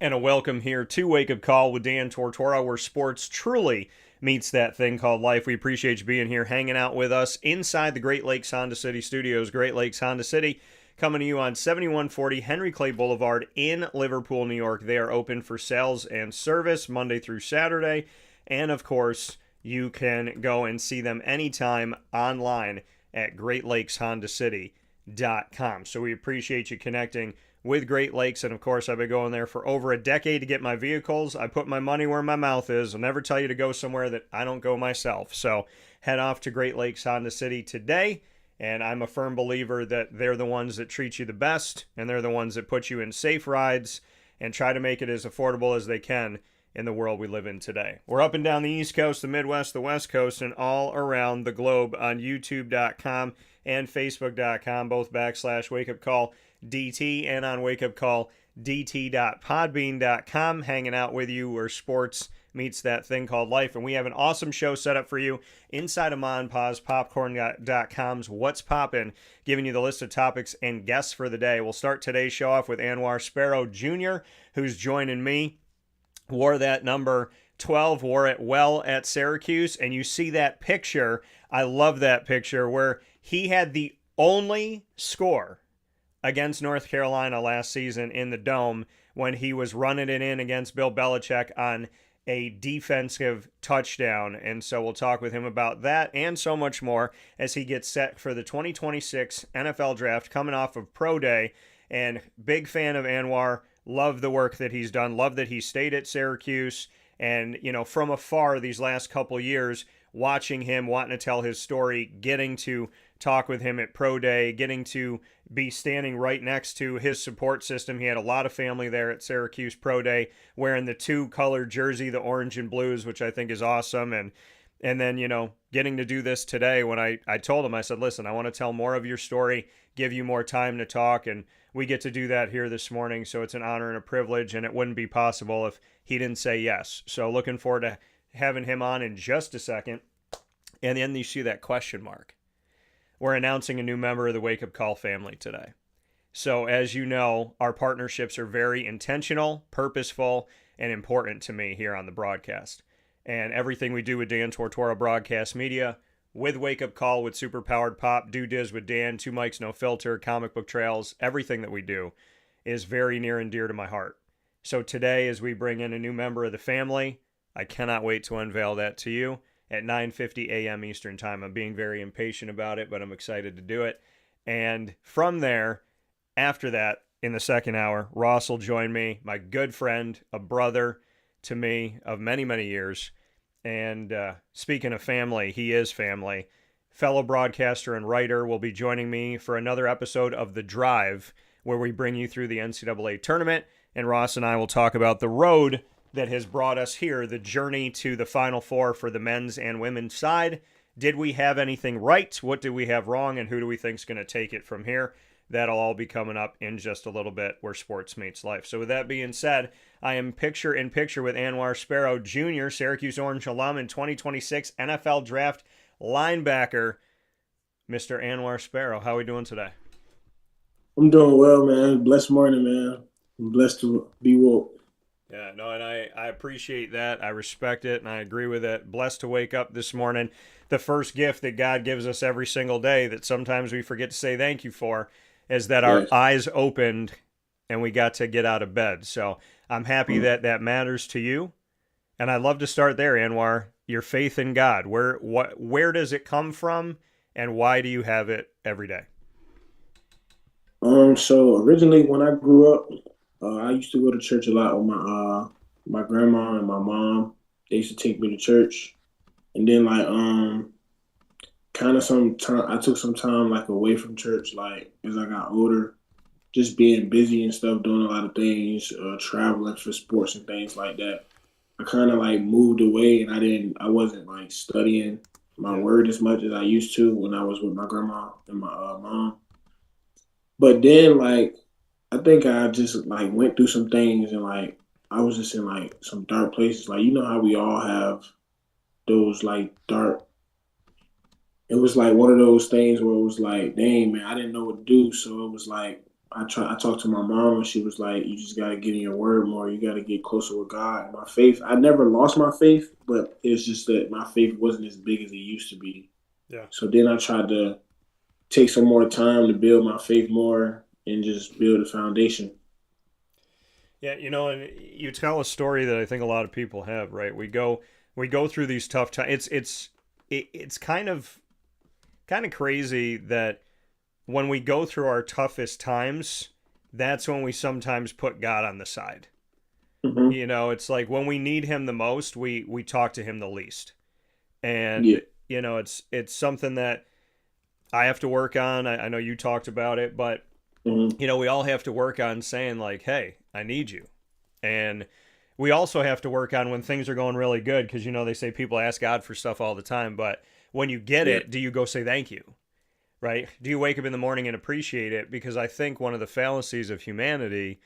And a welcome here to Wake Up Call with Dan Tortora, where sports truly meets that thing called life. We appreciate you being here, hanging out with us inside the Great Lakes Honda City studios. Great Lakes Honda City coming to you on 7140 Henry Clay Boulevard in Liverpool, New York. They are open for sales and service Monday through Saturday. And of course, you can go and see them anytime online at GreatLakesHondaCity.com. So we appreciate you connecting with Great Lakes, and of course I've been going there for over a decade to get my vehicles. I put my money where my mouth is. I'll never tell you to go somewhere that I don't go myself. So head off to Great Lakes Honda City today, and I'm a firm believer that they're the ones that treat you the best, and they're the ones that put you in safe rides and try to make it as affordable as they can in the world we live in today. We're up and down the East Coast, the Midwest, the West Coast, and all around the globe on YouTube.com and Facebook.com, both /WakeUpCall DT, and on WakeUpCallDT.podbean.com, hanging out with you where sports meets that thing called life. And we have an awesome show set up for you inside of Monpaz, Popcorn.com's What's Poppin', giving you the list of topics and guests for the day. We'll start today's show off with Anwar Sparrow Jr., who's joining me. Wore that number 12, wore it well at Syracuse, and you see that picture. I love that picture where he had the only score against North Carolina last season in the Dome when he was running it in against Bill Belichick on a defensive touchdown. And so we'll talk with him about that and so much more as he gets set for the 2026 NFL Draft coming off of Pro Day. And big fan of Anwar. Love the work that he's done. Love that he stayed at Syracuse. And, you know, from afar these last couple years, watching him, wanting to tell his story, getting to talk with him at Pro Day, getting to be standing right next to his support system. He had a lot of family there at Syracuse Pro Day, wearing the two-colored jersey, the orange and blues, which I think is awesome. And then, you know, getting to do this today when I told him, I said, listen, I want to tell more of your story, give you more time to talk, and we get to do that here this morning. So it's an honor and a privilege, and it wouldn't be possible if he didn't say yes. So looking forward to having him on in just a second. And then you see that question mark. We're announcing a new member of the Wake Up Call family today. So as you know, our partnerships are very intentional, purposeful, and important to me here on the broadcast. And everything we do with Dan Tortora Broadcast Media, with Wake Up Call, with Superpowered Pop, Do Diz with Dan, Two Mics, No Filter, Comic Book Trails, everything that we do is very near and dear to my heart. So today, as we bring in a new member of the family, I cannot wait to unveil that to you at 9:50 a.m. Eastern Time. I'm being very impatient about it, but I'm excited to do it. And from there, after that, in the second hour, Ross will join me, my good friend, a brother to me of many, many years. And speaking of family, he is family. Fellow broadcaster and writer will be joining me for another episode of The Drive, where we bring you through the NCAA tournament. And Ross and I will talk about the road that has brought us here, the journey to the Final Four for the men's and women's side. Did we have anything right? What did we have wrong? And who do we think is going to take it from here? That'll all be coming up in just a little bit, where sports meets life. So with that being said, I am picture in picture with Anwar Sparrow Jr., Syracuse Orange alum and 2026 NFL Draft linebacker, Mr. Anwar Sparrow. How are we doing today? I'm doing well, man. Blessed morning, man. I'm blessed to be woke. Yeah, no, and I appreciate that. I respect it, and I agree with it. Blessed to wake up this morning. The first gift that God gives us every single day that sometimes we forget to say thank you for is that our Yes. eyes opened and we got to get out of bed. So I'm happy that that matters to you. And I'd love to start there, Anwar. Your faith in God. Where does it come from, and why do you have it every day? So originally when I grew up, I used to go to church a lot with my grandma and my mom. They used to take me to church, and then like kind of some time I took some time like away from church, like as I got older, just being busy and stuff, doing a lot of things, traveling for sports and things like that. I kind of like moved away, and I wasn't like studying my Yeah. word as much as I used to when I was with my grandma and my mom. But then like I think I just like went through some things, and like I was just in like some dark places. Like you know how we all have those like dark. It was like one of those things where it was like, dang man, I didn't know what to do. So it was like I talked to my mom and she was like, you just got to get in your word more. You got to get closer with God. My faith, I never lost my faith, but it's just that my faith wasn't as big as it used to be. Yeah. So then I tried to take some more time to build my faith more and just build a foundation. Yeah, and you tell a story that I think a lot of people have, right? We go through these tough times. It's kind of crazy that when we go through our toughest times, that's when we sometimes put God on the side. Mm-hmm. It's like when we need him the most, we talk to him the least. Yeah. And it's something that I have to work on. I know you talked about it, but Mm-hmm. we all have to work on saying like, "Hey, I need you." And we also have to work on when things are going really good because they say people ask God for stuff all the time, but when you get Yeah. it, do you go say thank you? Right? Do you wake up in the morning and appreciate it? Because I think one of the fallacies of humanity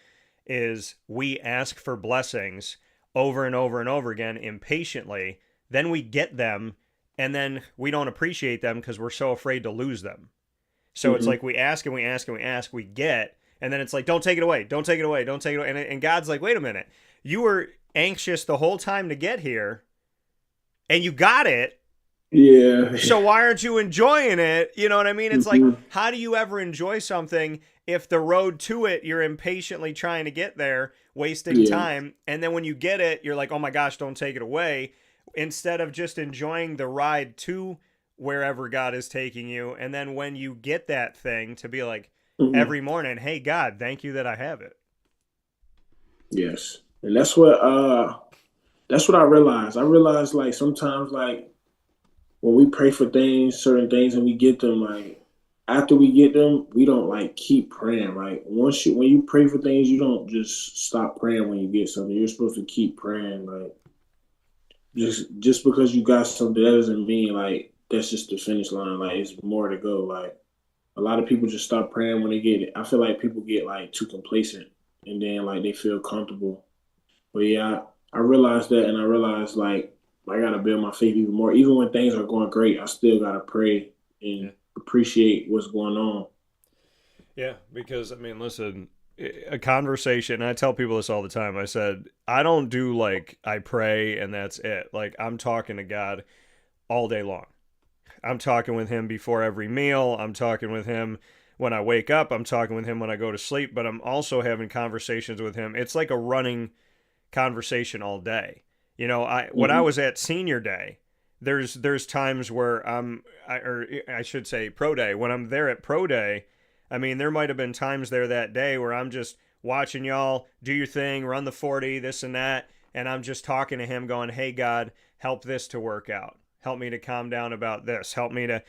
is we ask for blessings over and over and over again impatiently, then we get them and then we don't appreciate them because we're so afraid to lose them. So it's Mm-hmm. like we ask and we ask and we ask, we get, and then it's like, don't take it away, don't take it away, don't take it away. And God's like, wait a minute, you were anxious the whole time to get here, and you got it. Yeah. So why aren't you enjoying it? You know what I mean? It's like, Mm-hmm. how do you ever enjoy something if the road to it you're impatiently trying to get there, wasting Yeah. time, and then when you get it, you're like, oh my gosh, don't take it away, instead of just enjoying the ride to wherever God is taking you, and then when you get that thing to be like Mm-hmm. every morning, hey God, thank you that I have it. Yes. And that's what I realized. I realized like sometimes like when we pray for things, certain things, and we get them, like after we get them, we don't like keep praying. Like when you pray for things, you don't just stop praying when you get something. You're supposed to keep praying. Like Yeah. just because you got something, that doesn't mean like that's just the finish line. Like it's more to go. Like a lot of people just stop praying when they get it. I feel like people get like too complacent and then like they feel comfortable. But yeah, I realized that, and I realized like I gotta build my faith even more. Even when things are going great, I still gotta pray Yeah. and appreciate what's going on. Yeah, because I mean, listen, a conversation, and I tell people this all the time. I said, I don't do like I pray and that's it. Like I'm talking to God all day long. I'm talking with him before every meal. I'm talking with him when I wake up. I'm talking with him when I go to sleep, but I'm also having conversations with him. It's like a running conversation all day. When I Mm-hmm. was at senior day, there's times where or I should say pro day. When I'm there at pro day, I mean there might have been times there that day where I'm just watching y'all do your thing, run the 40, this and that, and I'm just talking to him, going, "Hey God, help this to work out. Help me to calm down about this. Help me to,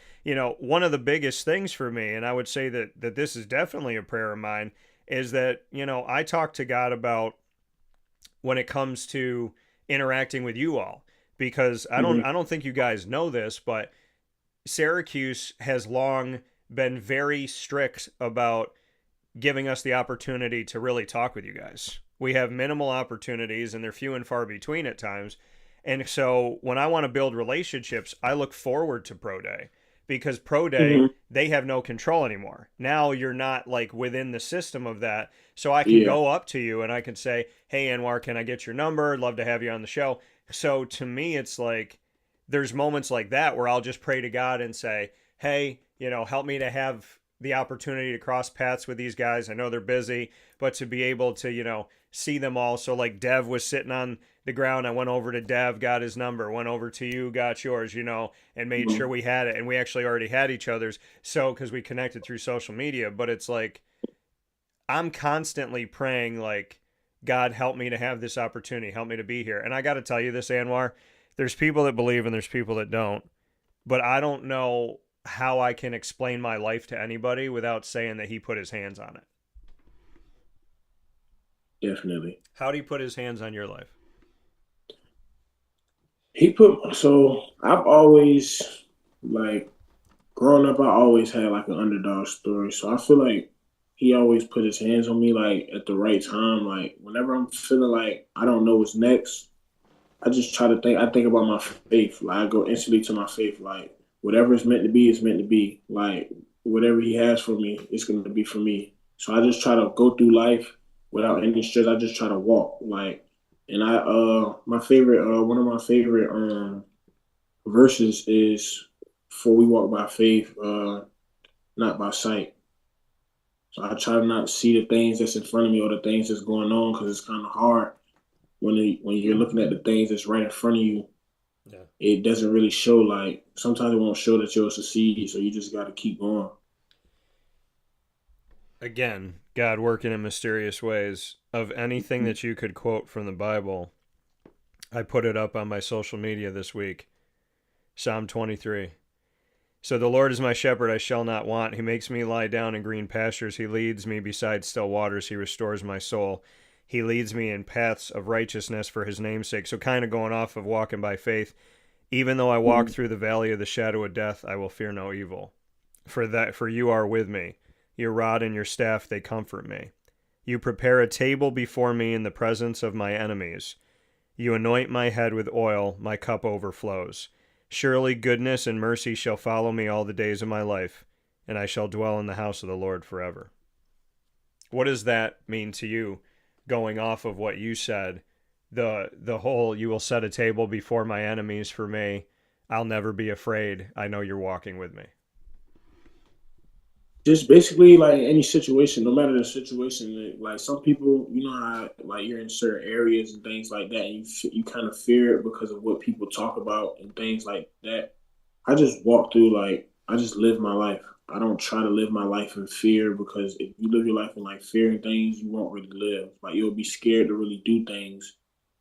one of the biggest things for me, and I would say that this is definitely a prayer of mine, is that I talk to God about when it comes to interacting with you all, because I don't Mm-hmm. I don't think you guys know this, but Syracuse has long been very strict about giving us the opportunity to really talk with you guys. We have minimal opportunities and they're few and far between at times. And so when I want to build relationships, I look forward to Pro Day, because Pro Day, Mm-hmm. they have no control anymore. Now you're not like within the system of that. So I can Yeah. go up to you and I can say, "Hey, Anwar, can I get your number? I'd love to have you on the show." So to me, it's like there's moments like that where I'll just pray to God and say, "Hey, help me to have the opportunity to cross paths with these guys. I know they're busy, but to be able to, see them all." So like Dev was sitting on the ground. I went over to Dev, got his number, went over to you, got yours, and made Mm-hmm. sure we had it. And we actually already had each other's. So, because we connected through social media, but it's like, I'm constantly praying, like, God, help me to have this opportunity, help me to be here. And I got to tell you this, Anwar, there's people that believe and there's people that don't, but I don't know how I can explain my life to anybody without saying that he put his hands on it. Definitely. How do you put his hands on your life? I've always like growing up, I always had like an underdog story. So I feel like he always put his hands on me like at the right time. Like whenever I'm feeling like I don't know what's next, I just try to think. I think about my faith. Like I go instantly to my faith. Like whatever is meant to be is meant to be. Like whatever he has for me, it's going to be for me. So I just try to go through life without any stress. I just try to walk like, and my favorite one of my favorite verses is for we walk by faith, not by sight. So I try to not see the things that's in front of me or the things that's going on because it's kind of hard when you're looking at the things that's right in front of you. Yeah. It doesn't really show like sometimes it won't show that you'll succeed. So you just got to keep going. Again, God working in mysterious ways. Of anything that you could quote from the Bible, I put it up on my social media this week. Psalm 23. So the Lord is my shepherd, I shall not want. He makes me lie down in green pastures. He leads me beside still waters. He restores my soul. He leads me in paths of righteousness for his name's sake. So kind of going off of walking by faith. Even though I walk through the valley of the shadow of death, I will fear no evil. For you are with me. Your rod and your staff, they comfort me. You prepare a table before me in the presence of my enemies. You anoint my head with oil, my cup overflows. Surely goodness and mercy shall follow me all the days of my life, and I shall dwell in the house of the Lord forever. What does that mean to you, going off of what you said? The whole, you will set a table before my enemies for me. I'll never be afraid. I know you're walking with me. Just basically like any situation, no matter the situation. Like some people, you know how like you're in certain areas and things like that, and you kind of fear it because of what people talk about and things like that. I just walk through like I just live my life. I don't try to live my life in fear because if you live your life in like fearing things, you won't really live. Like you'll be scared to really do things,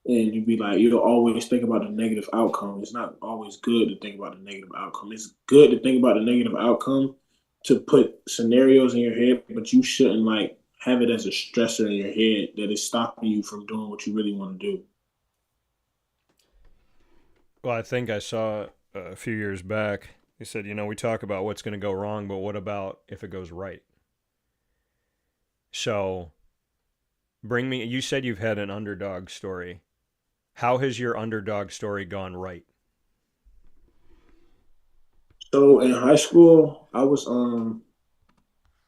and you'll be like you'll always think about the negative outcome. It's not always good to think about the negative outcome. It's good to think about the negative outcome to put scenarios in your head, but you shouldn't like have it as a stressor in your head that is stopping you from doing what you really want to do. Well, I think I saw a few years back, he said, we talk about what's going to go wrong, but what about if it goes right? So you said you've had an underdog story. How has your underdog story gone right? So in high school, I was one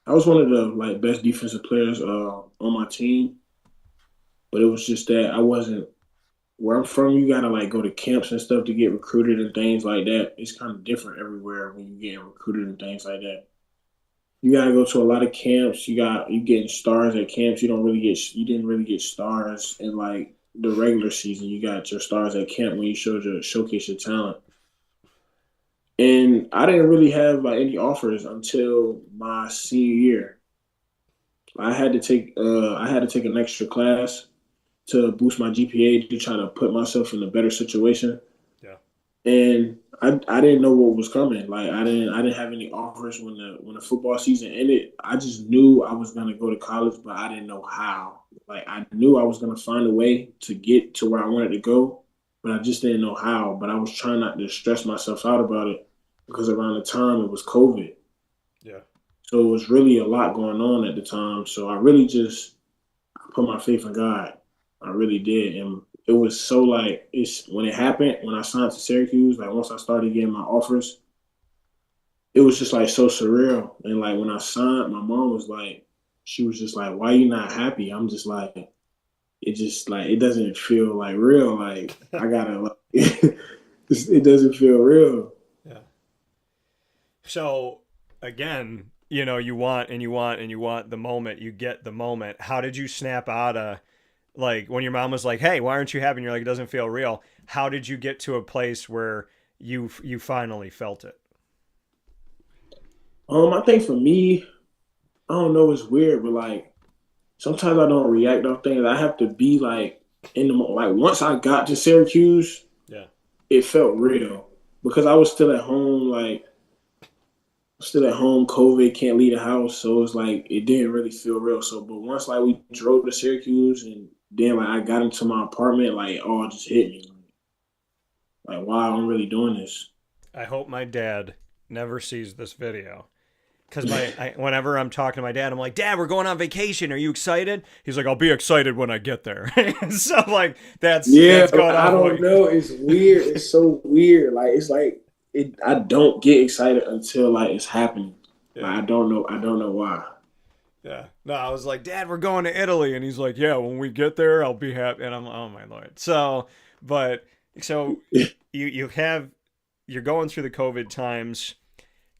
of the like best defensive players on my team, but it was just that I wasn't where I'm from. You gotta like go to camps and stuff to get recruited and things like that. It's kind of different everywhere when you get recruited and things like that. You gotta go to a lot of camps. You getting stars at camps. You didn't really get stars in like the regular season. You got your stars at camp when you showcase your talent. And I didn't really have like any offers until my senior year. I had to take an extra class to boost my GPA to try to put myself in a better situation. Yeah. And I didn't know what was coming. Like I didn't have any offers when the football season ended. I just knew I was gonna go to college, but I didn't know how. Like I knew I was gonna find a way to get to where I wanted to go, but I just didn't know how. But I was trying not to stress myself out about it because around the time it was COVID. Yeah. So it was really a lot going on at the time. So I really just put my faith in God. I really did. And it was so like it's when it happened, when I signed to Syracuse, like once I started getting my offers, it was just like so surreal. And like when I signed, my mom was like, she was just like, why are you not happy? I'm just like, it just like it doesn't feel like real. Like I gotta like it doesn't feel real. Yeah. So again, you want and you want and you want the moment, you get the moment. How did you snap out of like when your mom was like, "Hey, why aren't you happy?" And you're like, "It doesn't feel real." How did you get to a place where you finally felt it? I think for me, I don't know, it's weird, but like sometimes I don't react on things. I have to be like in the like once I got to Syracuse, Yeah. it felt real because I was still at home, like still at home, COVID, can't leave the house, so it's like it didn't really feel real. So, but once like we drove to Syracuse and then like I got into my apartment, like oh, it just hit me, like wow, I'm really doing this. I hope my dad never sees this video. Because whenever I'm talking to my dad, I'm like, "Dad, we're going on vacation. Are you excited?" He's like, "I'll be excited when I get there." So like Yeah, that's going I on. don't know. It's weird. It's so weird. Like it's like it. I don't get excited until like it's happening. Yeah. Like I don't know. I don't know why. Yeah. No, I was like, Dad, we're going to Italy. And he's like, yeah, when we get there, I'll be happy. And I'm, oh my Lord. But, so you have, you're going through the COVID times,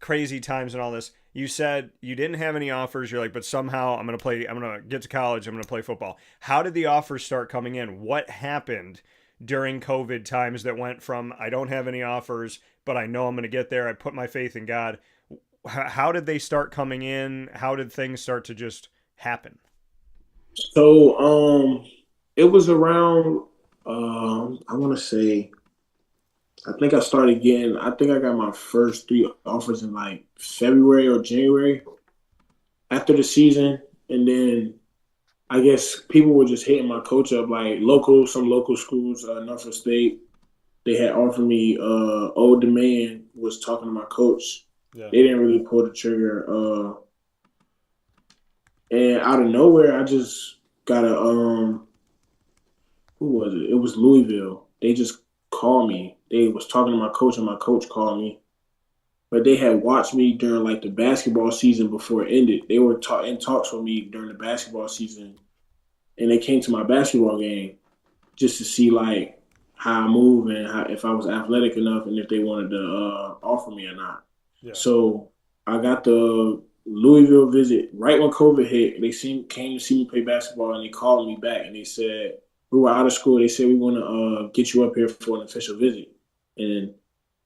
crazy times and all this. You said you didn't have any offers. You're like, but somehow I'm going to get to college. I'm going to play football. How did the offers start coming in? What happened during COVID times that went from, I don't have any offers, but I know I'm going to get there. I put my faith in God. How did they start coming in? How did things start to just happen? So it was around I want to say I think I think I got my first three offers in like February or January after the season, and then I guess people were just hitting my coach up like some local schools, Norfolk State. They had offered me. Old Domain was talking to my coach. Yeah. They didn't really pull the trigger. And out of nowhere, I just got a who was it? It was Louisville. They just called me. They was talking to my coach, and my coach called me. But they had watched me during like the basketball season before it ended. They were in talks with me during the basketball season, and they came to my basketball game just to see like how I move and if I was athletic enough and if they wanted to offer me or not. Yeah. So I got the Louisville visit right when COVID hit. They came to see me play basketball, and they called me back and they said we were out of school. They said we want to get you up here for an official visit, and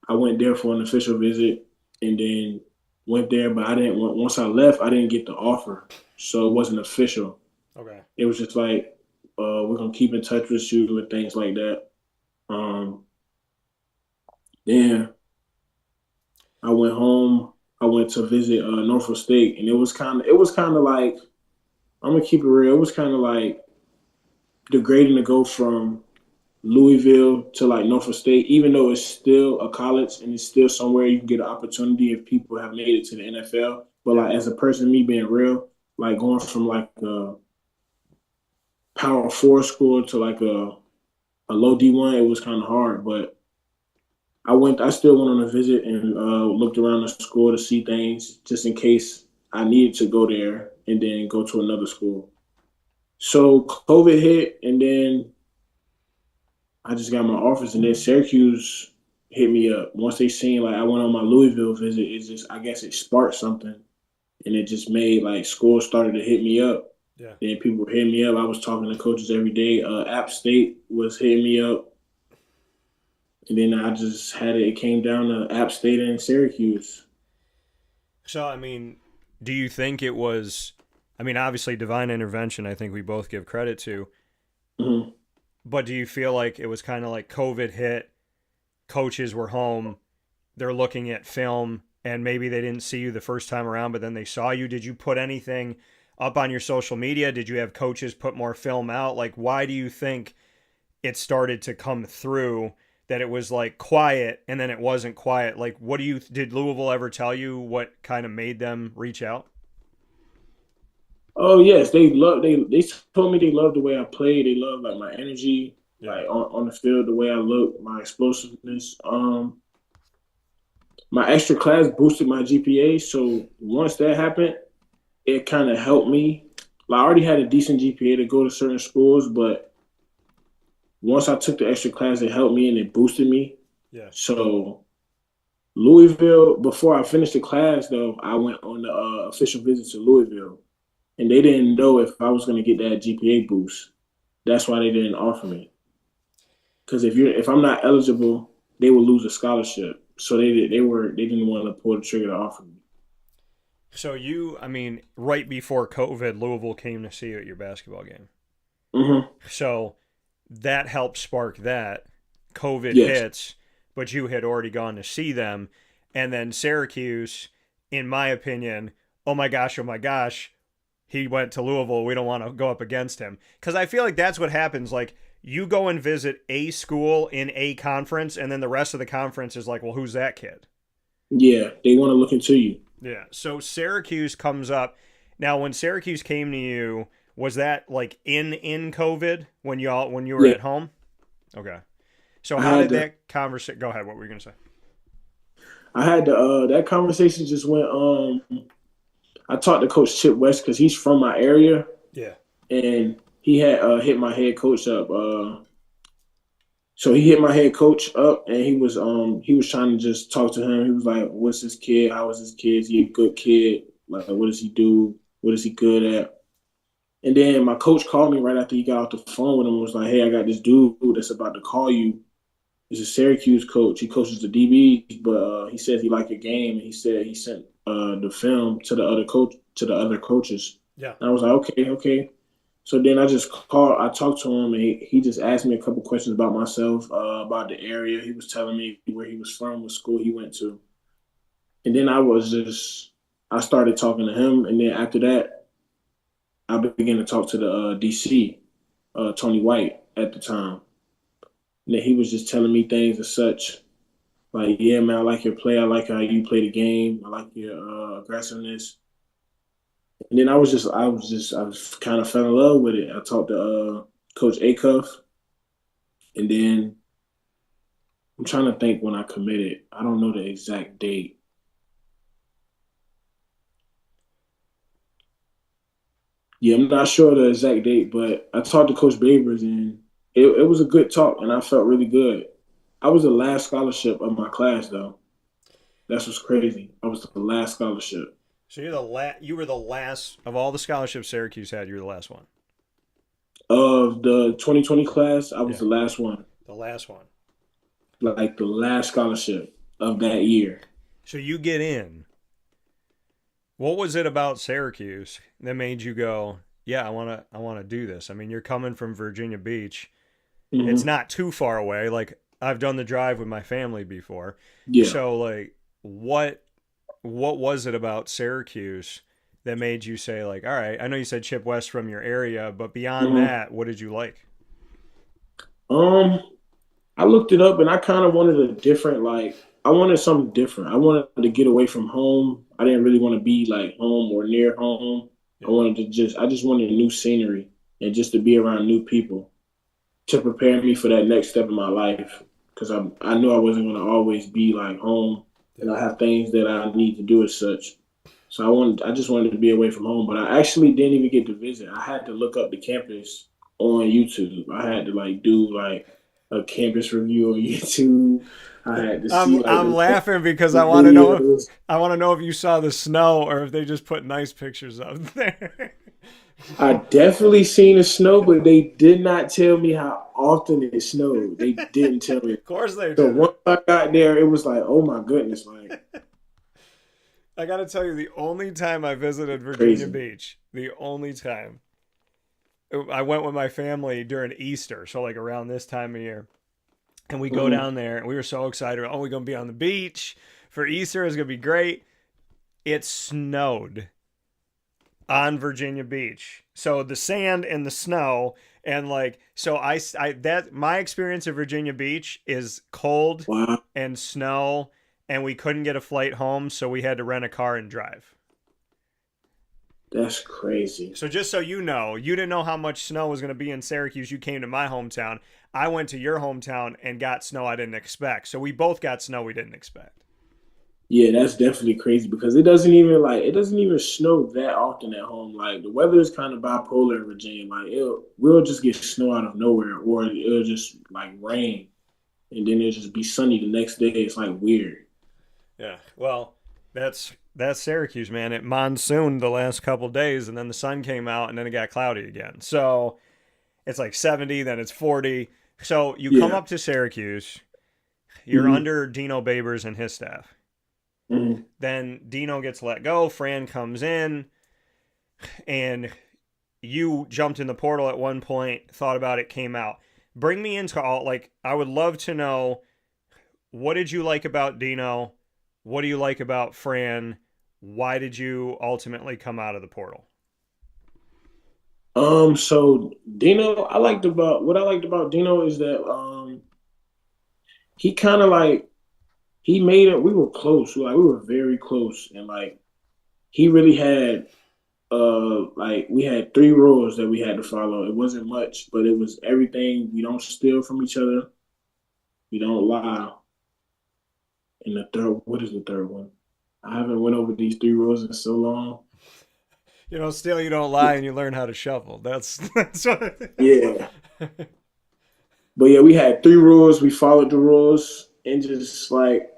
I went there for an official visit, and then went there. But I didn't. Once I left, I didn't get the offer, so it wasn't official. Okay. It was just like we're gonna keep in touch with you and things like that. Then I went home. I went to visit Norfolk State, and it was kind of like I'm gonna keep it real. It was kind of like degrading to go from Louisville to like Norfolk State, even though it's still a college and it's still somewhere you can get an opportunity if people have made it to the NFL. But like as a person, me being real, like going from like a Power Four school to like a low D1, it was kind of hard. But I still went on a visit and looked around the school to see things just in case I needed to go there and then go to another school. So COVID hit, and then I just got my offers, and then Syracuse hit me up. Once they seen like I went on my Louisville visit, it just I guess it sparked something, and it just made like schools started to hit me up. Yeah. Then people were hitting me up. I was talking to coaches every day. App State was hitting me up, and then I just had it. It came down to App State and Syracuse. So, I mean, do you think it was, I mean, obviously divine intervention, I think we both give credit to, Mm-hmm. but do you feel like it was kind of like COVID hit, coaches were home, they're looking at film, and maybe they didn't see you the first time around, but then they saw you? Did you put anything up on your social media? Did you have coaches put more film out? Like, why do you think it started to come through that it was like quiet and then it wasn't quiet? Like, did Louisville ever tell you what kind of made them reach out? Oh yes, they told me they loved the way I played. They loved like my energy, Yeah. like on the field, the way I look, my explosiveness. My extra class boosted my GPA. So once that happened, it kind of helped me. Like I already had a decent GPA to go to certain schools, but once I took the extra class, it helped me and it boosted me. Yeah. So Louisville, before I finished the class, though, I went on the official visit to Louisville, and they didn't know if I was going to get that GPA boost. That's why they didn't offer me. Because if I'm not eligible, they will lose a scholarship. So they didn't want to pull the trigger to offer me. So I mean, right before COVID, Louisville came to see you at your basketball game. Mm-hmm. So that helped spark that. COVID Yes. hits, but you had already gone to see them. And then Syracuse, in my opinion, oh my gosh, he went to Louisville. We don't want to go up against him. Because I feel like that's what happens. Like, you go and visit a school in a conference, and then the rest of the conference is like, well, who's that kid? Yeah, they want to look into you. Yeah. So Syracuse comes up. Now, when Syracuse came to you, was that like in COVID when you were Yeah, at home? Okay. So I how had did to. that conversation go? Ahead. What were you gonna say? I had to. That conversation just went. I talked to Coach Chip West because he's from my area, Yeah. and he had hit my head coach up. So he hit my head coach up, and he was trying to just talk to him. He was like, "What's this kid? How is this kid? Is he a good kid? Like, what does he do? What is he good at?" And then my coach called me right after he got off the phone with him and was like, "Hey, I got this dude that's about to call you. He's a Syracuse coach. He coaches the DBs, but he says he liked your game, and he said he sent the film to the other coaches." Yeah. And I was like, "Okay, okay." So then I just called. I talked to him, and he just asked me a couple questions about myself, about the area. He was telling me where he was from, what school he went to, and then I started talking to him, and then after that, I began to talk to the DC, Tony White at the time. And then he was just telling me things and such. Like, yeah, man, I like your play. I like how you play the game. I like your aggressiveness. And then I was kind of fell in love with it. I talked to Coach Acuff, and then I'm trying to think when I committed. I don't know the exact date. Yeah, I'm not sure the exact date, but I talked to Coach Babers, and it was a good talk, and I felt really good. I was the last scholarship of my class, though. That's what's crazy. I was the last scholarship. So you were the last of all the scholarships Syracuse had. You were the last one. Of the 2020 class, I was Yeah. the last one, The last one. like the last scholarship of that year. So you get in. What was it about Syracuse that made you go, "Yeah, I want to do this"? I mean, you're coming from Virginia Beach. It's Hmm. not too far away. Like I've done the drive with my family before. Yeah. So like what was it about Syracuse that made you say like, "All right, I know you said Chip West from your area, but beyond Hmm. that, what did you like?" Um, I looked it up, and I kind of wanted a different, like, I wanted something different. I wanted to get away from home. I didn't really want to be like home or near home. Yeah. I just wanted new scenery and just to be around new people to prepare me for that next step in my life. Because I knew I wasn't going to always be like home, and Yeah. I have things that I need to do as such. So I just wanted to be away from home. But I actually didn't even get to visit. I had to look up the campus on YouTube. I had to like do like a campus review on YouTube. I had to see like I'm laughing because the I videos. want to know if you saw the snow or if they just put nice pictures up there. I definitely seen the snow, but they did not tell me how often it snowed. They didn't tell me. Of course they So didn't. once I got there, it was like, oh my goodness, like I got to tell you, the only time I visited Virginia crazy. Beach, the only time I went with my family during Easter, so like around this time of year, and we go Hmm. down there, and we were so excited. Oh, we're gonna be on the beach for Easter. It's gonna be great. It snowed on Virginia Beach. So the sand and the snow and like so I that my experience of Virginia Beach is cold Wow, and snow and we couldn't get a flight home so we had to rent a car and drive. that's crazy. So just so you know, you didn't know how much snow was going to be in Syracuse. You came to my hometown. I went to your hometown and got snow I didn't expect. So we both got snow we didn't expect. Yeah, that's definitely crazy because it doesn't even snow that often at home. Like the weather is kind of bipolar in Virginia. Like we'll just get snow out of nowhere, or it'll just like rain, and then it'll just be sunny the next day. It's like weird. Yeah. Well, that's Syracuse, man. It monsooned the last couple days, and then the sun came out, and then it got cloudy again. So it's like 70, then it's 40. So you come Yeah. up to Syracuse, you're Hmm. under Dino Babers and his staff. Hmm. Then Dino gets let go. Fran comes in, and you jumped in the portal at one point, thought about it, came out. Bring me into all like I would love to know what did you like about Dino? What do you like about Fran? Why did you ultimately come out of the portal? So Dino, I liked about Dino is that he kind of like he made it. We were close. Like we were very close, and like he really had like we had three rules that we had to follow. It wasn't much, but it was everything. We don't steal from each other. We don't lie. And the third, what is the third one? I haven't went over these three rules in so long. Steal, you don't lie, and you learn how to shuffle. That's what. Yeah. But yeah, we had 3 rules. We followed the rules, and just like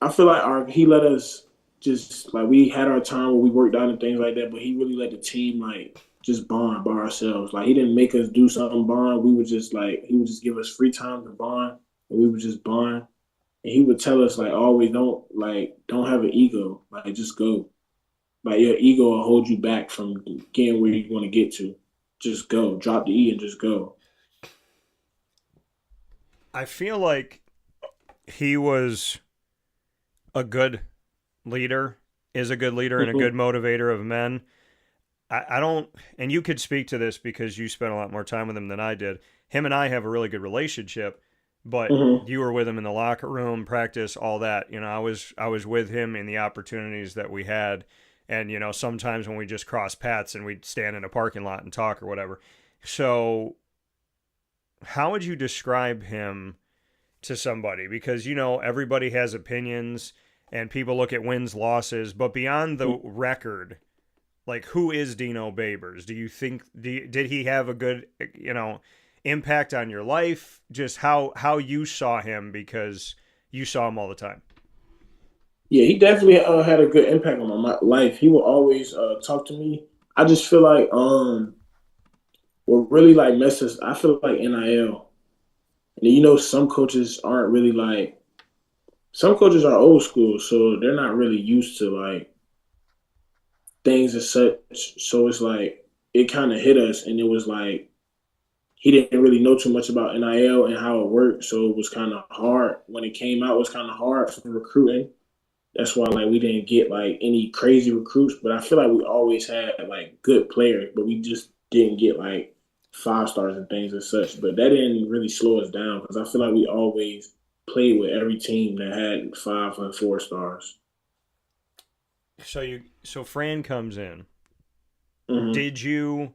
I feel like he let us just like we had our time where we worked out and things like that. But he really let the team like just bond by ourselves. Like he didn't make us do something bond. We would just like he would just give us free time to bond, and we would just bond. And he would tell us like always don't have an ego. Like just go. Like your ego will hold you back from getting where you want to get to. Just go. Drop the E and just go. I feel like he was a good leader, is a good leader, and a good motivator of men. I don't, and you could speak to this because you spent a lot more time with him than I did. Him and I have a really good relationship, but Mm-hmm. you were with him in the locker room, practice, all that. I was with him in the opportunities that we had, and sometimes when we just cross paths and we'd stand in a parking lot and talk or whatever. So, how would you describe him to somebody? Because everybody has opinions, and people look at wins, losses, but beyond the record, like, who is Dino Babers? Do you think did he have a good impact on your life? Just how you saw him, because you saw him all the time. Yeah, he definitely had a good impact on my life. He will always talk to me. I just feel like what really like messes. I feel like NIL. And some coaches aren't really like some coaches are old school, so they're not really used to like things as such. So it's like it kind of hit us, and it was like he didn't really know too much about NIL and how it worked, so it was kind of hard when it came out. It was kind of hard for recruiting. That's why like we didn't get like any crazy recruits, but I feel like we always had like good players, but we just didn't get like 5 stars and things and such. But that didn't really slow us down because I feel like we always played with every team that had 5 and 4 stars. So Fran comes in. Mm-hmm. Did you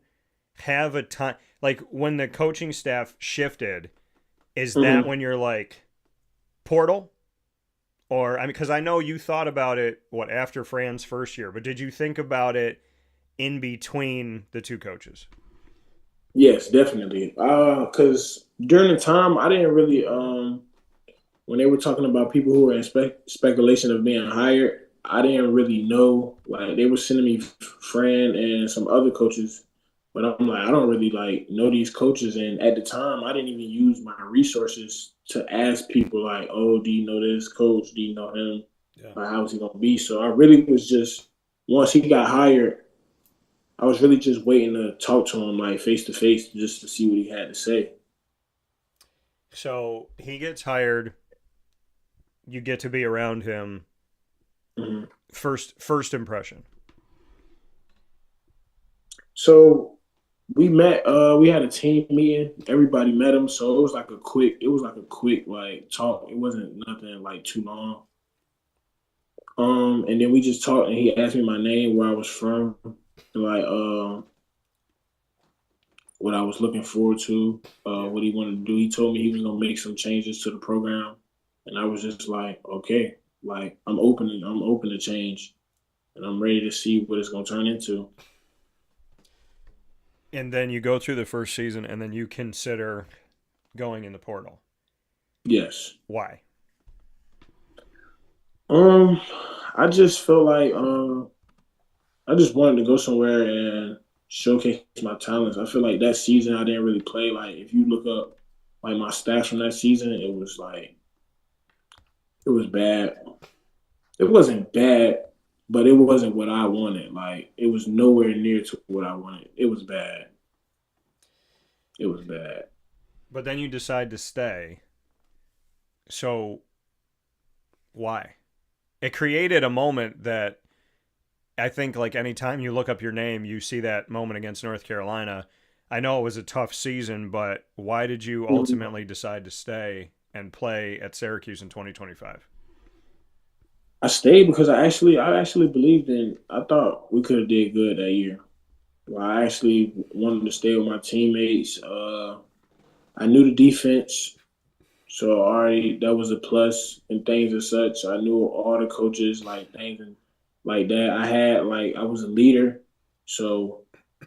have a time, like, when the coaching staff shifted? Is that Mm-hmm. when you're like, portal? Or, I mean, because I know you thought about it, after Fran's first year, but did you think about it in between the two coaches? Yes, definitely. Because during the time I didn't really when they were talking about people who were in speculation of being hired, I didn't really know. Like they were sending me Fran and some other coaches, but I'm like, I don't really like know these coaches. And at the time, I didn't even use my resources to ask people like, oh, do you know this coach? Do you know him? Yeah. Like, how is he gonna be? So I really was just once he got hired, I was really just waiting to talk to him like face to face just to see what he had to say. So he gets hired. You get to be around him. Mm-hmm. First impression. So we met. We had a team meeting. Everybody met him. So it was like a quick. It was like a quick like talk. It wasn't nothing like too long. And then we just talked, and he asked me my name, where I was from, and like what I was looking forward to, Yeah. what he wanted to do. He told me he was gonna make some changes to the program, and I was just like, okay, like I'm open to change, and I'm ready to see what it's gonna turn into. And then you go through the first season, and then you consider going in the portal. Yes. Why? Um, I just feel like I just wanted to go somewhere and showcase my talents. I feel like that season I didn't really play. Like if you look up like my stats from that season, it was like it was bad. It wasn't bad, but it wasn't what I wanted. Like it was nowhere near to what I wanted. It was bad. It was bad. But then you decide to stay. So why? It created a moment that I think, like, anytime you look up your name, you see that moment against North Carolina. I know it was a tough season, but why did you Mhm. ultimately decide to stay and play at Syracuse in 2025? I stayed because I actually believed in. I thought we could have did good that year. Well, I actually wanted to stay with my teammates. I knew the defense. So already that was a plus and things and such. I knew all the coaches like things and like that. I was a leader. So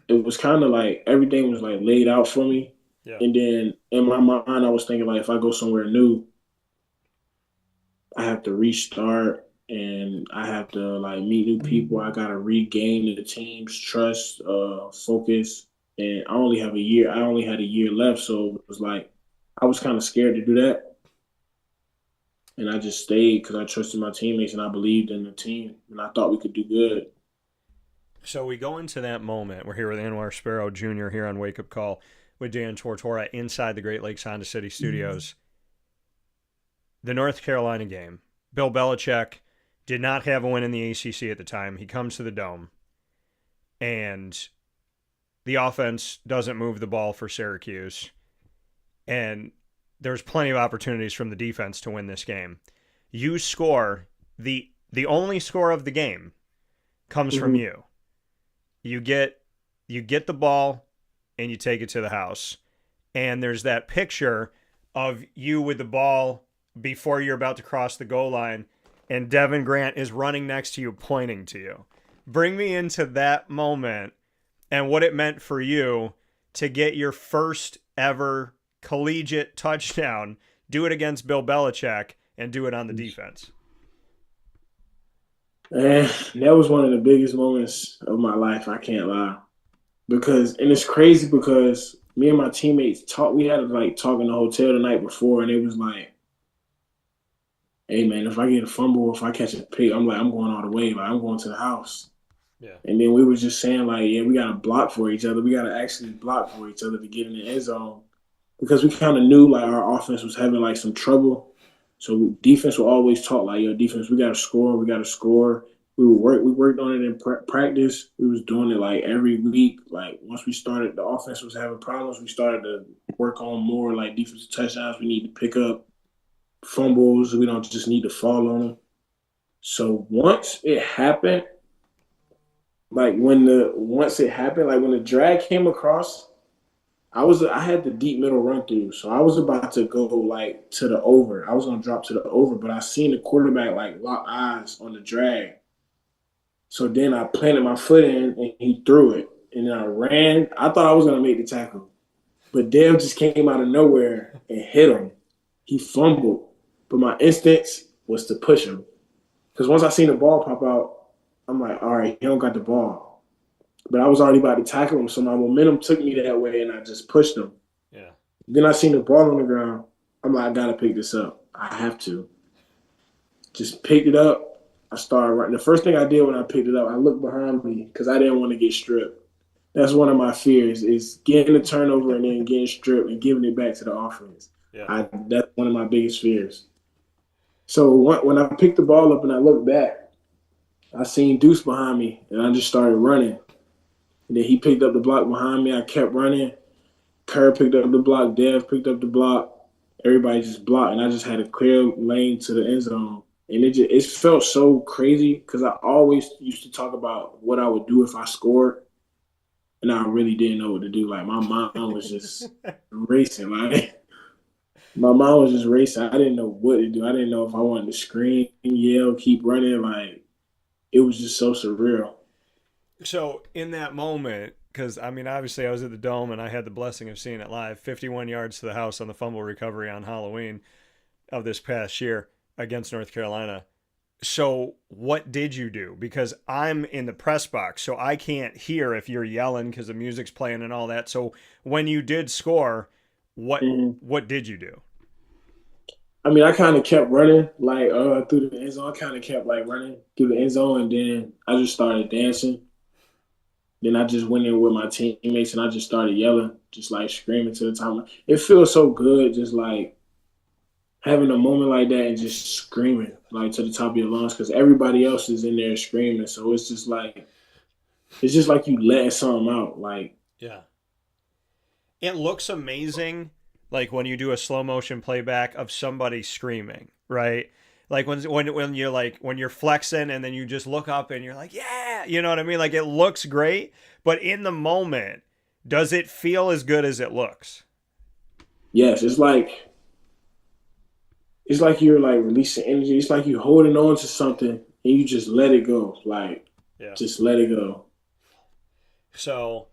it was kind of like everything was like laid out for me. Yeah. And then in my mind, I was thinking like if I go somewhere new, I have to restart and I have to like meet new people. I gotta regain the team's trust, focus. And I only have a year. I only had a year left, so it was like I was kind of scared to do that. And I just stayed because I trusted my teammates and I believed in the team and I thought we could do good. So we go into that moment. We're here with Anwar Sparrow Jr. here on Wake Up Call with Dan Tortora inside the Great Lakes Honda City Studios. The North Carolina game. Bill Belichick did not have a win in the ACC at the time. He comes to the Dome, and the offense doesn't move the ball for Syracuse. And there's plenty of opportunities from the defense to win this game. You score, the only score of the game comes from you. You get the ball and you take it to the house. And there's that picture of you with the ball before you're about to cross the goal line, and Devin Grant is running next to you, pointing to you. Bring me into that moment and what it meant for you to get your first ever collegiate touchdown, do it against Bill Belichick, and do it on the defense. And that was one of the biggest moments of my life. I can't lie, and it's crazy because me and my teammates talked. We had to like talk in the hotel the night before, and it was like, "Hey man, if I get a fumble, if I catch a pick, I'm going all the way. Like I'm going to the house." Yeah. And then we were just saying like, "Yeah, we got to block for each other. We got to actually block for each other to get in the end zone," because we kind of knew like our offense was having like some trouble. So defense will always talk like, "Yo, defense, we got to score. We got to score." We worked on it in practice. We was doing it like every week. Like once we started, the offense was having problems. We started to work on more like defensive touchdowns. We need to pick up fumbles. We don't just need to fall on them. So once it happened, like when the drag came across, I had the deep middle run through, so I was about to go like to the over. I was gonna drop to the over, but I seen the quarterback like lock eyes on the drag. So then I planted my foot in and he threw it. And then I ran. I thought I was gonna make the tackle. But Dev just came out of nowhere and hit him. He fumbled. But my instincts was to push him. Because once I seen the ball pop out, I'm like, all right, he don't got the ball. But I was already about to tackle him, so my momentum took me that way and I just pushed him. Yeah. Then I seen the ball on the ground. I'm like, I gotta pick this up. I have to. Just picked it up. I started running. The first thing I did when I picked it up, I looked behind me because I didn't want to get stripped. That's one of my fears is getting the turnover and then getting stripped and giving it back to the offense. Yeah. That's one of my biggest fears. So when I picked the ball up and I looked back, I seen Deuce behind me and I just started running. And then he picked up the block behind me. I kept running. Kerr picked up the block. Dev picked up the block. Everybody just blocked, and I just had a clear lane to the end zone. And it felt so crazy because I always used to talk about what I would do if I scored, and I really didn't know what to do. Like my mind was just racing. Like my mind was just racing. I didn't know what to do. I didn't know if I wanted to scream, yell, keep running. Like it was just so surreal. So in that moment, because I mean, obviously I was at the Dome and I had the blessing of seeing it live, 51 yards to the house on the fumble recovery on Halloween of this past year against North Carolina. So what did you do? Because I'm in the press box, so I can't hear if you're yelling because the music's playing and all that. So when you did score, what did you do? I mean, I kind of kept running like through the end zone. I kind of kept like running through the end zone, and then I just started dancing. Then I just went in with my teammates and I just started yelling, just like screaming to the top. It feels so good, just like having a moment like that and just screaming like to the top of your lungs because everybody else is in there screaming. So it's just like you letting something out. Like Yeah. It looks amazing, like when you do a slow motion playback of somebody screaming, right? Like when you're like when you're flexing and then you just look up and you're like, yeah, you know what I mean? Like it looks great, but in the moment, does it feel as good as it looks? yes, it's like you're like releasing energy. It's like you're holding on to something and you just let it go. Like Yeah. just let it go. So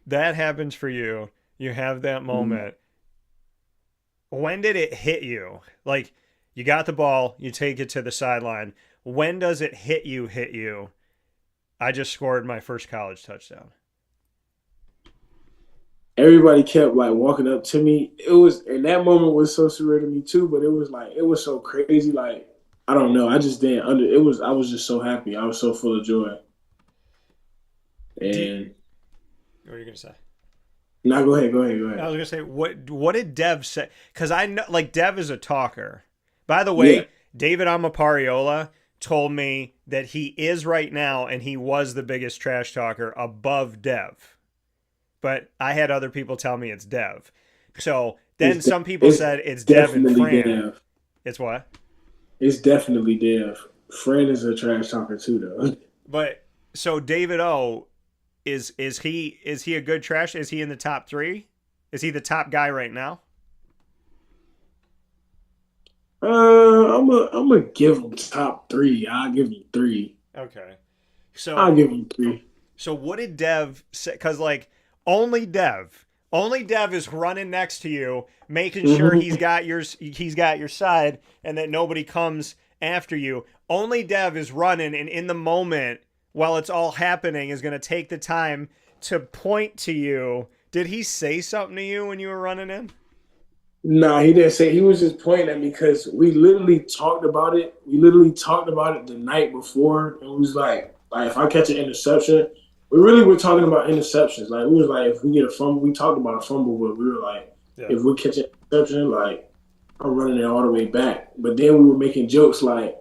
that happens for you. You have that moment. When did it hit you? Like, you got the ball, you take it to the sideline. When does it hit you? I just scored my first college touchdown. Everybody kept like walking up to me. It was, and that moment was so surreal to me too. But it was like it was so crazy. Like I don't know. I just didn't under. It was. I was just so happy. I was so full of joy. And What are you gonna say? now go ahead. Go ahead. Go I ahead. was gonna say, what did Dev say? Because I know, like, Dev is a talker. By the way, Yeah. David Amapariola told me that he is right now, and he was the biggest trash talker above Dev. But I had other people tell me it's Dev. So then some people said it's Dev and definitely Fran. Dev. It's what? It's definitely Dev. Fran is a trash talker too, though. But so David O, is he a good trash? Is he in the top 3? Is he the top guy right now? I'm gonna give him top 3. I'll give him 3. Okay. I'll So give him 3. So what did Dev say? Because like only Dev is running next to you, making sure he's got your side, and that nobody comes after you. Only Dev is running, and in the moment while it's all happening, is going to take the time to point to you. Did he say something to you when you were running in? Nah, he didn't say. He was just pointing at me because we literally talked about it. We literally talked about it the night before, and we was like if I catch an interception, we really were talking about interceptions. Like we was like, if we get a fumble, we talked about a fumble, but we were like, if we catch an interception, like I'm running it all the way back. But then we were making jokes like,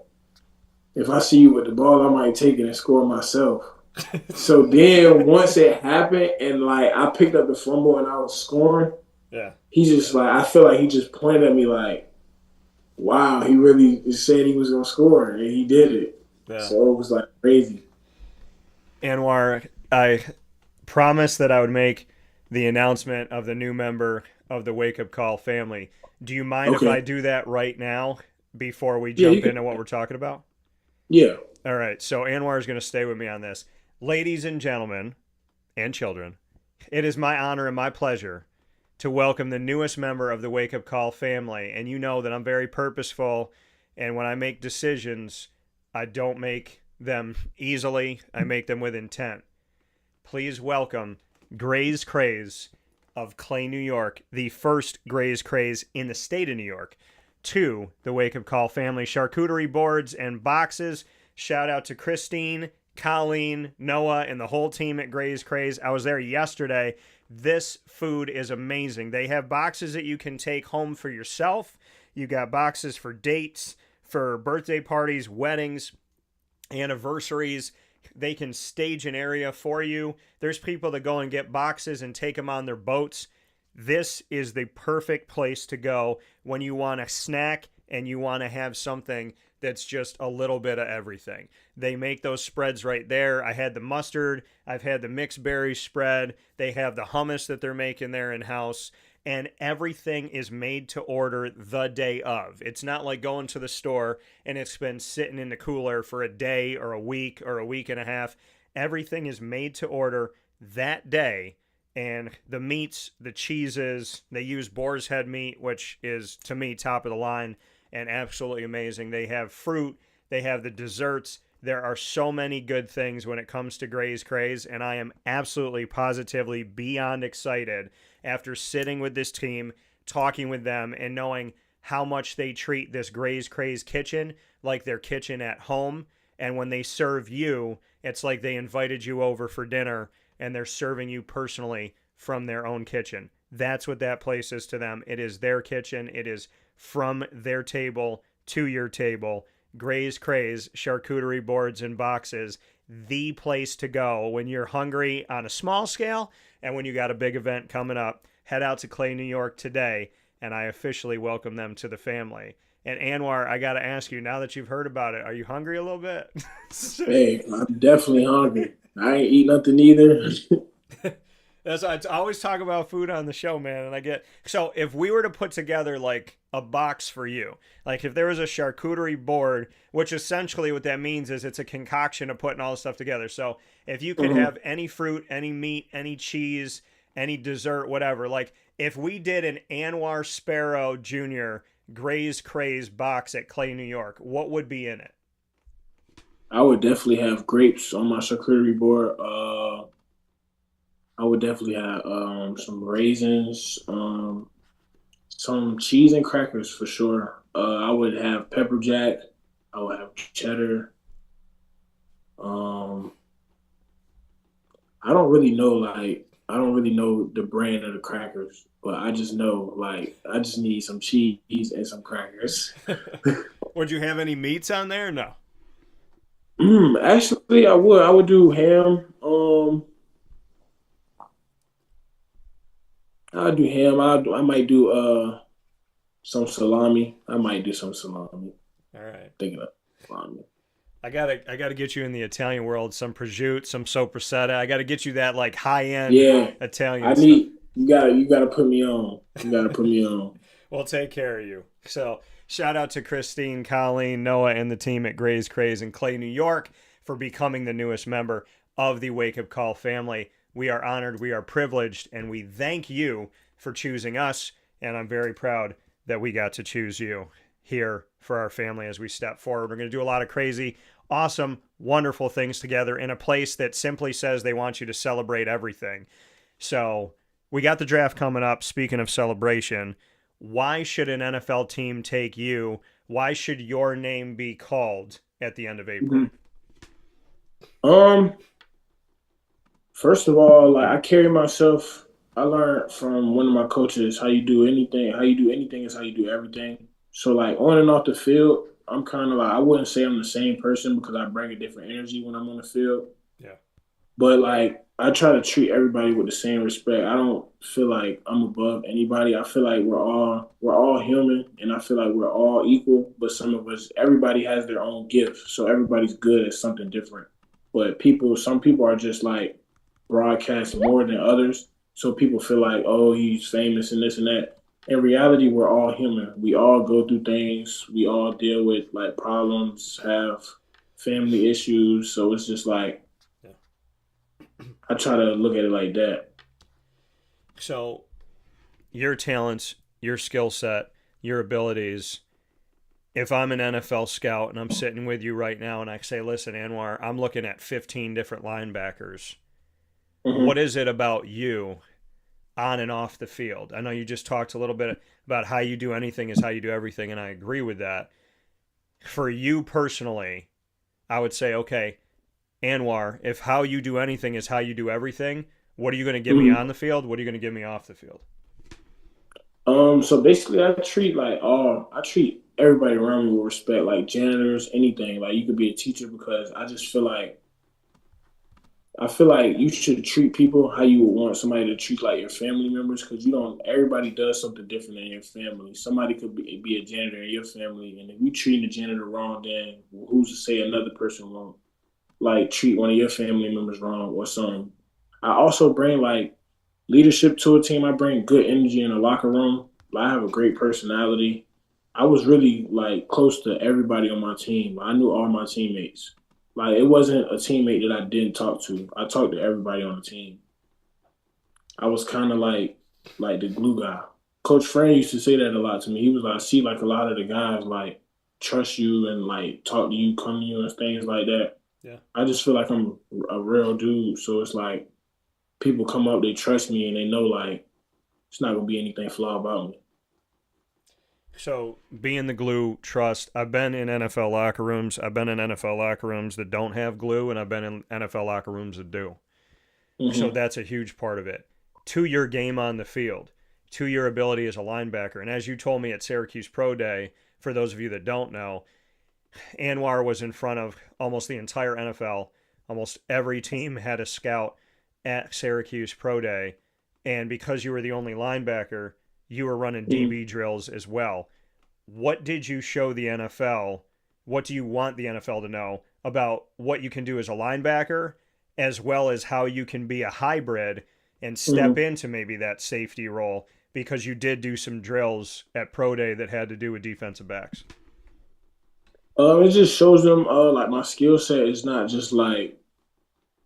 if I see you with the ball, I might take it and score myself. So then once it happened, and like I picked up the fumble and I was scoring. Yeah. He just like I feel like he just pointed at me like, wow, he really said he was gonna score and he did it. Yeah. So it was like crazy. Anwar, I promised that I would make the announcement of the new member of the Wake Up Call family. Do you mind if I do that right now before we jump into what we're talking about? Yeah. All right. So Anwar is going to stay with me on this. Ladies and gentlemen and children, it is my honor and my pleasure to welcome the newest member of the Wake Up Call family. And you know that I'm very purposeful, and when I make decisions, I don't make them easily. I make them with intent. Please welcome Graze Craze of Clay, New York, the first Graze Craze in the state of New York, to the Wake Up Call family. Charcuterie boards and boxes. Shout out to Christine, Colleen, Noah, and the whole team at Graze Craze. I was there yesterday. This food is amazing. They have boxes that you can take home for yourself. You got boxes for dates, for birthday parties, weddings, anniversaries. They can stage an area for you. There's people that go and get boxes and take them on their boats. This is the perfect place to go when you want a snack and you want to have something that's just a little bit of everything. They make those spreads right there. I had the mustard. I've had the mixed berry spread. They have the hummus that they're making there in-house. And everything is made to order the day of. It's not like going to the store and it's been sitting in the cooler for a day or a week and a half. Everything is made to order that day. And the meats, the cheeses, they use boar's head meat, which is, to me, top of the line and absolutely amazing. They have fruit. They have the desserts. There are so many good things when it comes to Graze Craze, and I am absolutely positively beyond excited after sitting with this team, talking with them, and knowing how much they treat this Graze Craze kitchen like their kitchen at home. And when they serve you, it's like they invited you over for dinner and they're serving you personally from their own kitchen. That's what that place is to them. It is their kitchen. It is from their table to your table. Graze Craze, charcuterie boards and boxes, the place to go when you're hungry on a small scale and when you got a big event coming up. Head out to Clay, New York today, and I officially welcome them to the family. And Anwar, I got to ask you, now that you've heard about it, are you hungry a little bit? Hey, I'm definitely hungry. I ain't eat nothing either. That's I always talk about food on the show, man. And I get so if we were to put together like a box for you, like if there was a charcuterie board, which essentially what that means is it's a concoction of putting all this stuff together. So if you could Mm-hmm. have any fruit, any meat, any cheese, any dessert, whatever, like if we did an Anwar Sparrow Jr. Gray's Craze box at Clay, New York, what would be in it? I would definitely have grapes on my charcuterie board. I would definitely have some raisins, some cheese and crackers for sure. I would have pepper jack. I would have cheddar. Um, I don't really know the brand of the crackers, but I just know I just need some cheese and some crackers. Would you have any meats on there? No. Actually, I would. I would do ham. I'll do ham. I might do some salami. I might do some salami. All right. Thinking of salami. I gotta get you in the Italian world. Some prosciutto, some soppressata. I gotta get you that like high end Yeah, I Italian stuff. need you gotta put me on. You gotta put me on. We'll take care of you. So shout out to Christine, Colleen, Noah, and the team at Gray's Craze in Clay, New York, for becoming the newest member of the Wake Up Call family. We are honored, we are privileged, and we thank you for choosing us. And I'm very proud that we got to choose you here for our family as we step forward. We're going to do a lot of crazy, awesome, wonderful things together in a place that simply says they want you to celebrate everything. So we got the draft coming up. Speaking of celebration, why should an NFL team take you? Why should your name be called at the end of April? Mhm. Um, First of all, I carry myself. I learned from one of my coaches how you do anything is how you do everything. So on and off the field, I'm kind of I wouldn't say I'm the same person because I bring a different energy when I'm on the field. Yeah. But I try to treat everybody with the same respect. I don't feel like I'm above anybody. I feel like we're all human, and I feel like we're all equal. But everybody has their own gift, so everybody's good at something different. But some people are just broadcast more than others, so people feel like, oh, he's famous and this and that. In reality, we're all human. We all go through things. We all deal with problems, have family issues. So it's just Yeah. I try to look at it like that. So your talents, your skill set, your abilities. If I'm an NFL scout and I'm sitting with you right now and I say, listen, Anwar, I'm looking at 15 different linebackers. What Hmm. is it about you on and off the field? I know you just talked a little bit about how you do anything is how you do everything, and I agree with that. For you personally, I would say, okay, Anwar, if how you do anything is how you do everything, what are you going to give me Hmm. on the field? What are you going to give me off the field? So basically, I treat everybody around me with respect, like janitors, anything. Like you could be a teacher because I feel like you should treat people how you would want somebody to treat your family members because you don't. Everybody does something different in your family. Somebody could be a janitor in your family, and if you treat a janitor wrong, then who's to say another person won't treat one of your family members wrong or something. I also bring leadership to a team. I bring good energy in the locker room. I have a great personality. I was really close to everybody on my team. I knew all my teammates. It wasn't a teammate that I didn't talk to. I talked to everybody on the team. I was kind of the glue guy. Coach Fran used to say that a lot to me. He was like, I see a lot of the guys trust you and talk to you, come to you and things like that. Yeah. I just feel like I'm a real dude. So it's people come up, they trust me, and they know it's not gonna be anything flawed about me. So being the glue, trust. I've been in NFL locker rooms. I've been in NFL locker rooms that don't have glue, and I've been in NFL locker rooms that do. So Hmm. that's a huge part of it. To your game on the field, to your ability as a linebacker. And as you told me at Syracuse Pro Day, for those of you that don't know, Anwar was in front of almost the entire NFL. Almost every team had a scout at Syracuse Pro Day. And because you were the only linebacker, you were running Hmm. DB drills as well. What did you show the NFL? What do you want the NFL to know about what you can do as a linebacker, as well as how you can be a hybrid and step into maybe that safety role because you did do some drills at Pro Day that had to do with defensive backs? It just shows them like my skill set is not just like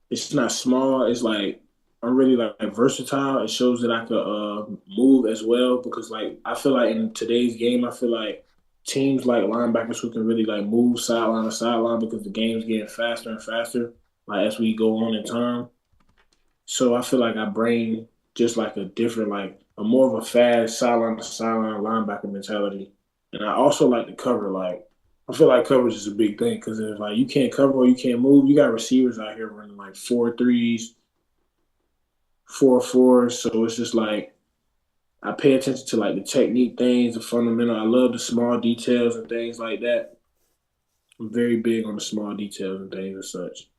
it's not small. It's like I'm really like versatile. It shows that I could move as well because like I feel like in today's game, I feel like teams like linebackers who can really like move sideline to sideline because the game's getting faster and faster like as we go on in time. So I feel like I bring just like a different like a more of a fast sideline to sideline linebacker mentality, and I also like to cover like. I feel like coverage is a big thing because if like you can't cover or you can't move, you got receivers out here running like 4.3s, 4.4s. So it's just like I pay attention to like the technique things, the fundamental. I love the small details and things like that. I'm very big on the small details and things and such.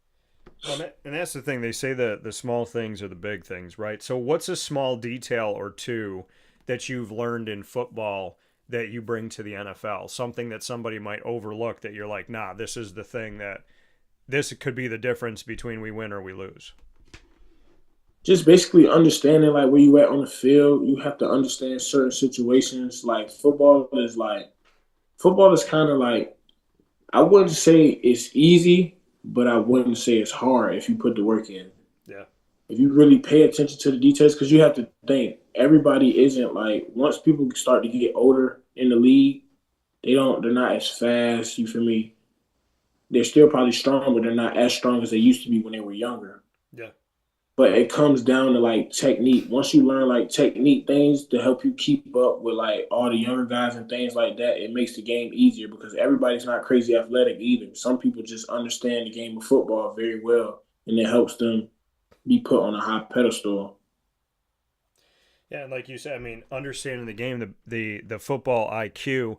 Well, and that's the thing. They say the small things are the big things, right? So, what's a small detail or two that you've learned in football that you bring to the NFL? Something that somebody might overlook that you're like, nah, this is the thing that this could be the difference between we win or we lose. Just basically understanding like where you at on the field. You have to understand certain situations. Football is kind of like I wouldn't say it's easy, but I wouldn't say it's hard if you put the work in. Yeah. If you really pay attention to the details, because you have to think everybody isn't like once people start to get older in the league, they're not as fast. You feel me? They're still probably strong, but they're not as strong as they used to be when they were younger. Yeah. But it comes down to like technique. Once you learn like technique things to help you keep up with like all the younger guys and things like that, it makes the game easier because everybody's not crazy athletic either. Some people just understand the game of football very well, and it helps them be put on a high pedestal. Yeah, and like you said, I mean, understanding the game, the football IQ.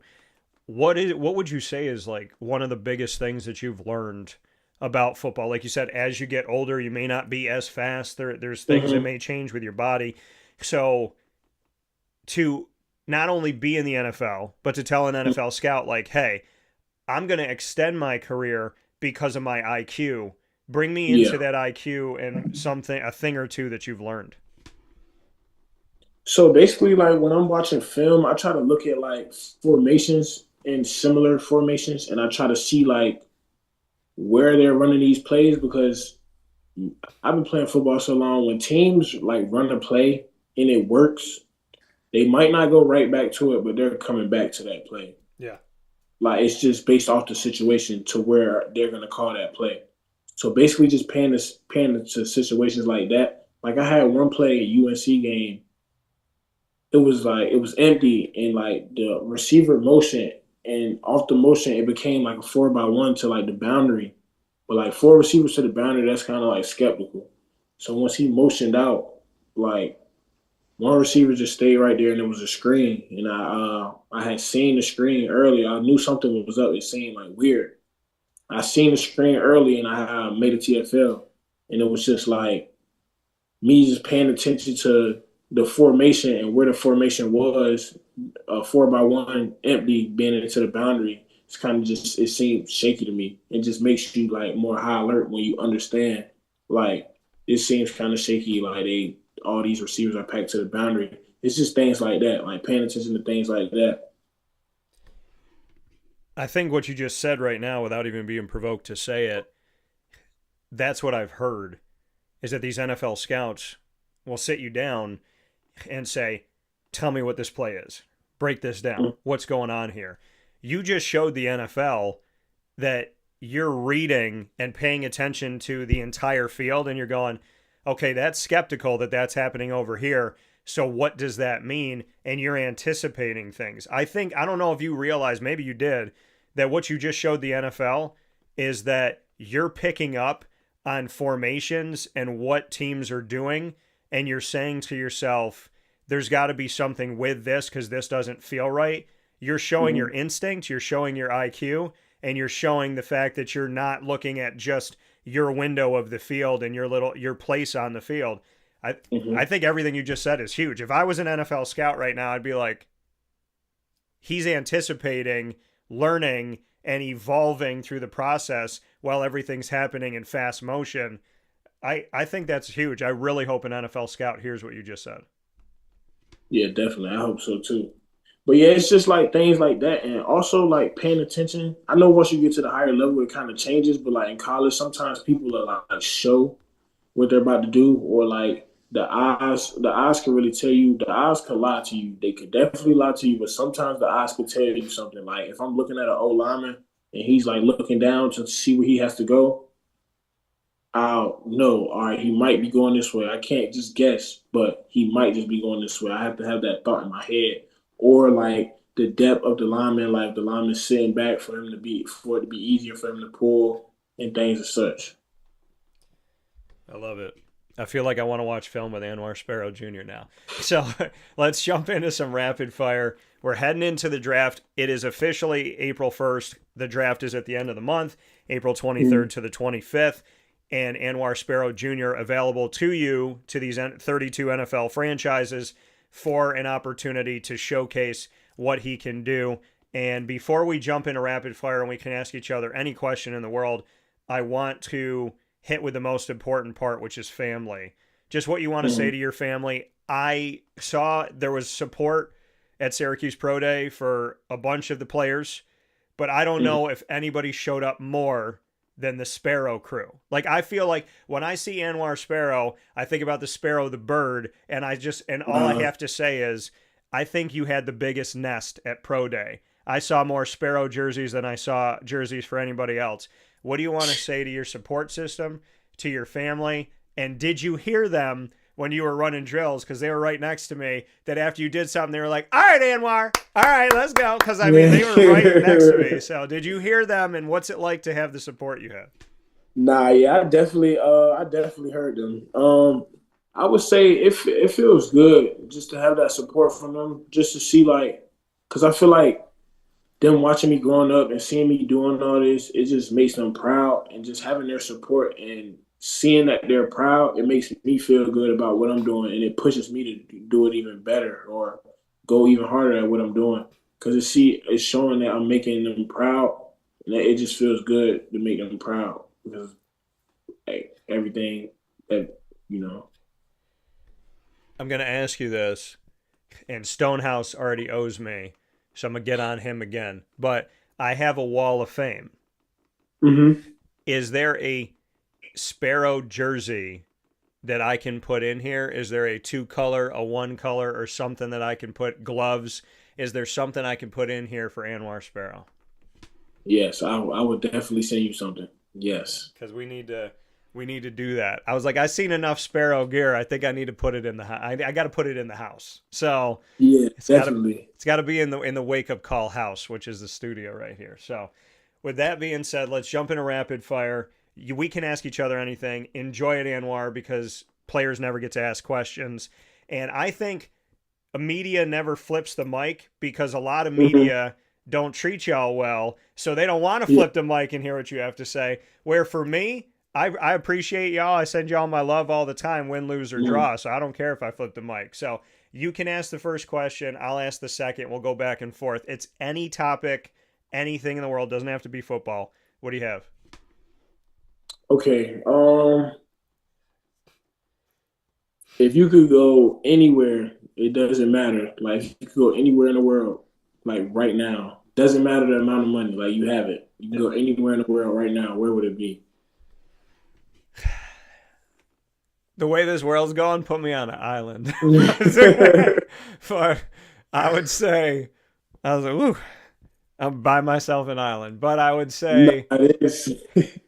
What would you say is like one of the biggest things that you've learned about football? Like you said, as you get older, you may not be as fast. There's things that Mm-hmm. may change with your body. So to not only be in the NFL, but to tell an NFL scout like, "Hey, I'm going to extend my career because of my IQ." Bring me into Yeah. that IQ and a thing or two that you've learned. So basically, like when I'm watching film, I try to look at like formations and similar formations, and I try to see like where they're running these plays because I've been playing football so long. When teams like run a play and it works, they might not go right back to it, but they're coming back to that play. Yeah. Like it's just based off the situation to where they're gonna call that play. So basically, just paying to situations like that. Like I had one play at UNC game. It was empty and like the receiver motion and off the motion it became like a 4x1 to like the boundary. But like four receivers to the boundary, that's kind of like skeptical. So once he motioned out, like one receiver just stayed right there and it was a screen. And I had seen the screen earlier. I knew something was up. It seemed like weird. I seen the screen early and I made a TFL. And it was just like me just paying attention to the formation and where the formation was, 4x1 empty being into the boundary. It's kind of just it seems shaky to me. It just makes you like more high alert when you understand like it seems kind of shaky. Like they all these receivers are packed to the boundary. It's just things like that, like paying attention to things like that. I think what you just said right now, without even being provoked to say it, that's what I've heard is that these NFL scouts will sit you down and say, "Tell me what this play is. Break this down. What's going on here?" You just showed the NFL that you're reading and paying attention to the entire field and you're going, "Okay, that's skeptical that that's happening over here. So what does that mean?" And you're anticipating things. I don't know if you realize, maybe you did, that what you just showed the NFL is that you're picking up on formations and what teams are doing, and you're saying to yourself, there's got to be something with this because this doesn't feel right. You're showing Mm-hmm. your instinct, you're showing your IQ, and you're showing the fact that you're not looking at just your window of the field and your place on the field. I Mm-hmm. I think everything you just said is huge. If I was an NFL scout right now, I'd be like, he's anticipating, learning, and evolving through the process while everything's happening in fast motion. I think that's huge. I really hope an NFL scout hears what you just said. Yeah, definitely. I hope so too. But yeah, it's just like things like that, and also like paying attention. I know once you get to the higher level, it kind of changes. But like in college, sometimes people are like show what they're about to do, or like the eyes can really tell you. The eyes can lie to you. They could definitely lie to you, but sometimes the eyes could tell you something. Like if I'm looking at an old lineman and he's like looking down to see where he has to go, I'll know, all right, he might be going this way. I can't just guess, but he might just be going this way. I have to have that thought in my head. Or like the depth of the lineman, like the lineman sitting back for it to be easier for him to pull and things as such. I love it. I feel like I want to watch film with Anwar Sparrow Jr. now. So let's jump into some rapid fire. We're heading into the draft. It is officially April 1st. The draft is at the end of the month, April 23rd to the 25th. And Anwar Sparrow Jr. available to you, to these 32 NFL franchises, for an opportunity to showcase what he can do. And before we jump into rapid fire and we can ask each other any question in the world, I want to hit with the most important part, which is family. Just what you want to say to your family. I saw there was support at Syracuse Pro Day for a bunch of the players, but I don't know if anybody showed up more than the Sparrow crew. Like, I feel like when I see Anwar Sparrow, I think about the sparrow, the bird, and all I have to say is, I think you had the biggest nest at Pro Day. I saw more Sparrow jerseys than I saw jerseys for anybody else. What do you want to say to your support system, to your family? And did you hear them when you were running drills? Because they were right next to me, that after you did something, they were like, all right, Anwar, all right, let's go. Because, I mean, they were right next to me. So did you hear them, and what's it like to have the support you have? Nah, yeah, I definitely heard them. I would say it feels good just to have that support from them, just to see like, because I feel like them watching me growing up and seeing me doing all this, it just makes them proud, and just having their support and seeing that they're proud, it makes me feel good about what I'm doing, and it pushes me to do it even better or go even harder at what I'm doing. Because it's showing that I'm making them proud, and that it just feels good to make them proud because like everything that you know. I'm going to ask you this, and Stonehouse already owes me, so I'm going to get on him again. But I have a wall of fame. Mm-hmm. Is there a Sparrow jersey that I can put in here? Is there a 2-color, a 1-color, or something that I can put, gloves? Is there something I can put in here for Anwar Sparrow? Yes, I would definitely send you something. Yes, Because we need to do that. I was like, I've seen enough Sparrow gear. I think I need to put it in the house. I got to put it in the house. So yeah, it's definitely. got to be in the Wake Up Call house, which is the studio right here. So with that being said, let's jump into rapid fire. We can ask each other anything. Enjoy it, Anwar, because players never get to ask questions. And I think media never flips the mic because a lot of media don't treat y'all well. So they don't want to flip the mic and hear what you have to say. Where for me, I appreciate y'all. I send y'all my love all the time, win, lose, or draw. So I don't care if I flip the mic. So you can ask the first question. I'll ask the second. We'll go back and forth. It's any topic, anything in the world. Doesn't have to be football. What do you have? Okay. If you could go anywhere, it doesn't matter. Like if you could go anywhere in the world, like right now, doesn't matter the amount of money. Like you have it. You can go anywhere in the world right now. Where would it be? The way this world's going, put me on an island. Nah, For I would say, I was like, ooh, I'm by myself an island. But I would say, it is.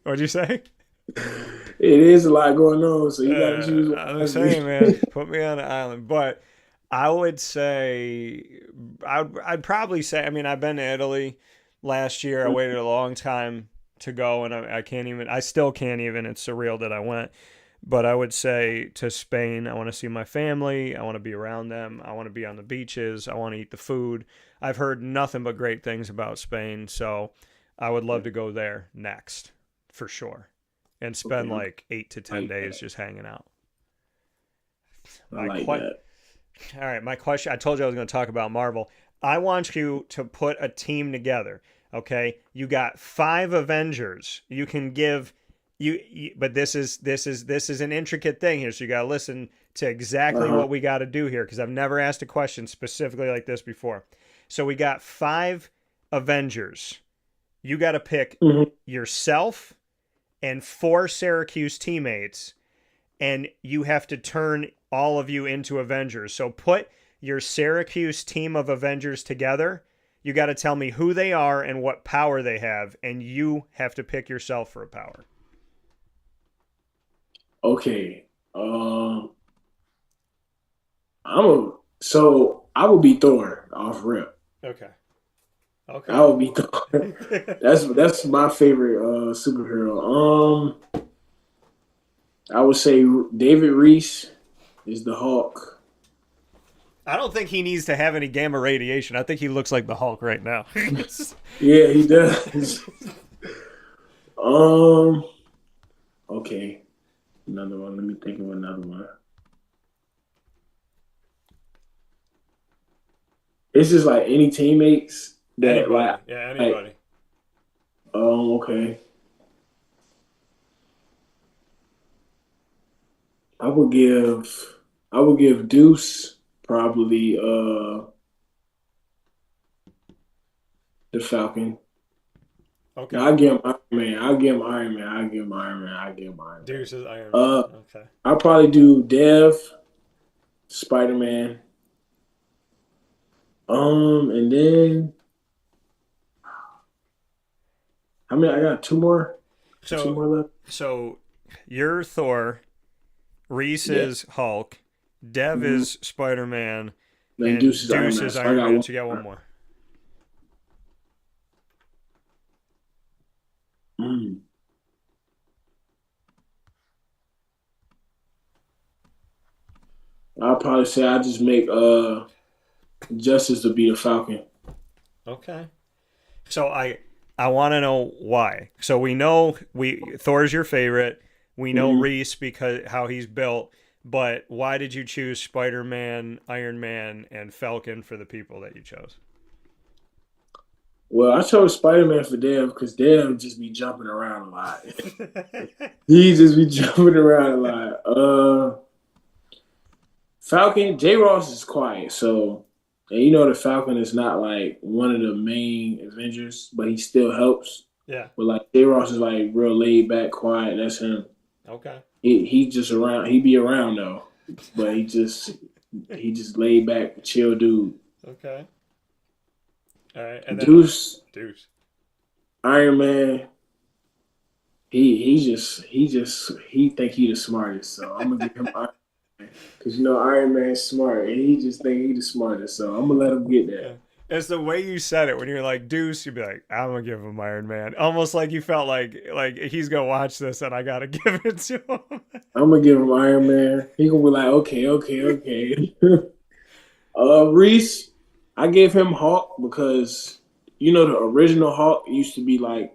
what'd you say? It is a lot going on, so you got to choose I'm wisely. saying, man, put me on an island. But I would say, I'd probably say, I mean, I've been to Italy last year. I waited a long time to go, and I still can't even. It's surreal that I went. But I would say to Spain, I want to see my family. I want to be around them. I want to be on the beaches. I want to eat the food. I've heard nothing but great things about Spain, so I would love to go there next, for sure, and spend like 8 to 10 days just hanging out. I like that. All right, my question. I told you I was going to talk about Marvel. I want you to put a team together. Okay, you got 5 Avengers. You can give but this is an intricate thing here, so you got to listen to exactly Uh-huh. what we got to do here, because I've never asked a question specifically like this before. So we got 5 Avengers. You got to pick Mhm. yourself and 4 Syracuse teammates, and you have to turn all of you into Avengers. So put your Syracuse team of Avengers together. You got to tell me who they are and what power they have, and you have to pick yourself for a power. Okay. I would be Thor off rip. Okay. I Okay. would be Thor. That's my favorite superhero. I would say David Reese is the Hulk. I don't think he needs to have any gamma radiation. I think he looks like the Hulk right now. Yeah, he does. um. Okay. Another one. Let me think of another one. It's just like any teammates that Anybody. like Yeah, like anybody. okay. I would give Deuce probably the Falcon. No, Okay. I give him Iron Man. I give him Iron Man. I give him Iron Man. I give him Iron Man. Deuce is Iron Man. Okay. I'll probably do Dev, Spider Man. And then I mean I got two more. Two So more left. so you're Thor, Reese Yeah. is Hulk, Dev Mm-hmm. is Spider Man, Then Deuce and is Iron Deuce Man. is So I Iron got Man. one So you got one more. more. Mm. I'll probably say I just make Justice to be the Falcon. Okay. So I want to know why. So we know Thor's your favorite. We know Mm-hmm. Reese because how he's built, but why did you choose Spider-Man, Iron Man, and Falcon for the people that you chose? Well, I chose Spider Man for Dev because Dev just be jumping around a lot. He just be jumping around a lot. Falcon, J Ross is quiet, so and you know the Falcon is not like one of the main Avengers, but he still helps. Yeah. But like J Ross is like real laid back, quiet. That's him. Okay. He just around. He be around though, but he just laid back, chill dude. Okay. All right. And then Deuce, Deuce. Iron Man. He think he the smartest. So I'm gonna give him Iron Man because you know Iron Man's smart and he just think he the smartest. So I'm gonna let him get Yeah. that. It's the way you said it when you're like Deuce, you'd be like, I'm gonna give him Iron Man. Almost like you felt like he's gonna watch this and I gotta give it to him. I'm gonna give him Iron Man. He gonna be like, okay. Reese, I gave him Hawk because you know the original Hawk used to be like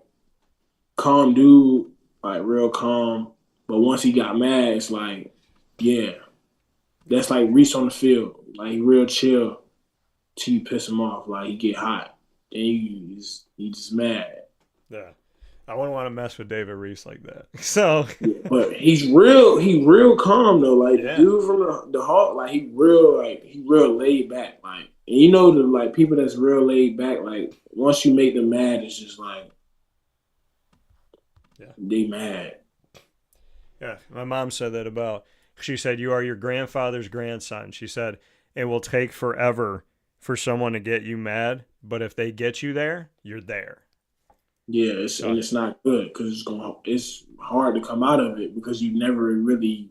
calm dude, like real calm. But once he got mad, it's like, yeah, that's like Reese on the field, like he real chill till you piss him off, like he get hot, then he just mad. Yeah. I wouldn't want to mess with David Reese like that. So Yeah, but he real calm though. Like the yeah. dude from the Hawk, he real laid back. Like and you know the like people that's real laid back. Like once you make them mad, it's just like Yeah. they mad. Yeah. My mom said that about she said you are your grandfather's grandson. She said it will take forever for someone to get you mad, but if they get you there, you're there. Yeah, So it's not good because it's hard to come out of it because you never really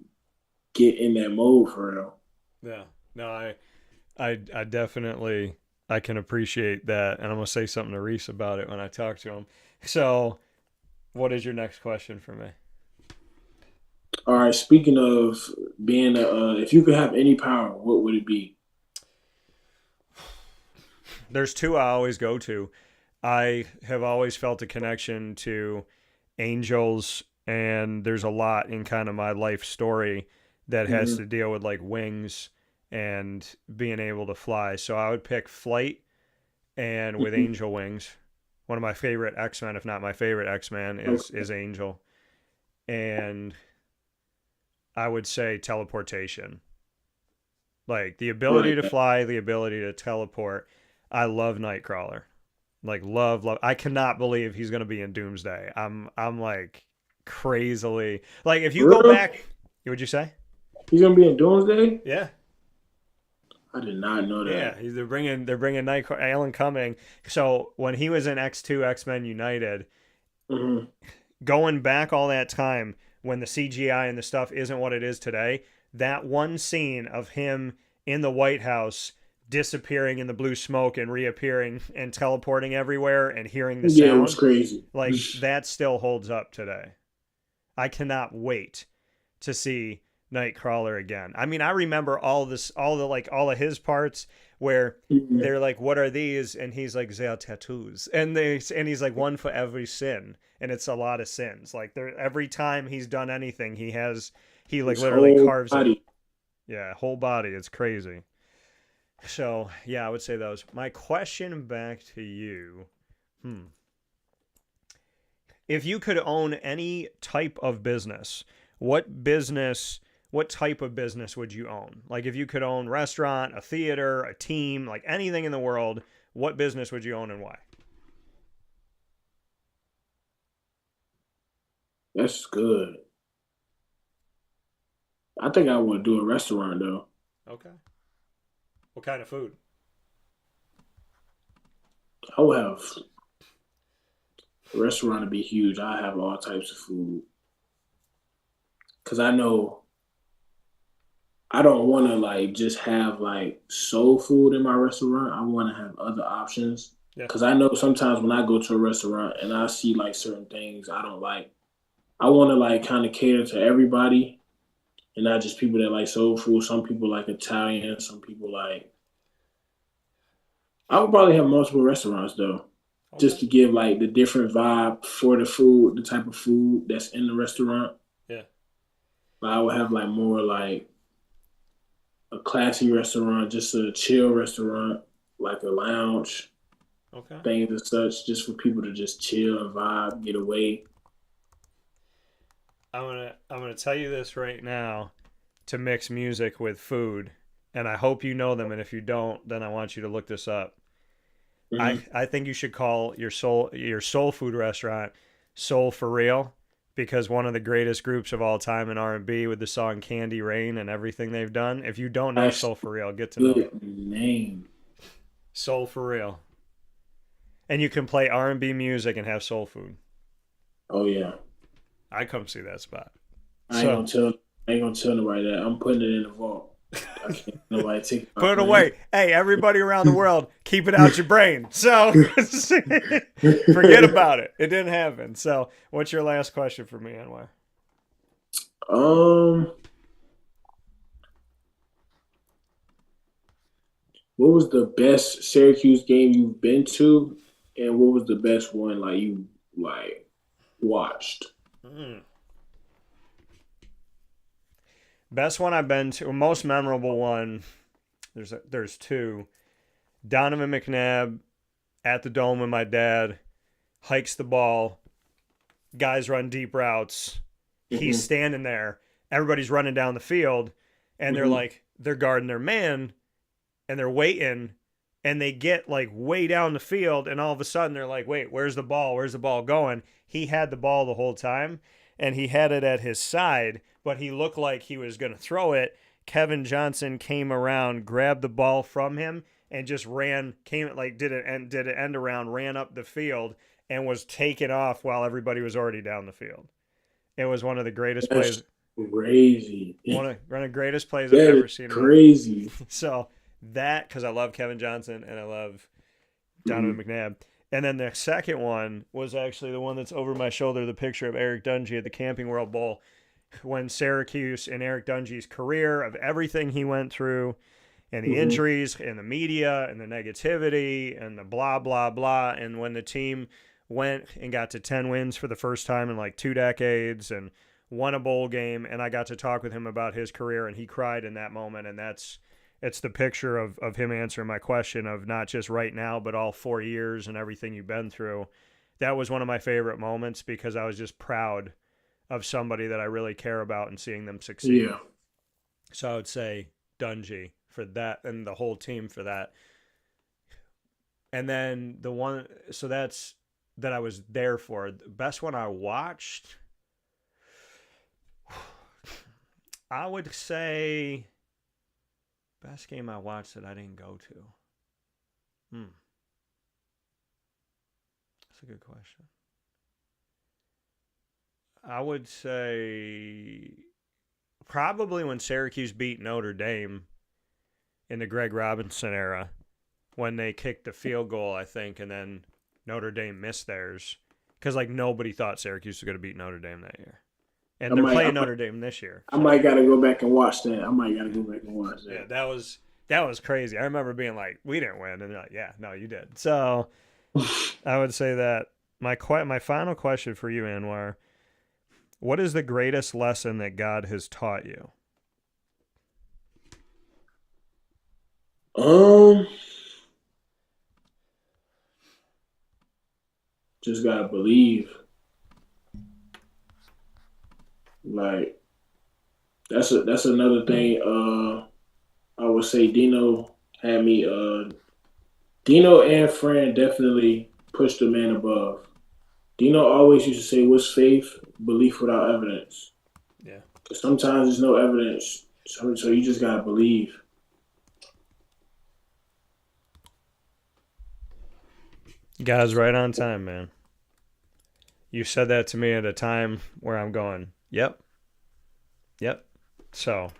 get in that mode for real. yeah. No, I definitely I can appreciate that, and I'm gonna say something to Reese about it when I talk to him. So, what is your next question for me? All right, speaking of being if you could have any power, what would it be? There's two I always go to. I have always felt a connection to angels, and there's a lot in kind of my life story that has Mm-hmm. to deal with like wings and being able to fly. So I would pick flight and with Mm-hmm. angel wings. One of my favorite X Men, if not my favorite X Man, is Okay. is Angel. and I would say teleportation. Like the I ability like to that. fly, the ability to teleport. I love Nightcrawler. Like love. I cannot believe he's gonna be in Doomsday. I'm like crazily like if you For go real? back, would you say? He's gonna be in Doomsday? Yeah, I did not know yeah. that. They're bringing Alan Cumming. So when he was in X2 X Men United, Hmm. going back all that time when the CGI and the stuff isn't what it is today, that one scene of him in the White House disappearing in the blue smoke and reappearing and teleporting everywhere and hearing the Yeah, it was sound, crazy. like that still holds up today. I cannot wait to see Nightcrawler again. I mean, I remember all this, all of his parts where Mhm. they're like, "What are these?" And he's like, "They are tattoos," and he's like, "One for every sin," and it's a lot of sins. Like there, every time he's done anything, he like His literally whole carves it. body. Yeah, whole body. It's crazy. So yeah, I would say those. My question back to you. Hmm. If you could own any type of business, what type of business would you own? Like if you could own restaurant, a theater, a team, like anything in the world, what business would you own and why? That's good. I think I would do a restaurant though. Okay. What kind of food? I would have a restaurant to be huge. I have all types of food because I know I don't want to like just have like soul food in my restaurant. I want to have other options Yeah. because I know sometimes when I go to a restaurant and I see like certain things I don't like, I want to like kind of cater to everybody and not just people that like soul food. Some people like Italian. Some people like. I would probably have multiple restaurants though, Okay. just to give like the different vibe for the food, the type of food that's in the restaurant. Yeah. But I would have like more like a classy restaurant, just a chill restaurant, like a lounge, Okay. things and such, just for people to just chill and vibe, get away. I'm gonna tell you this right now to mix music with food, and I hope you know them. And if you don't, then I want you to look this up. Mm-hmm. I think you should call your soul food restaurant Soul for Real because one of the greatest groups of all time in R&B with the song Candy Rain and everything they've done. If you don't know That's Soul for Real, get to know it. a good name. Soul for Real. And you can play R&B music and have soul food. Oh yeah, I come see that spot. I ain't So gonna tell. I ain't gonna tell nobody that. I'm putting it in the vault. I can't nobody take it put out it my hand. away. Hey, everybody around the world, keep it out your brain. So forget about it. It didn't happen. So what's your last question for me, Anwar? um, what was the best Syracuse game you've been to, and what was the best one like you like watched? Mm. Best one I've been to, most memorable one. There's two. Donovan McNabb at the Dome with my dad hikes the ball. Guys run deep routes. He's Mm-hmm. standing there. Everybody's running down the field, and Mm-hmm. they're guarding their man, and they're waiting, and they get like way down the field, and all of a sudden they're like, "Wait, where's the ball? Where's the ball going?" He had the ball the whole time, and he had it at his side, but he looked like he was going to throw it. Kevin Johnson came around, grabbed the ball from him, and just ran. Came like did an end around, ran up the field, and was taken off while everybody was already down the field. It was one of the greatest That's plays, crazy. one of the greatest plays I've That is ever seen in my. crazy. So that because I love Kevin Johnson and I love Mm-hmm. Donovan McNabb. And then the second one was actually the one that's over my shoulder, the picture of Eric Dungy at the Camping World Bowl when Syracuse and Eric Dungy's career of everything he went through and the Mm-hmm. injuries and the media and the negativity and the blah, blah, blah. And when the team went and got to 10 wins for the first time in like 2 decades and won a bowl game. And I got to talk with him about his career and he cried in that moment. And it's the picture of him answering my question of not just right now, but all 4 years and everything you've been through. That was one of my favorite moments because I was just proud of somebody that I really care about and seeing them succeed. Yeah. So I would say Dungy for that and the whole team for that. And then the one, so that's that I was there for. The best one I watched, I would say best game I watched that I didn't go to. That's a good question. I would say probably when Syracuse beat Notre Dame in the Greg Robinson era, when they kicked the field goal, I think, and then Notre Dame missed theirs. Because, like, nobody thought Syracuse was going to beat Notre Dame that year. And they're playing Notre Dame this year. So. I might got to go back and watch that. Yeah, that was crazy. I remember being like, we didn't win. And they're like, yeah, no, you did. So I would say that. My final question for you, Anwar, what is the greatest lesson that God has taught you? Just gotta believe. Like that's another thing. I would say Dino had me. Dino and Fran definitely pushed the man above. Dino always used to say, "What's faith? Belief without evidence." Yeah. Because sometimes there's no evidence, so you just gotta believe. God's right on time, man. You said that to me at a time where I'm going, yep. So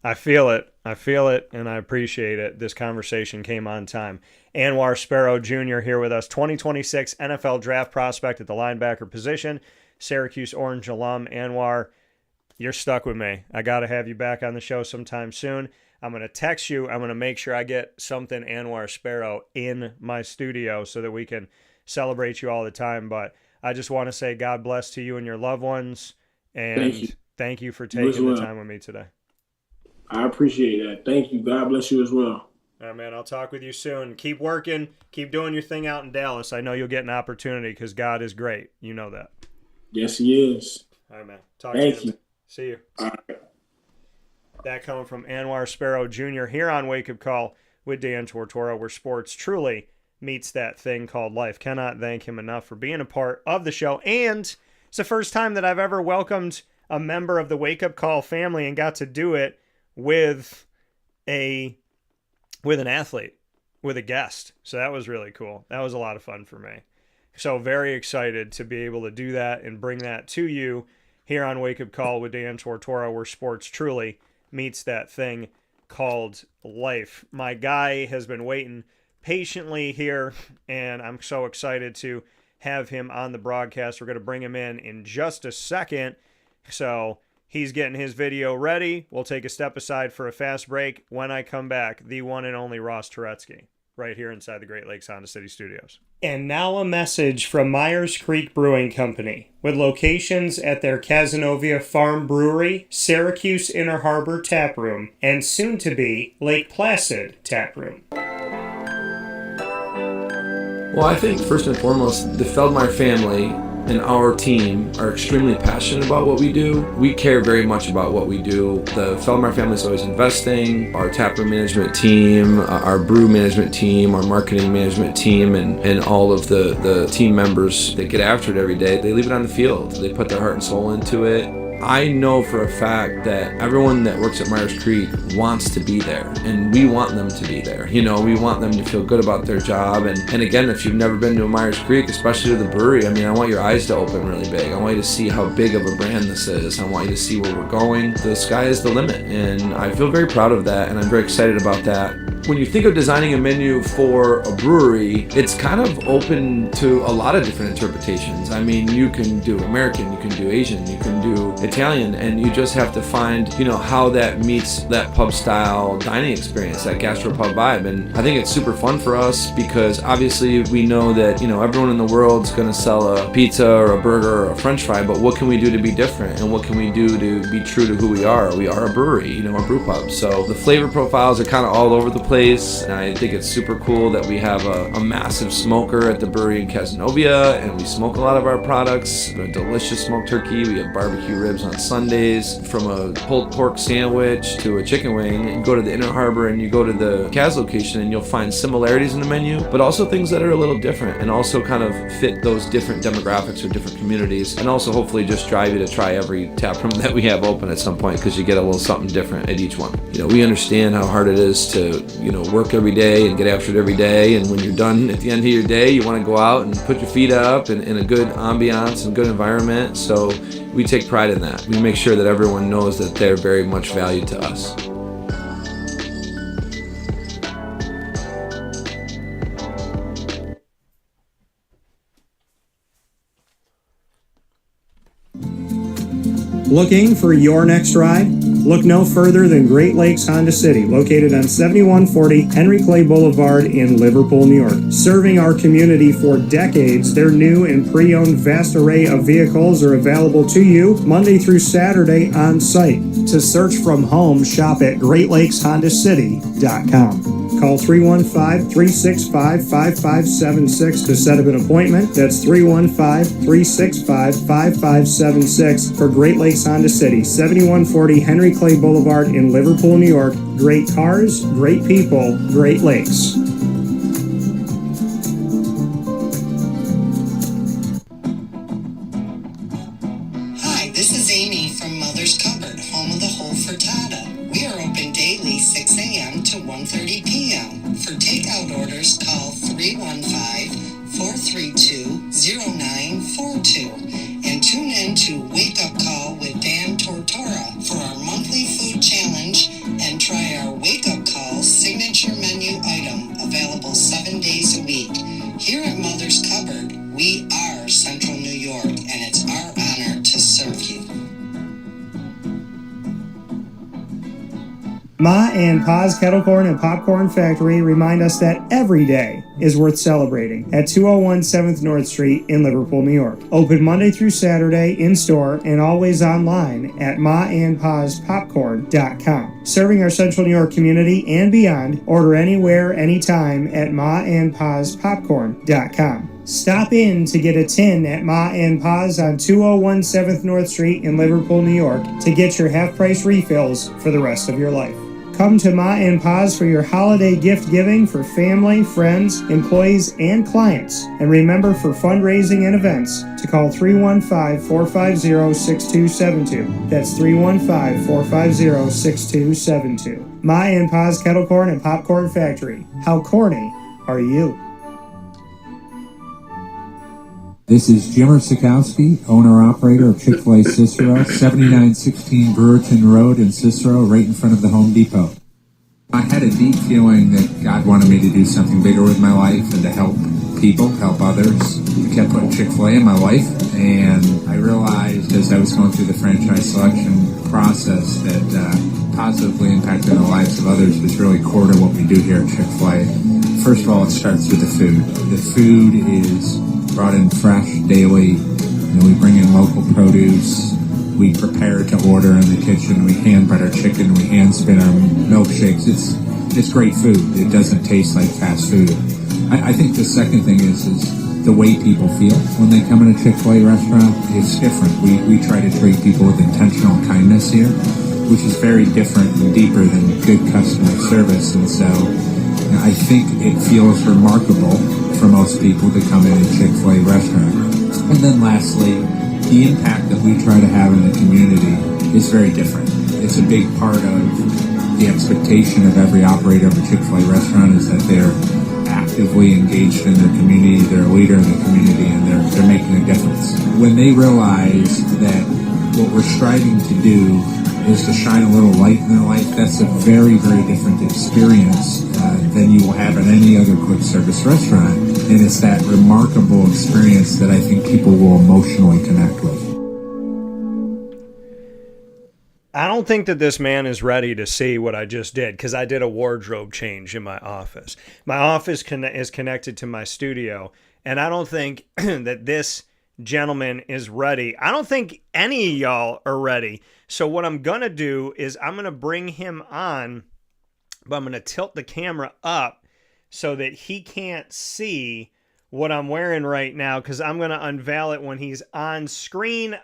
I feel it, and I appreciate it. This conversation came on time. Anwar Sparrow Jr. here with us, 2026 NFL draft prospect at the linebacker position, Syracuse Orange alum. Anwar, you're stuck with me. I got to have you back on the show sometime soon. I'm going to text you. I'm going to make sure I get something Anwar Sparrow in my studio so that we can celebrate you all the time. But I just want to say God bless to you and your loved ones. And thank you for taking the time with me today. I appreciate that. Thank you. God bless you as well. All right, man. I'll talk with you soon. Keep working. Keep doing your thing out in Dallas. I know you'll get an opportunity because God is great. You know that. Yes, he is. All right, man. Thank you. See you. All right. That coming from Anwar Sparrow Jr. here on Wake Up Call with Dan Tortora, where sports truly meets that thing called life. Cannot thank him enough for being a part of the show. And it's the first time that I've ever welcomed a member of the Wake Up Call family and got to do it with an athlete, with a guest. So that was really cool. That was a lot of fun for me. So very excited to be able to do that and bring that to you here on Wake Up Call with Dan Tortora, where sports truly meets that thing called life. My guy has been waiting patiently here, and I'm so excited to have him on the broadcast. We're going to bring him in just a second. So he's getting his video ready. We'll take a step aside for a fast break. When I come back, the one and only Ross Turetsky, right here inside the Great Lakes Honda City Studios. And now a message from Myers Creek Brewing Company, with locations at their Cazenovia Farm Brewery, Syracuse Inner Harbor Tap Room, and soon-to-be Lake Placid Tap Room. Well, I think first and foremost, the Feldmeyer family and our team are extremely passionate about what we do. We care very much about what we do. The Feldmeyer family is always investing. Our taproom management team, our brew management team, our marketing management team, and all of the team members that get after it every day, they leave it on the field. They put their heart and soul into it. I know for a fact that everyone that works at Myers Creek wants to be there, and we want them to be there. You know, we want them to feel good about their job. And again, if you've never been to a Myers Creek, especially to the brewery, I mean, I want your eyes to open really big. I want you to see how big of a brand this is. I want you to see where we're going. The sky is the limit, and I feel very proud of that, and I'm very excited about that. When you think of designing a menu for a brewery, it's kind of open to a lot of different interpretations. I mean, you can do American, you can do Asian, you can do Italian, and you just have to find, you know, how that meets that pub style dining experience, that gastropub vibe. And I think it's super fun for us because obviously we know that, you know, everyone in the world's going to sell a pizza or a burger or a french fry, but what can we do to be different? And what can we do to be true to who we are? We are a brewery, you know, a brew pub. So the flavor profiles are kind of all over the place. place. And I think it's super cool that we have a massive smoker at the brewery in Cazenovia, and we smoke a lot of our products. We have a delicious smoked turkey. We have barbecue ribs on Sundays. From a pulled pork sandwich to a chicken wing, you go to the Inner Harbor and you go to the Caz location and you'll find similarities in the menu, but also things that are a little different and also kind of fit those different demographics or different communities, and also hopefully just drive you to try every tap room that we have open at some point, because you get a little something different at each one. We understand how hard it is to, work every day and get after it every day, and when you're done at the end of your day, you want to go out and put your feet up in a good ambiance and good environment. So we take pride in that. We make sure that everyone knows that they're very much valued to us. Looking for your next ride? Look no further than Great Lakes Honda City, located on 7140 Henry Clay Boulevard in Liverpool, New York. Serving our community for decades, their new and pre-owned vast array of vehicles are available to you Monday through Saturday on site. To search from home, shop at GreatLakesHondaCity.com. Call 315-365-5576 to set up an appointment. That's 315-365-5576 for Great Lakes Honda City, 7140 Henry Clay Boulevard in Liverpool, New York. Great cars, great people, Great Lakes. Hi, this is Amy from Mother's Cupboard, home of the whole frittata. We are open daily 6 a.m. to 1:30 p.m. For takeout orders, call 315-432-0942 and tune in to Wake Up Call with Dan Tortora for our monthly food challenge, and try our Wake Up Call signature menu item, available 7 days a week. Here at Mother's Cupboard, we are Central New York, and it's our honor to serve you. Ma and Pa's Kettle Corn and Popcorn Factory remind us that every day is worth celebrating at 201 7th North Street in Liverpool, New York. Open Monday through Saturday in-store and always online at maandpaspopcorn.com. Serving our Central New York community and beyond, order anywhere, anytime at maandpaspopcorn.com. Stop in to get a tin at Ma and Pa's on 201 7th North Street in Liverpool, New York to get your half-price refills for the rest of your life. Come to Ma and Pa's for your holiday gift giving for family, friends, employees, and clients. And remember, for fundraising and events, to call 315-450-6272. That's 315-450-6272. Ma and Pa's Kettle Corn and Popcorn Factory. How corny are you? This is Jimmer Sikowski, owner-operator of Chick-fil-A Cicero, 7916 Brewerton Road in Cicero, right in front of the Home Depot. I had a deep feeling that God wanted me to do something bigger with my life and to help people, help others. He kept putting Chick-fil-A in my life, and I realized as I was going through the franchise selection process that positively impacting the lives of others was really core to what we do here at Chick-fil-A. First of all, it starts with the food. The food is brought in fresh daily. We bring in local produce. We prepare to order in the kitchen. We hand bread our chicken. We hand spin our milkshakes. It's great food. It doesn't taste like fast food. I think the second thing is the way people feel when they come in a Chick-fil-A restaurant. It's different. We try to treat people with intentional kindness here, which is very different and deeper than good customer service. And so I think it feels remarkable for most people to come in a Chick-fil-A restaurant. And then lastly, the impact that we try to have in the community is very different. It's a big part of the expectation of every operator of a Chick-fil-A restaurant is that they're actively engaged in their community, they're a leader in the community, and they're making a difference. When they realize that what we're striving to do is to shine a little light in their life, that's a very, very different experience than you will have at any other quick service restaurant. And it's that remarkable experience that I think people will emotionally connect with. I don't think that this man is ready to see what I just did, because I did a wardrobe change in my office. My office is connected to my studio, and I don't think that this gentleman is ready. I don't think any of y'all are ready. So what I'm going to do is I'm going to bring him on but I'm going to tilt the camera up so that he can't see what I'm wearing right now, because I'm going to unveil it when he's on screen.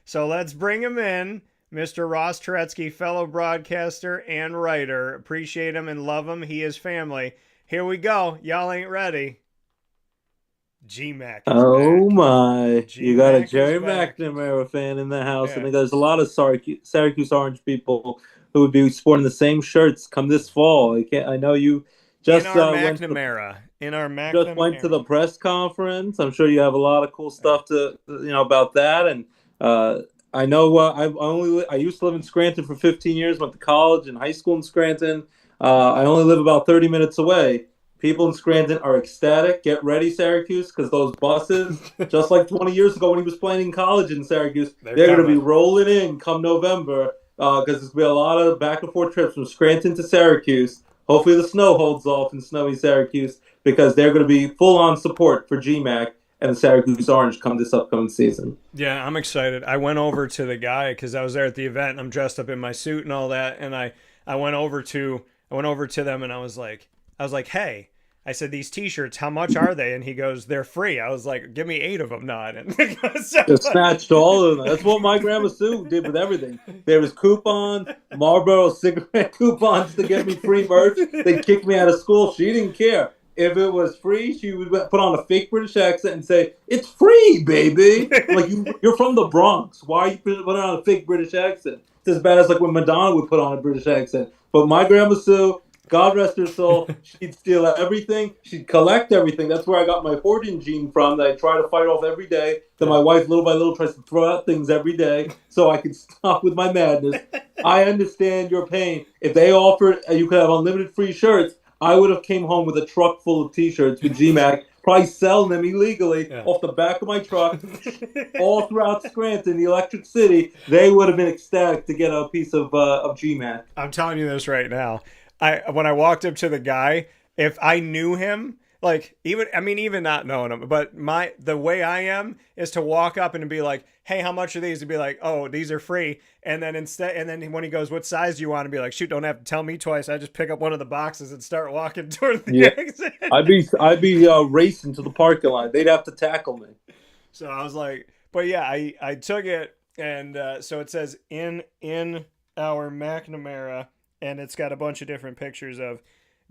So let's bring him in. Mr. Ross Turetsky, fellow broadcaster and writer. Appreciate him and love him. He is family. Here we go. Y'all ain't ready. G-Mac is Oh back. my. You got a G-Mac Jerry is back. McNamara fan in the house. Yeah. I think there's a lot of Syracuse Orange people who would be sporting the same shirts come this fall. I know you just in our went to the press conference. I'm sure you have a lot of cool stuff about that. And I know I used to live in Scranton for 15 years, went to college and high school in Scranton. I only live about 30 minutes away. People in Scranton are ecstatic. Get ready, Syracuse, because those buses, just like 20 years ago when he was playing in college in Syracuse, they're going to be rolling in come November, because there's going to be a lot of back and forth trips from Scranton to Syracuse. Hopefully the snow holds off in snowy Syracuse, because they're going to be full-on support for GMAC and the Syracuse Orange come this upcoming season. Yeah, I'm excited. I went over to the guy because I was there at the event and I'm dressed up in my suit and all that, and I went over to them and I was like, hey, I said, these T-shirts, how much are they? And he goes, they're free. I was like, give me 8 of them, not. Just snatched all of them. That's what my grandma Sue did with everything. There was coupons, Marlboro cigarette coupons to get me free merch. They kicked me out of school. She didn't care. If it was free, she would put on a fake British accent and say, it's free, baby. I'm like, you're from the Bronx. Why are you putting on a fake British accent? It's as bad as like when Madonna would put on a British accent. But my grandma Sue, God rest her soul, she'd steal everything. She'd collect everything. That's where I got my hoarding gene from that I try to fight off every day. That my wife, little by little, tries to throw out things every day so I can stop with my madness. I understand your pain. If they offered, you could have unlimited free shirts, I would have came home with a truck full of T-shirts with GMAC, probably selling them illegally off the back of my truck, all throughout Scranton, the Electric City. They would have been ecstatic to get a piece of GMAC. I'm telling you this right now. When I walked up to the guy, if I knew him, like even not knowing him, but the way I am is to walk up and be like, hey, how much are these? And be like, oh, these are free. And then when he goes, what size do you want? And be like, shoot, don't have to tell me twice. I just pick up one of the boxes and start walking toward the exit. I'd be racing to the parking lot. They'd have to tackle me. So I was like, but yeah, I took it, and so it says in our McNamara. And it's got a bunch of different pictures of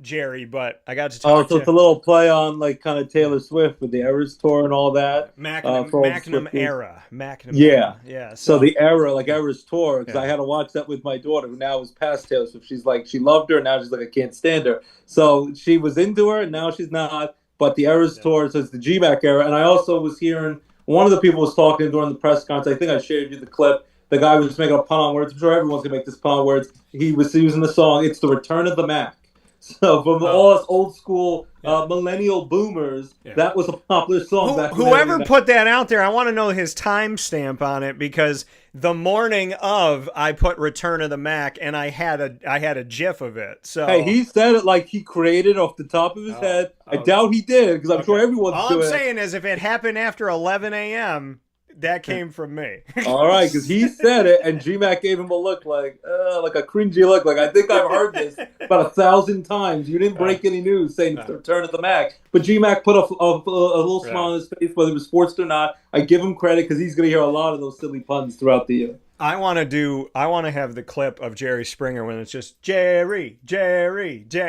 Jerry, but I got to talk to it's a little play on like kind of Taylor Swift with the Eras tour and all that. Magnum era. Yeah. So the era, like Eras tour, because I had to watch that with my daughter, who now is past Taylor Swift. She's like, she loved her, and now she's like, I can't stand her. So she was into her, and now she's not. But the Eras tour, so it's the GMAC era. And I also was hearing, one of the people was talking during the press conference. I think I shared you the clip. The guy was just making a pun on words. I'm sure everyone's going to make this pun on words. He was using the song, It's the Return of the Mac. So from all us old school millennial boomers, that was a popular song back then. Whoever put that out there, I want to know his timestamp on it, because the morning of, I put Return of the Mac, and I had a GIF of it. So hey, he said it like he created it off the top of his head. I doubt he did, because I'm sure everyone's doing it. All I'm saying is, if it happened after 11 a.m., that came from me. All right, because he said it, and GMAC gave him a look like a cringy look. Like, I think I've heard this about 1,000 times. You didn't break any news saying it's the return of the Mac. But GMAC put a little smile on his face, whether it was forced or not. I give him credit, because he's going to hear a lot of those silly puns throughout the year. I want to have the clip of Jerry Springer when it's just Jerry,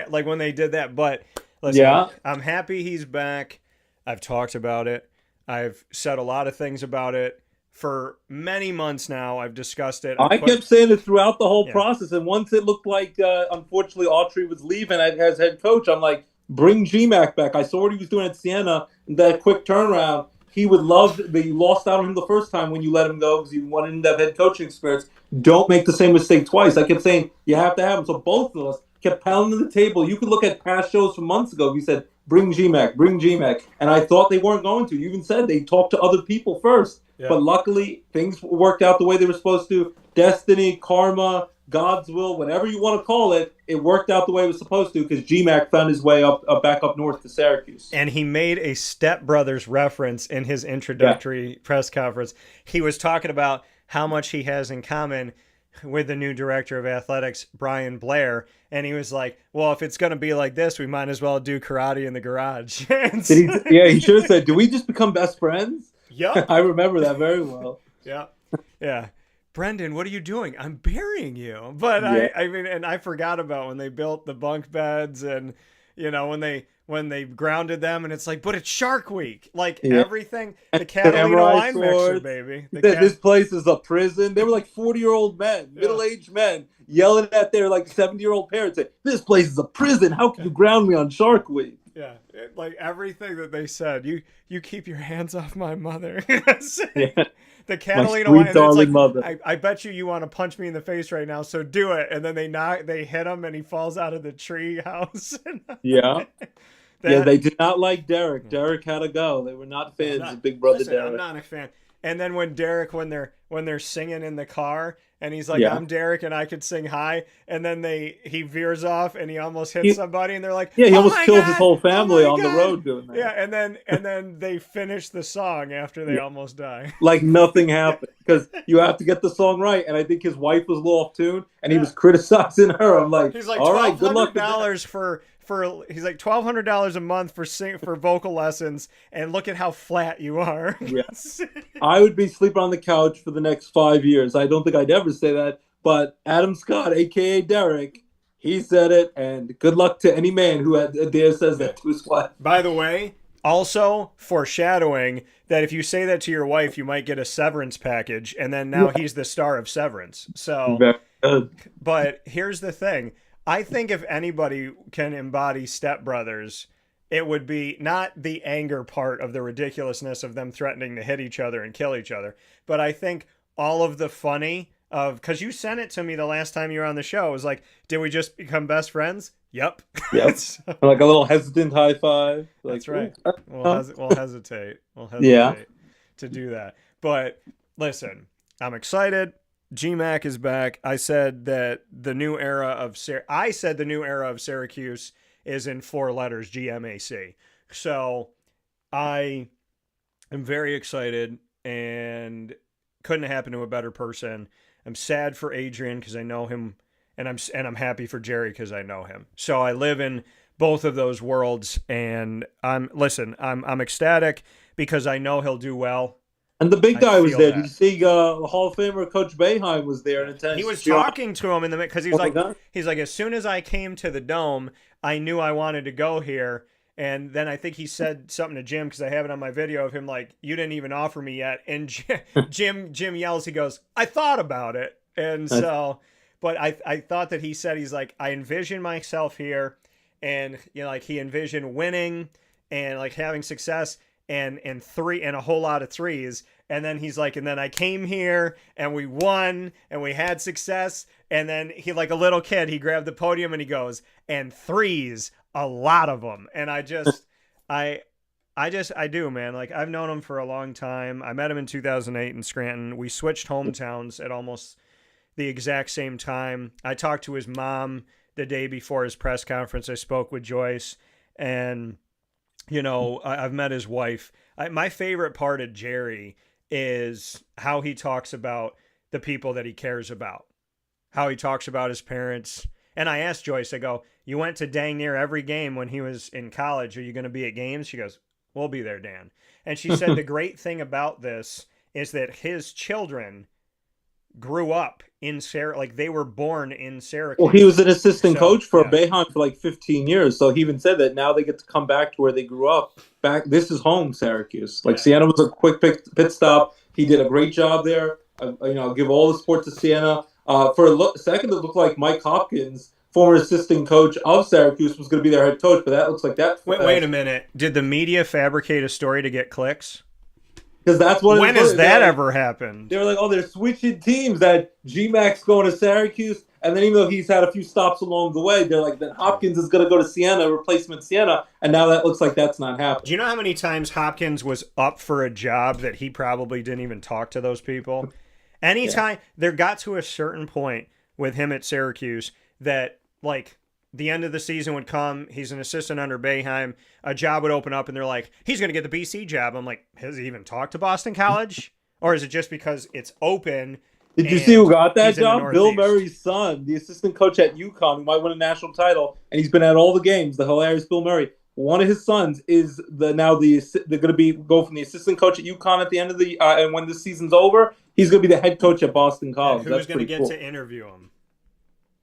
like when they did that. But listen, I'm happy he's back. I've talked about it. I've said a lot of things about it for many months now. I've discussed it. I kept saying it throughout the whole process. And once it looked like, unfortunately, Autry was leaving as head coach, I'm like, bring GMAC back. I saw what he was doing at Siena, that quick turnaround. He would love that you lost out on him the first time when you let him go because you wanted him to have head coaching experience. Don't make the same mistake twice. I kept saying, you have to have him. So both of us kept pounding the table. You could look at past shows from months ago. You said, bring GMAC. And I thought they weren't going to. You even said they talked to other people first. Yeah. But luckily, things worked out the way they were supposed to. Destiny, karma, God's will, whatever you want to call it, it worked out the way it was supposed to, because GMAC found his way back up north to Syracuse. And he made a Step Brothers reference in his introductory press conference. He was talking about how much he has in common with the new director of athletics, Brian Blair, and he was like, well, if it's going to be like this, we might as well do karate in the garage. He should have said, do we just become best friends? Yep. I remember that very well. Yeah. Yeah. Brendan, what are you doing? I'm burying you. But Yeah. I mean, and I forgot about when they built the bunk beds and, you know, when they grounded them, and it's like, but it's Shark Week. Like everything, the Catalina wine mixer, baby. This place is a prison. They were like 40-year-old men, middle-aged men, yelling at their like 70-year-old parents, saying, this place is a prison. How can you ground me on Shark Week? Yeah, like everything that they said. You keep your hands off my mother. The Catalina wine. Darling mother. I bet you want to punch me in the face right now, so do it. And then they hit him, and he falls out of the tree house. Yeah. Yeah, they did not like Derek. Derek had to go. They were not fans of Big Brother Derek. I'm not a fan. And then when Derek, when they're singing in the car, and he's like, I'm Derek, and I could sing high, and then he veers off, and he almost hits somebody, and they're like, he almost killed his whole family on the road doing that. Yeah, and then they finish the song after they almost die. Like nothing happened, because you have to get the song right, and I think his wife was a little off tune, and he was criticizing her. I'm like, he's like, all right, good luck. $1,200 for he's like $1,200 a month for vocal lessons, and look at how flat you are. Yes. I would be sleeping on the couch for the next 5 years. I don't think I'd ever say that, but Adam Scott, aka Derek, he said it, and good luck to any man who says that to his wife. By the way, also foreshadowing that if you say that to your wife, you might get a Severance package, and then now he's the star of Severance. So, but here's the thing. I think if anybody can embody Step Brothers, it would be not the anger part of the ridiculousness of them threatening to hit each other and kill each other, but I think all of the funny of, because you sent it to me the last time you were on the show, it was like, did we just become best friends? Yep. So, like a little hesitant high five. Like, that's right. We'll hesitate. To do that. But listen, I'm excited. GMAC is back. I said the new era of Syracuse is in 4 letters, GMAC. So I am very excited, and couldn't happen to a better person. I'm sad for Adrian because I know him, and I'm happy for Jerry because I know him. So I live in both of those worlds, and I'm ecstatic because I know he'll do well. And the big guy was there. Did you see Hall of Famer Coach Boeheim was there in attendance? He was talking to him in the because he was he's like, as soon as I came to the Dome, I knew I wanted to go here. And then I think he said something to Jim, because I have it on my video of him like, you didn't even offer me yet. And Jim yells, he goes, I thought about it. And so, but I thought that he said, he's like, I envision myself here, and like he envisioned winning and like having success. And a whole lot of threes. And then he's like, and then I came here and we won and we had success. And then he, like a little kid, he grabbed the podium and he goes, and threes, a lot of them. And I do, man. Like, I've known him for a long time. I met him in 2008 in Scranton. We switched hometowns at almost the exact same time. I talked to his mom the day before his press conference. I spoke with Joyce, and I've met his wife. My favorite part of Jerry is how he talks about the people that he cares about, how he talks about his parents. And I asked Joyce, I go, you went to dang near every game when he was in college. Are you going to be at games? She goes, we'll be there, Dan. And she said the great thing about this is that his children grew up in like they were born in Syracuse. Well, he was an assistant coach for Boeheim for like 15 years. So he even said that now they get to come back to where they grew up. This is home, Syracuse. Like Siena was a quick pit stop. He did a great job there. I'll give all the support to Siena. For a second, it looked like Mike Hopkins, former assistant coach of Syracuse, was going to be their head coach, but that looks like that. Wait a minute. Did the media fabricate a story to get clicks? Because that's what. When has that ever happened? They were like, "Oh, they're switching teams. That GMAC's going to Syracuse, and then even though he's had a few stops along the way, they're like, then Hopkins is going to go to Siena, replacement Siena, and now that looks like that's not happening." Do you know how many times Hopkins was up for a job that he probably didn't even talk to those people? Anytime there got to a certain point with him at Syracuse that like the end of the season would come, he's an assistant under Boeheim, a job would open up and they're like, he's going to get the BC job. I'm like, has he even talked to Boston College? Or is it just because it's open Did you see who got that he's in the job? Bill Northeast. Murray's son, the assistant coach at UConn, who might win a national title, and he's been at all the games. The hilarious Bill Murray. One of his sons is they're going to go from the assistant coach at UConn at the end of the and when this season's over, he's going to be the head coach at Boston College. And who's going to get cool. to interview him?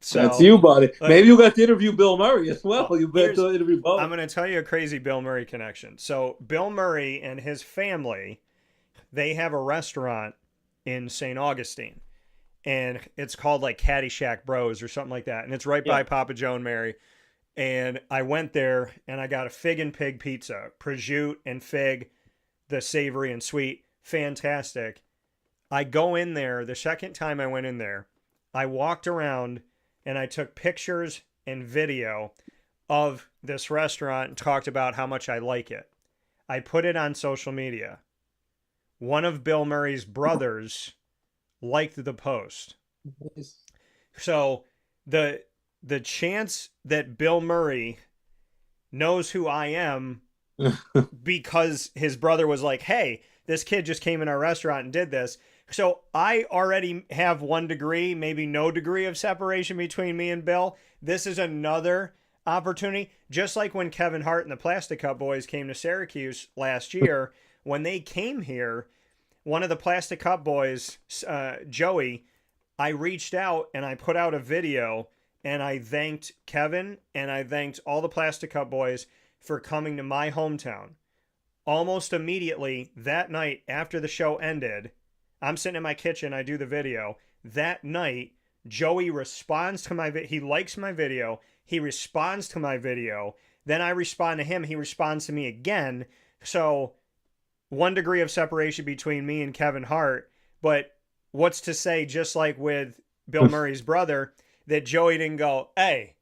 So, that's you, buddy. Maybe you got to interview Bill Murray as well. You better to interview both. I'm going to tell you a crazy Bill Murray connection. So Bill Murray and his family, they have a restaurant in St. Augustine. And it's called like Caddyshack Bros or something like that. And it's right by Papa Joe and Mary. And I went there and I got a fig and pig pizza. Prosciutto and fig, the savory and sweet. Fantastic. I go in there. The second time I went in there, I walked around and I took pictures and video of this restaurant and talked about how much I like it. I put it on social media. One of Bill Murray's brothers liked the post. So the chance that Bill Murray knows who I am because his brother was like, hey, this kid just came in our restaurant and did this. So I already have 1 degree, maybe no degree of separation between me and Bill. This is another opportunity. Just like when Kevin Hart and the Plastic Cup Boys came to Syracuse last year, when they came here, one of the Plastic Cup Boys, Joey, I reached out and I put out a video and I thanked Kevin and I thanked all the Plastic Cup Boys for coming to my hometown. Almost immediately that night after the show ended, I'm sitting in my kitchen, I do the video. That night, Joey responds to my video. He likes my video. He responds to my video. Then I respond to him. He responds to me again. So 1 degree of separation between me and Kevin Hart. But what's to say, just like with Bill Murray's brother, that Joey didn't go, hey,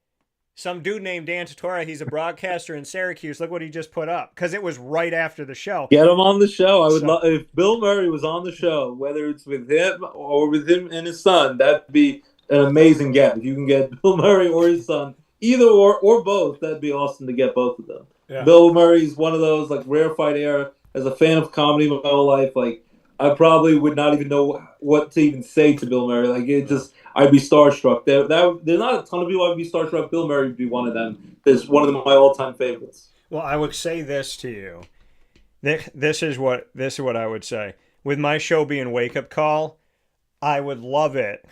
some dude named Dan Tortora, he's a broadcaster in Syracuse. Look what he just put up. Because it was right after the show. Get him on the show. I would love if Bill Murray was on the show, whether it's with him or with him and his son. That'd be an amazing get. If you can get Bill Murray or his son, either or both, that'd be awesome to get both of them. Yeah. Bill Murray's one of those like rarefied air. As a fan of comedy my whole life, like I probably would not even know what to even say to Bill Murray. Like it just, I'd be starstruck. There's not a ton of people I'd be starstruck. Bill Murray would be one of them. Is one of my all-time favorites. Well, I would say this to you. This is what I would say. With my show being Wake Up Call, I would love it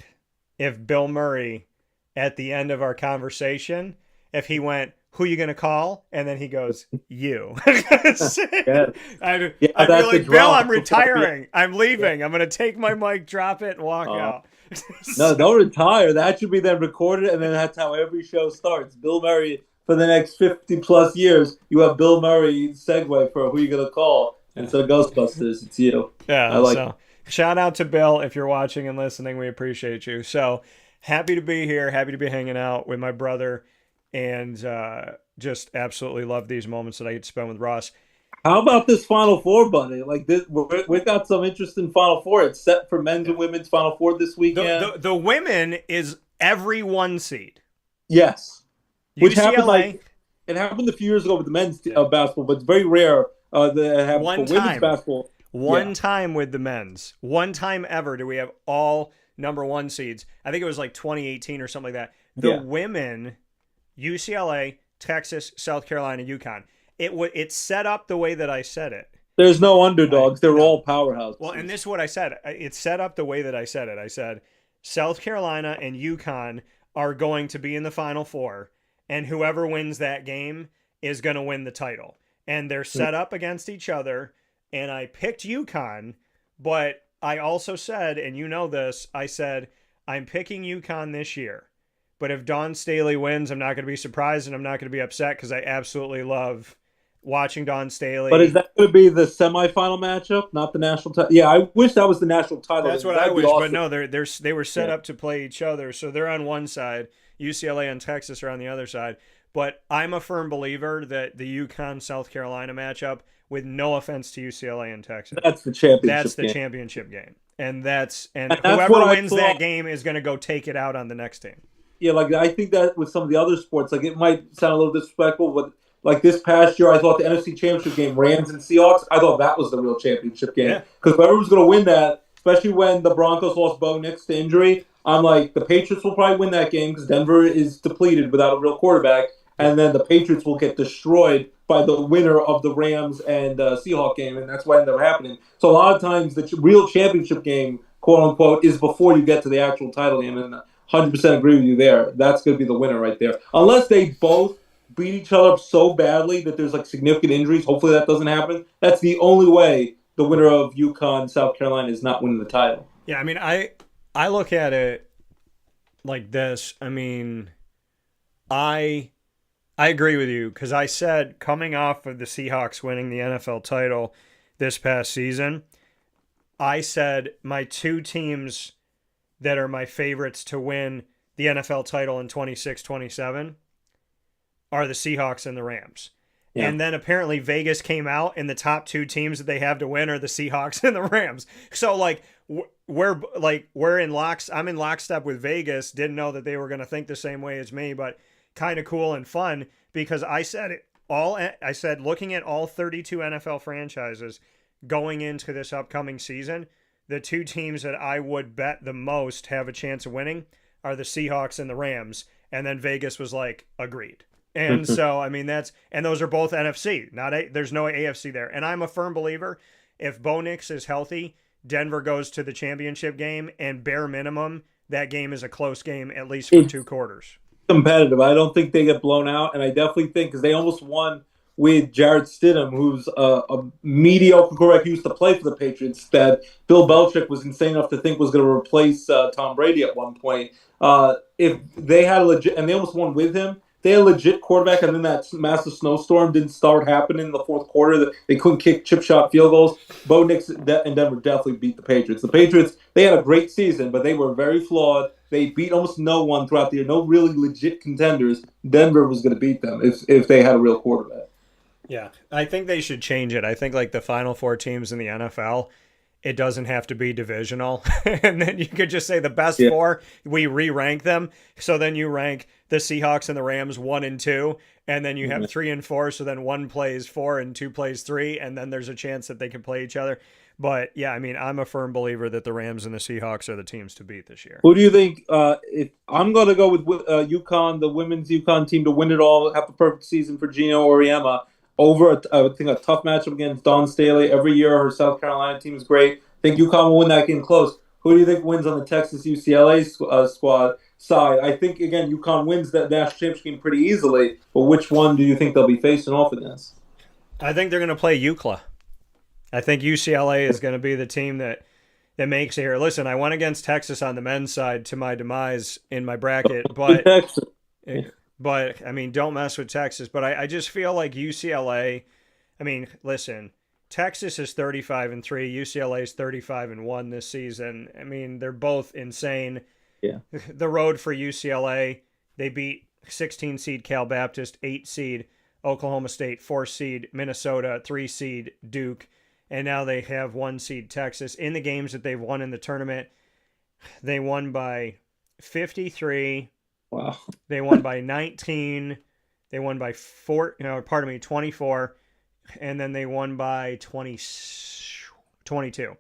if Bill Murray, at the end of our conversation, if he went, who you going to call? And then he goes, you. I'd be like, Bill, I'm retiring. I'm leaving. I'm going to take my mic, drop it, and walk out. No, don't retire. That should be then recorded, and then that's how every show starts. Bill Murray, for the next 50-plus years, you have Bill Murray segue for who you're going to call. Instead of Ghostbusters, it's you. Yeah, I like it. Shout out to Bill if you're watching and listening. We appreciate you. So happy to be here. Happy to be hanging out with my brother. And just absolutely love these moments that I get to spend with Ross. How about this Final Four, buddy? Like this, we've got some interest in Final Four. It's set for men's and women's Final Four this weekend. The women is every 1 seed. Yes, which UCLA, happened like it happened a few years ago with the men's basketball, but it's very rare that it happens for women's basketball. One time with the men's. One time ever do we have all number 1 seeds. I think it was like 2018 or something like that. The women. UCLA, Texas, South Carolina, UConn. It's set up the way that I said it. There's no underdogs. They're all powerhouses. Well, and this is what I said. It's set up the way that I said it. I said South Carolina and UConn are going to be in the Final Four, and whoever wins that game is going to win the title. And they're set up against each other, and I picked UConn, but I also said, and you know this, I said, I'm picking UConn this year. But if Dawn Staley wins, I'm not going to be surprised and I'm not going to be upset because I absolutely love watching Dawn Staley. But is that going to be the semifinal matchup, not the national title? Yeah, I wish that was the national title. That's what I wish, awesome. But no, they were set up to play each other. So they're on one side. UCLA and Texas are on the other side. But I'm a firm believer that the UConn-South Carolina matchup, with no offense to UCLA and Texas, that's the championship That's the game. championship game. And whoever wins that game is going to go take it out on the next team. Yeah, like I think that with some of the other sports, like it might sound a little disrespectful, but like this past year, I thought the NFC Championship game, Rams and Seahawks, I thought that was the real championship game because whoever was going to win that especially when the Broncos lost Bo Nix to injury. I'm like, the Patriots will probably win that game because Denver is depleted without a real quarterback, and then the Patriots will get destroyed by the winner of the Rams and Seahawks game, and that's what ended up happening. So a lot of times the real championship game, quote unquote, is before you get to the actual title game, and 100% agree with you there. That's going to be the winner right there. Unless they both beat each other up so badly that there's like significant injuries. Hopefully that doesn't happen. That's the only way the winner of UConn, South Carolina is not winning the title. Yeah, I mean, I look at it like this. I mean, I agree with you because I said coming off of the Seahawks winning the NFL title this past season, I said my two teams that are my favorites to win the NFL title in 26-27 are the Seahawks and the Rams. Yeah. And then apparently Vegas came out and the top two teams that they have to win are the Seahawks and the Rams. So like I'm in lockstep with Vegas. Didn't know that they were going to think the same way as me, but kind of cool and fun because I said looking at all 32 NFL franchises going into this upcoming season, the two teams that I would bet the most have a chance of winning are the Seahawks and the Rams. And then Vegas was like, agreed. And so, I mean, and those are both NFC. There's no AFC there. And I'm a firm believer, if Bo Nix is healthy, Denver goes to the championship game, and bare minimum, that game is a close game, at least for 2 quarters. Competitive. I don't think they get blown out, and I definitely think, because they almost won with Jarrett Stidham, who's a mediocre quarterback who used to play for the Patriots, that Bill Belichick was insane enough to think was going to replace Tom Brady at one point. If they had a legit, and they almost won with him, they had a legit quarterback, and then that massive snowstorm didn't start happening in the fourth quarter. They couldn't kick chip shot field goals. Bo Nix and Denver definitely beat the Patriots. The Patriots, they had a great season, but they were very flawed. They beat almost no one throughout the year. No really legit contenders. Denver was going to beat them if they had a real quarterback. Yeah, I think they should change it. I think like the final 4 teams in the NFL, it doesn't have to be divisional. And then you could just say the best 4, we re-rank them. So then you rank the Seahawks and the Rams 1 and 2, and then you have 3 and 4. So then 1 plays 4 and 2 plays 3, and then there's a chance that they can play each other. But yeah, I mean, I'm a firm believer that the Rams and the Seahawks are the teams to beat this year. Who do you think? If I'm going to go with UConn, the women's UConn team to win it all, have a perfect season for Gino Auriemma. Over, I would think, a tough matchup against Dawn Staley. Every year, her South Carolina team is great. I think UConn will win that game close. Who do you think wins on the Texas UCLA squad side? I think, again, UConn wins that national championship game pretty easily, but which one do you think they'll be facing off against? I think they're going to play UCLA. I think UCLA is going to be the team that makes it here. Listen, I went against Texas on the men's side to my demise in my bracket, but... But, I mean, don't mess with Texas. But I just feel like UCLA, I mean, listen, Texas is 35-3, UCLA is 35-1 this season. I mean, they're both insane. Yeah. The road for UCLA, they beat 16 seed Cal Baptist, 8 seed Oklahoma State, 4 seed Minnesota, 3 seed Duke, and now they have 1 seed Texas. In the games that they've won in the tournament, they won by 53. Wow. They won by 19. They won by 24. And then they won by 22.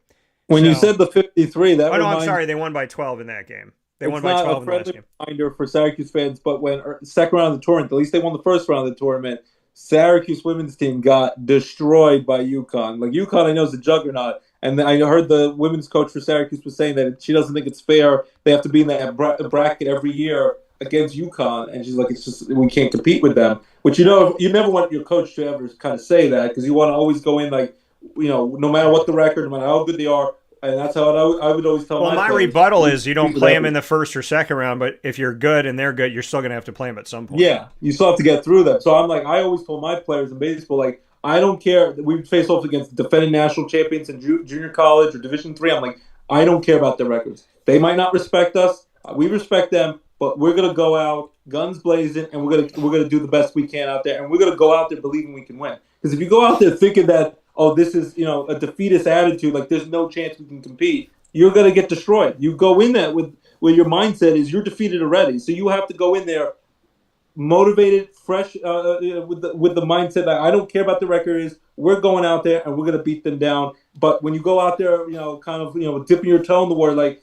When you said the 53, that I'm sorry. They won by 12 in that game. They won by 12 in the last game. Reminder for Syracuse fans, but when second round of the tournament, at least they won the first round of the tournament, Syracuse women's team got destroyed by UConn. Like, UConn, I know, is a juggernaut. And I heard the women's coach for Syracuse was saying that she doesn't think it's fair. They have to be in that bracket every year against UConn, and she's like, it's just, we can't compete with them. Which, you never want your coach to ever kind of say that, because you want to always go in like, no matter what the record, no matter how good they are, and that's how I would always tell. Well, my rebuttal is you don't play them in the first or second round, but if you're good and they're good, you're still going to have to play them at some point. Yeah, you still have to get through them. So I'm like, I always told my players in baseball, like, I don't care. We face off against defending national champions in junior college or Division III. I'm like, I don't care about their records. They might not respect us. We respect them. But we're gonna go out, guns blazing, and we're gonna do the best we can out there, and we're gonna go out there believing we can win. Because if you go out there thinking that, this is a defeatist attitude, like there's no chance we can compete, you're gonna get destroyed. You go in there with your mindset is you're defeated already, so you have to go in there motivated, fresh, with the mindset that I don't care about the record is. We're going out there and we're gonna beat them down. But when you go out there, kind of, dipping your toe in the water, like,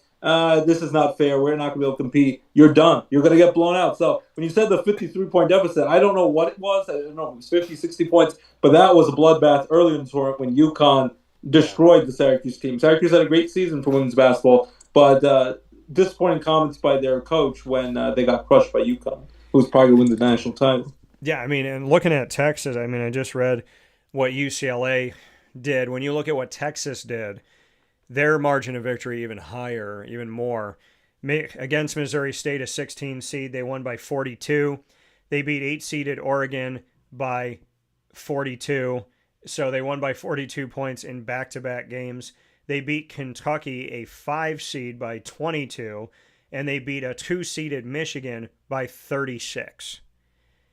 this is not fair. We're not going to be able to compete. You're done. You're going to get blown out. So when you said the 53-point deficit, I don't know what it was. I don't know if it was 50, 60 points, but that was a bloodbath early in the tournament when UConn destroyed the Syracuse team. Syracuse had a great season for women's basketball, but disappointing comments by their coach when they got crushed by UConn, who was probably going to win the national title. Yeah, I mean, and looking at Texas, I mean, I just read what UCLA did. When you look at what Texas did, their margin of victory even higher, even more. Against Missouri State, a 16 seed, they won by 42. They beat 8-seeded Oregon by 42. So they won by 42 points in back-to-back games. They beat Kentucky, a 5 seed, by 22. And they beat a 2-seeded Michigan by 36.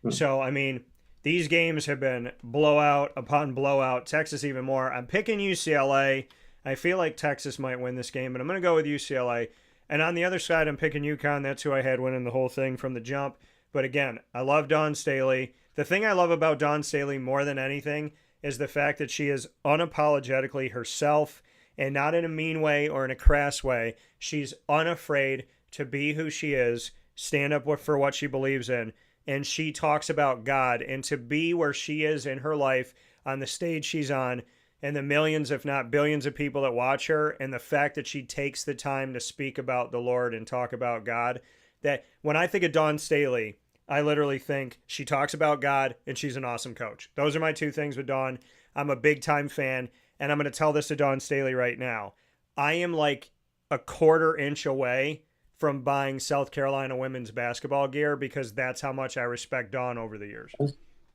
So, I mean, these games have been blowout upon blowout. Texas even more. I'm picking UCLA. I feel like Texas might win this game, but I'm going to go with UCLA. And on the other side, I'm picking UConn. That's who I had winning the whole thing from the jump. But again, I love Dawn Staley. The thing I love about Dawn Staley more than anything is the fact that she is unapologetically herself, and not in a mean way or in a crass way. She's unafraid to be who she is, stand up for what she believes in, and she talks about God, and to be where she is in her life on the stage she's on, and the millions, if not billions of people that watch her, and the fact that she takes the time to speak about the Lord and talk about God, that when I think of Dawn Staley, I literally think she talks about God and she's an awesome coach. Those are my two things with Dawn. I'm a big time fan, and I'm going to tell this to Dawn Staley right now. I am like a quarter inch away from buying South Carolina women's basketball gear because that's how much I respect Dawn over the years.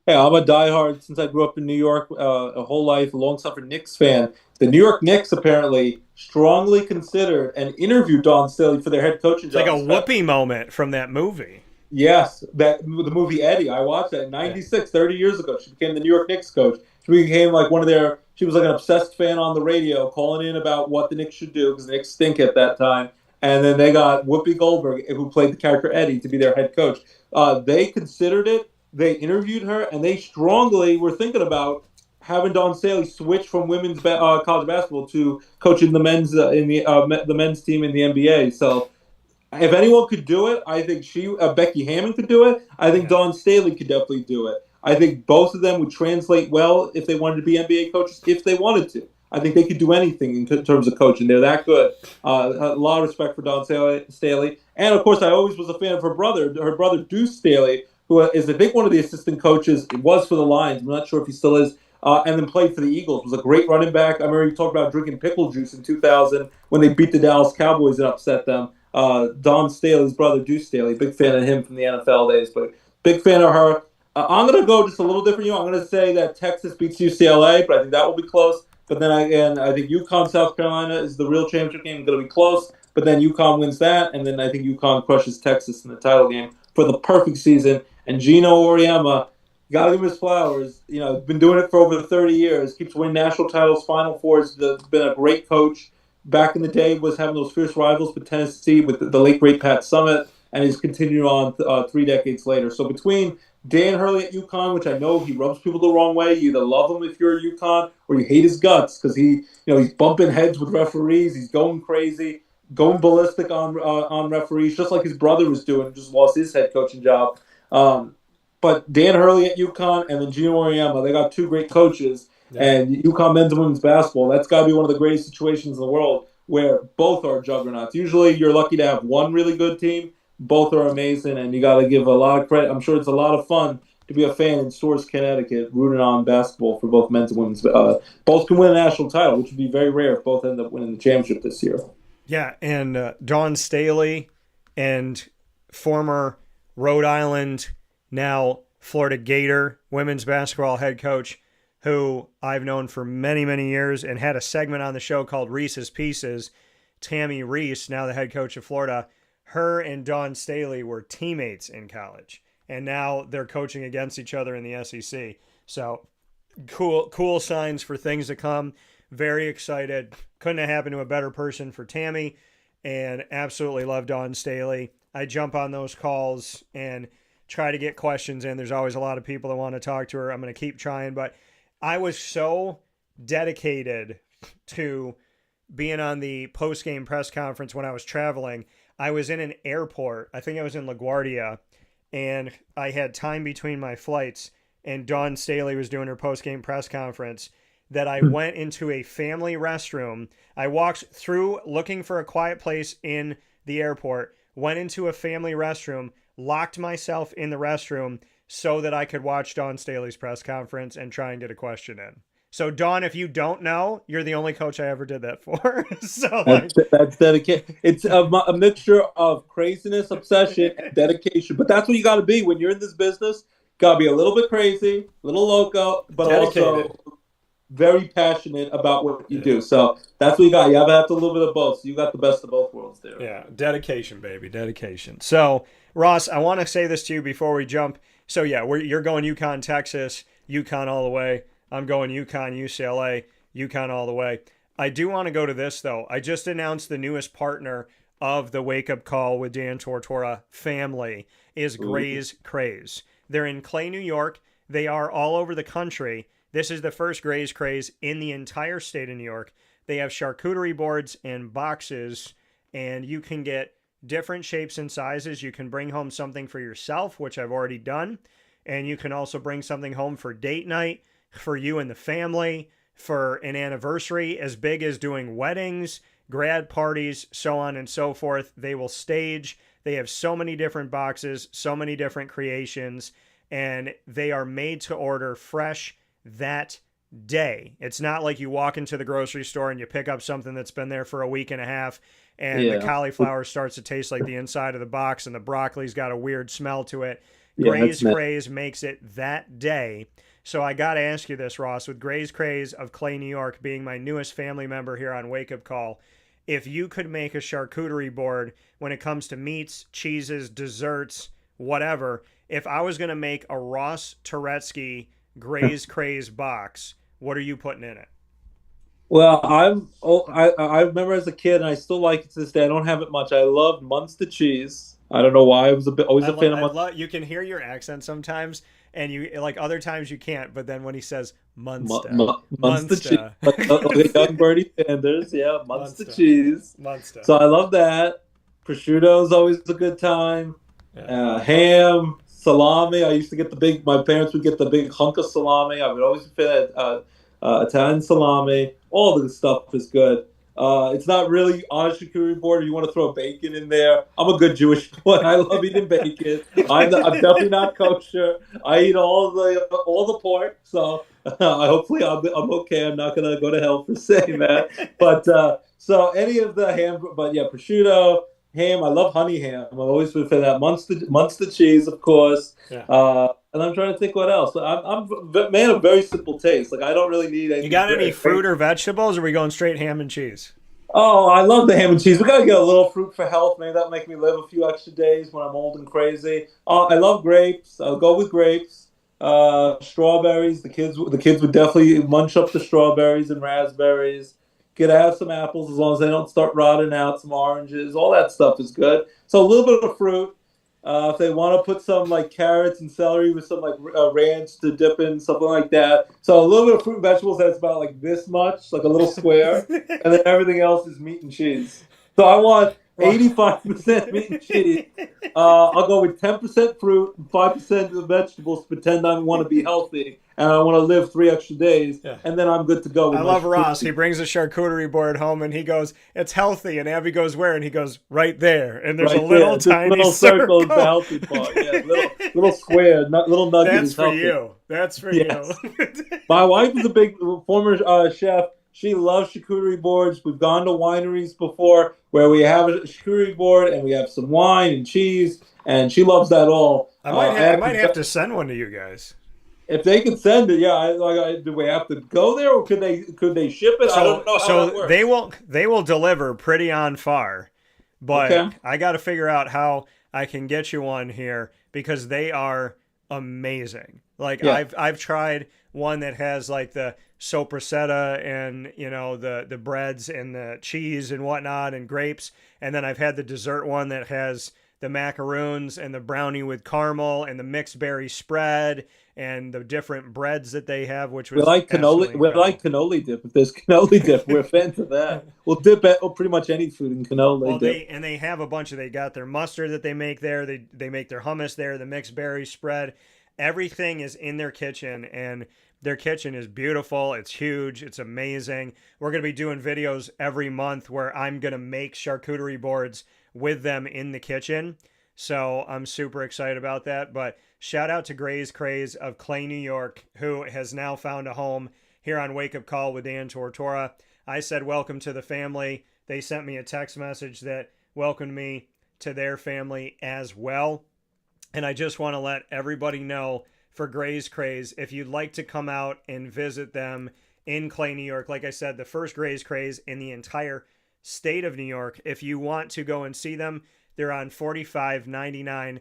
Yeah, I'm a diehard since I grew up in New York a whole life, a long-suffering Knicks fan. The New York Knicks apparently strongly considered and interviewed Dawn Staley for their head coaching job. It's like a Whoopi moment from that movie. Yes, the movie Eddie. I watched that in 96, 30 years ago. She became the New York Knicks coach. She became like she was like an obsessed fan on the radio calling in about what the Knicks should do because the Knicks stink at that time. And then they got Whoopi Goldberg, who played the character Eddie, to be their head coach. They considered it. They interviewed her, and they strongly were thinking about having Dawn Staley switch from women's college basketball to coaching the men's the men's team in the NBA. So, if anyone could do it, I think Becky Hammon could do it. I think Dawn Staley could definitely do it. I think both of them would translate well if they wanted to be NBA coaches, if they wanted to. I think they could do anything in terms of coaching. They're that good. A lot of respect for Dawn Staley. And, of course, I always was a fan of her brother Deuce Staley, who is, I think, one of the assistant coaches. It was for the Lions. I'm not sure if he still is. And then played for the Eagles. Was a great running back. I remember you talked about drinking pickle juice in 2000 when they beat the Dallas Cowboys and upset them. Dawn Staley's brother, Deuce Staley, big fan of him from the NFL days, but big fan of her. I'm going to go just a little different. I'm going to say that Texas beats UCLA, but I think that will be close. But then again, I think UConn, South Carolina is the real championship game. It's going to be close. But then UConn wins that, and then I think UConn crushes Texas in the title game for the perfect season. And Gino Auriemma, you got to give him his flowers. Been doing it for over 30 years. Keeps winning national titles, Final Fours. Been a great coach. Back in the day, was having those fierce rivals with Tennessee, with the late great Pat Summitt, and he's continued on 3 decades later. So between Dan Hurley at UConn, which I know he rubs people the wrong way. You either love him if you're at UConn, or you hate his guts because he's bumping heads with referees. He's going crazy, going ballistic on referees, just like his brother was doing. Just lost his head coaching job. But Dan Hurley at UConn and then Gino Auriemma, they got two great coaches. Yeah. And UConn men's and women's basketball, that's got to be one of the greatest situations in the world where both are juggernauts. Usually you're lucky to have one really good team. Both are amazing, and you got to give a lot of credit. I'm sure it's a lot of fun to be a fan in Storrs, Connecticut, rooting on basketball for both men's and women's. Both can win a national title, which would be very rare if both end up winning the championship this year. Yeah, and Dawn Staley and former Rhode Island, now Florida Gator women's basketball head coach, who I've known for many, many years and had a segment on the show called Reese's Pieces, Tammy Reese, now the head coach of Florida. Her and Dawn Staley were teammates in college, and now they're coaching against each other in the SEC. So cool signs for things to come. Very excited. Couldn't have happened to a better person for Tammy, and absolutely love Dawn Staley. I jump on those calls and try to get questions in. There's always a lot of people that want to talk to her. I'm going to keep trying, but I was so dedicated to being on the post-game press conference when I was traveling. I was in an airport. I think I was in LaGuardia, and I had time between my flights, and Dawn Staley was doing her post-game press conference, that I went into a family restroom. I walked through looking for a quiet place in the airport, went into a family restroom, locked myself in the restroom so that I could watch Dawn Staley's press conference and try and get a question in. So, Dawn, if you don't know, you're the only coach I ever did that for. So that's dedication. It's a mixture of craziness, obsession, and dedication. But that's what you got to be when you're in this business. Got to be a little bit crazy, a little loco, but dedicated. Also very passionate about what you do. So that's what you got. You have to have a little bit of both. So you got the best of both worlds there. Yeah, dedication, baby, dedication. So, Ross, I want to say this to you before we jump. So, yeah, you're going UConn, Texas, UConn all the way. I'm going UConn, UCLA, UConn all the way. I do want to go to this, though. I just announced the newest partner of the Wake Up Call with Dan Tortora family is Gray's Craze. They're in Clay, New York. They are all over the country. This is the first Gray's Craze in the entire state of New York. They have charcuterie boards and boxes, and you can get different shapes and sizes. You can bring home something for yourself, which I've already done, and you can also bring something home for date night, for you and the family, for an anniversary as big as doing weddings, grad parties, so on and so forth. They will stage. They have so many different boxes, so many different creations, and they are made to order fresh that day. It's not like you walk into the grocery store and you pick up something that's been there for a week and a half and the cauliflower starts to taste like the inside of the box and the broccoli's got a weird smell to it. Gray's Craze makes it that day. So I got to ask you this, Ross, with Gray's Craze of Clay, New York, being my newest family member here on Wake Up Call, if you could make a charcuterie board when it comes to meats, cheeses, desserts, whatever, if I was going to make a Ross Turetsky Gray's Craze box, what are you putting in it? Well, I remember as a kid, and I still like it to this day. I don't have it much. I loved Munster cheese. I don't know why. I was always a fan of Munster. You can hear your accent sometimes, and you like other times you can't. But then when he says Munster, Munster cheese, young Bernie Sanders, Munster cheese. Munster. So I love that. Prosciutto is always a good time. Ham, salami. I used to get my parents would get the big hunk of salami. I would always fit Italian salami. All the stuff is good. It's not really on a charcuterie board. You want to throw bacon in there. I'm a good Jewish boy. I love eating bacon. I'm definitely not kosher. I eat all the pork. So hopefully I'm okay. I'm not gonna go to hell for saying that. But so any of the ham, but yeah, prosciutto, ham. I love honey ham. I'm always for that. Munster cheese, of course. Yeah. And I'm trying to think what else. I'm a man of very simple taste. Like I don't really need anything. You got any fruit or vegetables, or are we going straight ham and cheese? Oh, I love the ham and cheese. We gotta get a little fruit for health. Maybe that'll make me live a few extra days when I'm old and crazy. I love grapes. I'll go with grapes. Strawberries. The kids would definitely munch up the strawberries and raspberries. Get to have some apples as long as they don't start rotting out. Some oranges. All that stuff is good. So a little bit of fruit. If they want to put some like carrots and celery with some like ranch to dip in, something like that. So a little bit of fruit and vegetables that's about like this much, like a little square, and then everything else is meat and cheese. So I want 85% meat and cheese. I'll go with 10% fruit and 5% of vegetables. Pretend I want to be healthy and I want to live 3 extra days, and then I'm good to go. I love Ross. He brings a charcuterie board home and he goes, "It's healthy." And Abby goes, "Where?" And he goes, "Right there." And there's right a little tiny little circle is the healthy part. Yeah, little square, little nugget. That's for you. That's for you. My wife is a big former chef. She loves charcuterie boards. We've gone to wineries before where we have a charcuterie board and we have some wine and cheese, and she loves that all. I might have to send one to you guys. If they could send it, do we have to go there, or could they ship it? I don't know how that works. They will deliver pretty on far, but I got to figure out how I can get you one here because they are amazing. Like I've tried one that has like the sopressata and the breads and the cheese and whatnot and grapes, and then I've had the dessert one that has the macaroons and the brownie with caramel and the mixed berry spread and the different breads that they have, which We was like absolutely cannoli. We incredible. like cannoli dip. If there's cannoli dip, we're fans of that. We'll dip pretty much any food in cannoli Well, dip. they have a bunch of, they got their mustard that they make there. They make their hummus there, the mixed berry spread. Everything is in their kitchen, and their kitchen is beautiful. It's huge. It's amazing. We're going to be doing videos every month where I'm going to make charcuterie boards with them in the kitchen. So I'm super excited about that. But shout out to Gray's Craze of Clay, New York, who has now found a home here on Wake Up Call with Dan Tortora. I said, welcome to the family. They sent me a text message that welcomed me to their family as well. And I just want to let everybody know, for Gray's Craze, if you'd like to come out and visit them in Clay, New York, like I said, the first Gray's Craze in the entire state of New York. If you want to go and see them, they're on 4599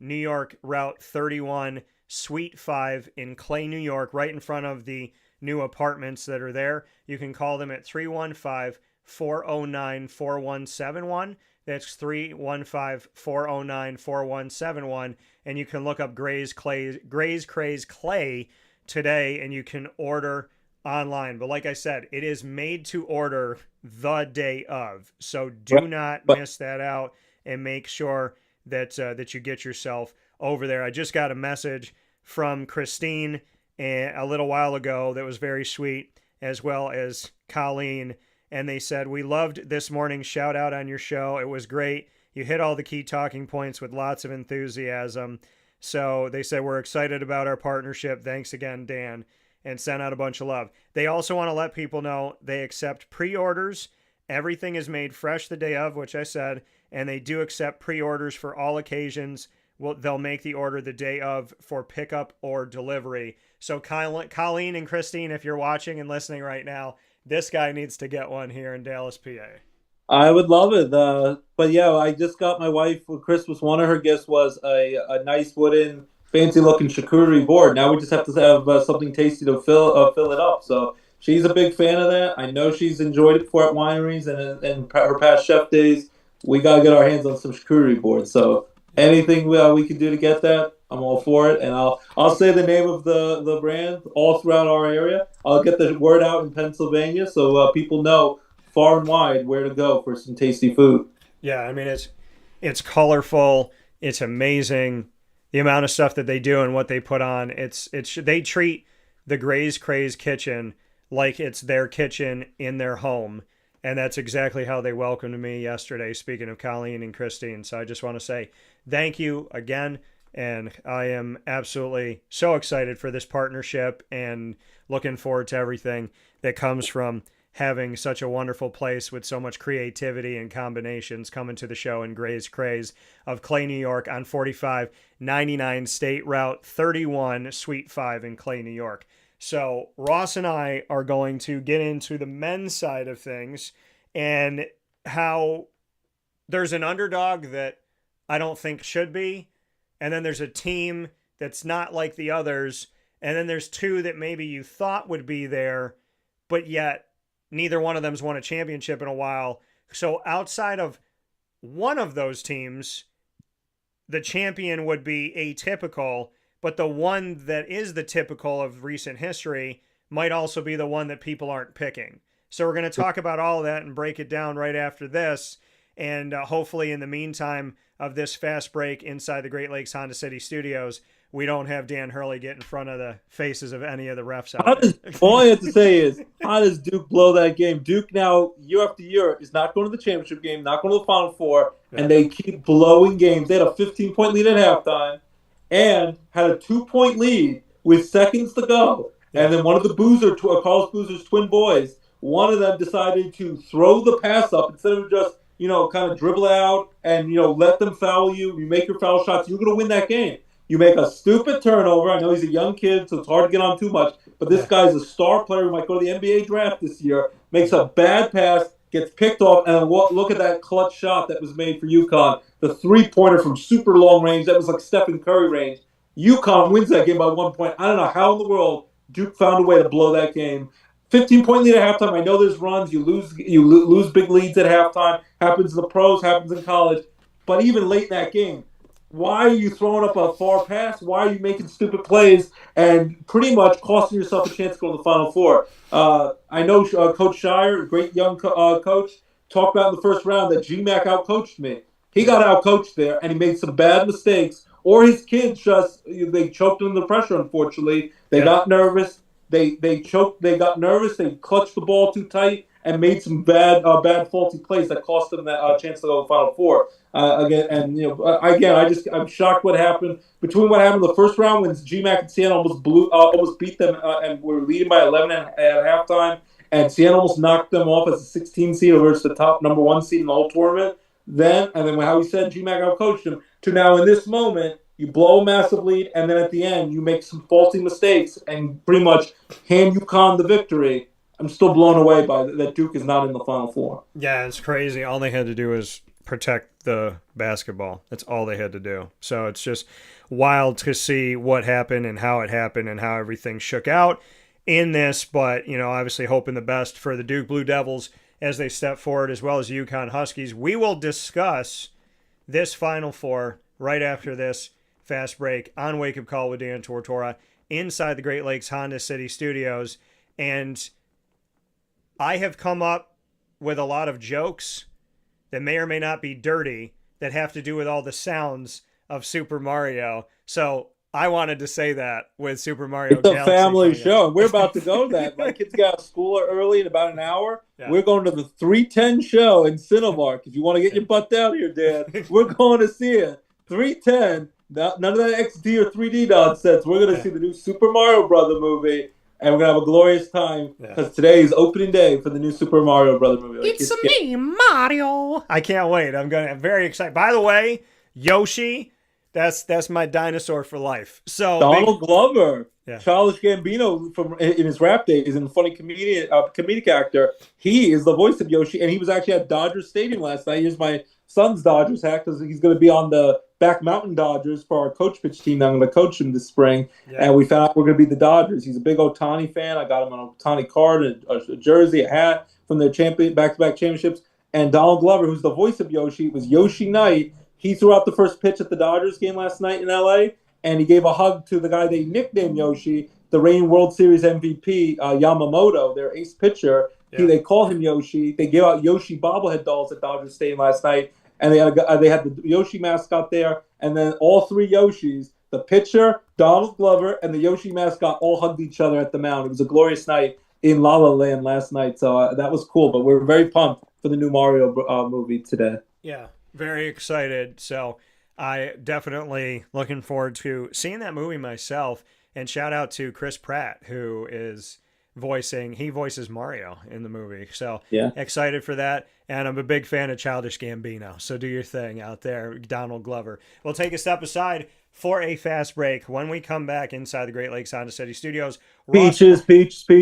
New York Route 31, Suite 5 in Clay, New York, right in front of the new apartments that are there. You can call them at 315-409-4171. That's 315-409-4171. And you can look up Gray's Craze Clay today, and you can order online. But like I said, it is made to order the day of. So do not miss that out, and make sure that that you get yourself over there. I just got a message from Christine a little while ago that was very sweet, as well as Colleen. And they said, we loved this morning's shout out on your show. It was great. You hit all the key talking points with lots of enthusiasm. So they said, we're excited about our partnership. Thanks again, Dan. And sent out a bunch of love. They also want to let people know they accept pre-orders. Everything is made fresh the day of, which I said, and they do accept pre-orders for all occasions. Well, they'll make the order the day of for pickup or delivery. So Colleen and Christine, if you're watching and listening right now, this guy needs to get one here in Dallas, PA. I would love it. But yeah, I just got my wife for Christmas. One of her gifts was a nice wooden, fancy-looking charcuterie board. Now we just have to have something tasty to fill it up. So she's a big fan of that. I know she's enjoyed it before at wineries and her past chef days. We got to get our hands on some charcuterie boards. So anything we can do to get that, I'm all for it. And I'll say the name of the brand all throughout our area. I'll get the word out in Pennsylvania so people know far and wide where to go for some tasty food. Yeah, I mean, it's colorful. It's amazing. The amount of stuff that they do and what they put on. They treat the Gray's Craze kitchen like it's their kitchen in their home. And that's exactly how they welcomed me yesterday, speaking of Colleen and Christine. So I just want to say thank you again. And I am absolutely so excited for this partnership and looking forward to everything that comes from having such a wonderful place with so much creativity and combinations coming to the show in Gray's Craze of Clay, New York on 4599 State Route 31, Suite 5 in Clay, New York. So Ross and I are going to get into the men's side of things and how there's an underdog that I don't think should be, and then there's a team that's not like the others, and then there's two that maybe you thought would be there, but yet neither one of them's won a championship in a while. So outside of one of those teams, the champion would be atypical, but the one that is the typical of recent history might also be the one that people aren't picking. So we're going to talk about all of that and break it down right after this. And hopefully in the meantime of this fast break inside the Great Lakes Honda City Studios, we don't have Dan Hurley get in front of the faces of any of the refs out there. All I have to say is, how does Duke blow that game? Duke now, year after year, is not going to the championship game, not going to the Final Four, and they keep blowing games. They had a 15-point lead at halftime and had a 2-point lead with seconds to go. And then one of the Carlos Boozer's twin boys, one of them decided to throw the pass up instead of just, kind of dribble out and, let them foul you. You make your foul shots. You're going to win that game. You make a stupid turnover. I know he's a young kid, so it's hard to get on too much. But this guy's a star player who might go to the NBA draft this year. Makes a bad pass, gets picked off, and look at that clutch shot that was made for UConn. The three-pointer from super long range. That was like Stephen Curry range. UConn wins that game by 1 point. I don't know how in the world Duke found a way to blow that game. 15-point lead at halftime. I know there's runs. You lose big leads at halftime. Happens in the pros, happens in college. But even late in that game, Why are you throwing up a far pass? Why are you making stupid plays and pretty much costing yourself a chance to go to the Final Four? I know Coach Shire, a great young coach, talked about in the first round that GMAC outcoached me. He got outcoached there, and he made some bad mistakes. Or his kids they choked under the pressure, unfortunately. They got nervous. They choked. They got nervous. They clutched the ball too tight and made some bad faulty plays that cost them that chance to go to the Final Four. I'm shocked what happened between what happened in the first round when GMAC and Siena almost beat them and were leading by 11 at halftime, and Siena almost knocked them off as a 16 seed over the top number 1 seed in the whole tournament. Then how he said GMAC outcoached him, to now in this moment you blow a massive lead, and then at the end you make some faulty mistakes and pretty much hand UConn the victory. I'm still blown away by that Duke is not in the Final Four. Yeah, it's crazy. All they had to do is protect the basketball. That's all they had to do. So it's just wild to see what happened and how it happened and how everything shook out in this. But, obviously hoping the best for the Duke Blue Devils as they step forward, as well as the UConn Huskies. We will discuss this Final Four right after this fast break on Wake Up Call with Dan Tortora inside the Great Lakes Honda City Studios. And I have come up with a lot of jokes that may or may not be dirty that have to do with all the sounds of Super Mario. So I wanted to say that with Super Mario It's Galaxy. a family show. We're about to go to that. My kids got out of school early in about an hour. Yeah. We're going to the 3:10 show in Cinemark. If you want to get your butt down here, Dad, we're going to see it. 3:10. None of that XD or 3D nonsense. We're going to see the new Super Mario Brother movie. And we're going to have a glorious time because today is opening day for the new Super Mario Brother movie. It's me, Mario. I can't wait. I'm very excited. By the way, Yoshi, that's my dinosaur for life. So Donald Glover, Childish Gambino in his rap days, is a funny comedic actor. He is the voice of Yoshi, and he was actually at Dodger Stadium last night. Here's my son's Dodgers hat because he's going to be on the Back Mountain Dodgers for our coach pitch team. I'm going to coach him this spring, and we found out we're going to be the Dodgers. He's a big Ohtani fan. I got him an Ohtani card, a jersey, a hat from their back-to-back championships. And Donald Glover, who's the voice of Yoshi, it was Yoshi Knight. He threw out the first pitch at the Dodgers game last night in L.A., and he gave a hug to the guy they nicknamed Yoshi, the reigning World Series MVP, Yamamoto, their ace pitcher. They call him Yoshi. They gave out Yoshi bobblehead dolls at Dodger Stadium last night. And they had the Yoshi mascot there, and then all three Yoshis, the pitcher, Donald Glover, and the Yoshi mascot all hugged each other at the mound. It was a glorious night in La La Land last night, so that was cool. But we're very pumped for the new Mario movie today. Yeah, very excited. So I definitely looking forward to seeing that movie myself. And shout out to Chris Pratt, who is voices Mario in the movie. So excited for that. And I'm a big fan of Childish Gambino. So do your thing out there, Donald Glover. We'll take a step aside for a fast break. When we come back inside the Great Lakes Honda City Studios. Peaches. Remember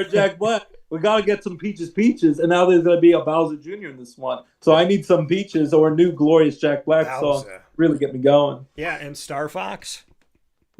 Jack Black? We got to get some peaches. And now there's going to be a Bowser Jr. in this one. So I need some peaches or a new glorious Jack Black song. Really get me going. Yeah, and Star Fox.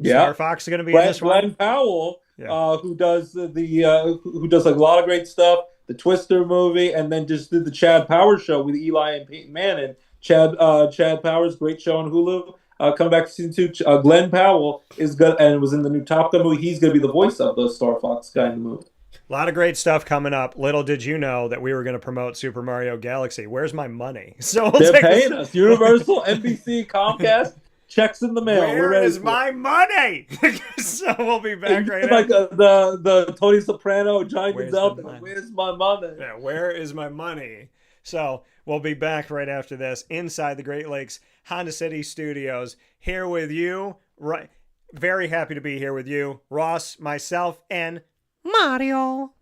Yeah, Star Fox is going to be in this one. Glenn Powell, who does who does a lot of great stuff. The Twister movie, and then just did the Chad Powers show with Eli and Peyton Manning. Chad Powers, great show on Hulu. Coming back to season 2. Glenn Powell is good and was in the new Top Gun movie. He's going to be the voice of the Star Fox guy in the movie. A lot of great stuff coming up. Little did you know that we were going to promote Super Mario Galaxy. Where's my money? So they're paying us. Universal, NBC, Comcast. Checks in the mail. Where is my money? So we'll be back right now. Like the Tony Soprano, Johnny Manziel. Where's my money? Yeah, where is my money? So we'll be back right after this inside the Great Lakes Honda City Studios. Here with you. Right. Very happy to be here with you, Ross, myself, and Mario.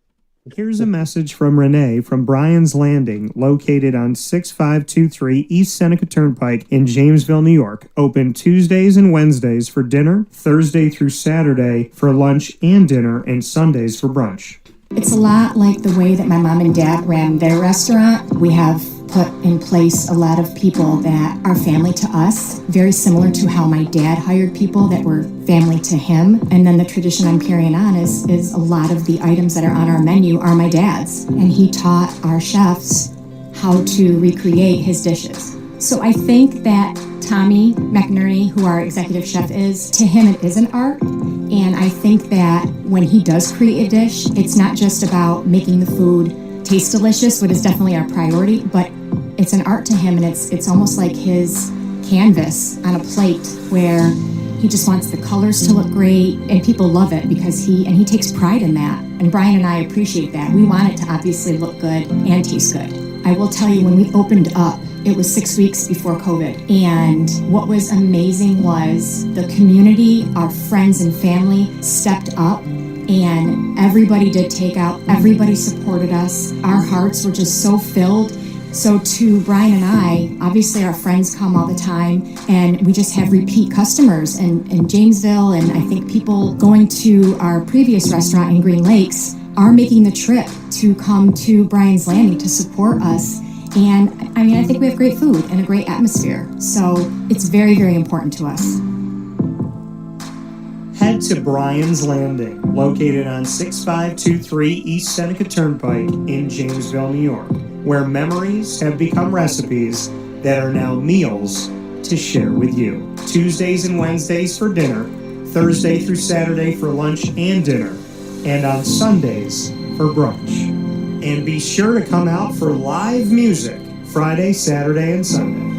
Here's a message from Renee from Bryan's Landing, located on 6523 East Seneca Turnpike in Jamesville, New York. Open Tuesdays and Wednesdays for dinner, Thursday through Saturday for lunch and dinner, and Sundays for brunch. It's a lot like the way that my mom and dad ran their restaurant. We have put in place a lot of people that are family to us, very similar to how my dad hired people that were family to him. And then the tradition I'm carrying on is a lot of the items that are on our menu are my dad's. And he taught our chefs how to recreate his dishes. So I think that Tommy McNerney, who our executive chef is, to him it is an art. And I think that when he does create a dish, it's not just about making the food taste delicious, which is definitely our priority, but it's an art to him, and it's almost like his canvas on a plate where he just wants the colors to look great, and people love it because he takes pride in that. And Brian and I appreciate that. We want it to obviously look good and taste good. I will tell you, when we opened up, it was 6 weeks before COVID. And what was amazing was the community, our friends and family stepped up, and everybody did takeout. Everybody supported us. Our hearts were just so filled. So to Brian and I, obviously our friends come all the time, and we just have repeat customers in Janesville, and I think people going to our previous restaurant in Green Lakes are making the trip to come to Brian's Landing to support us. And I mean, I think we have great food and a great atmosphere. So it's very, very important to us. Head to Brian's Landing, located on 6523 East Seneca Turnpike in Janesville, New York, where memories have become recipes that are now meals to share with you. Tuesdays and Wednesdays for dinner, Thursday through Saturday for lunch and dinner, and on Sundays for brunch. And be sure to come out for live music Friday, Saturday, and Sunday.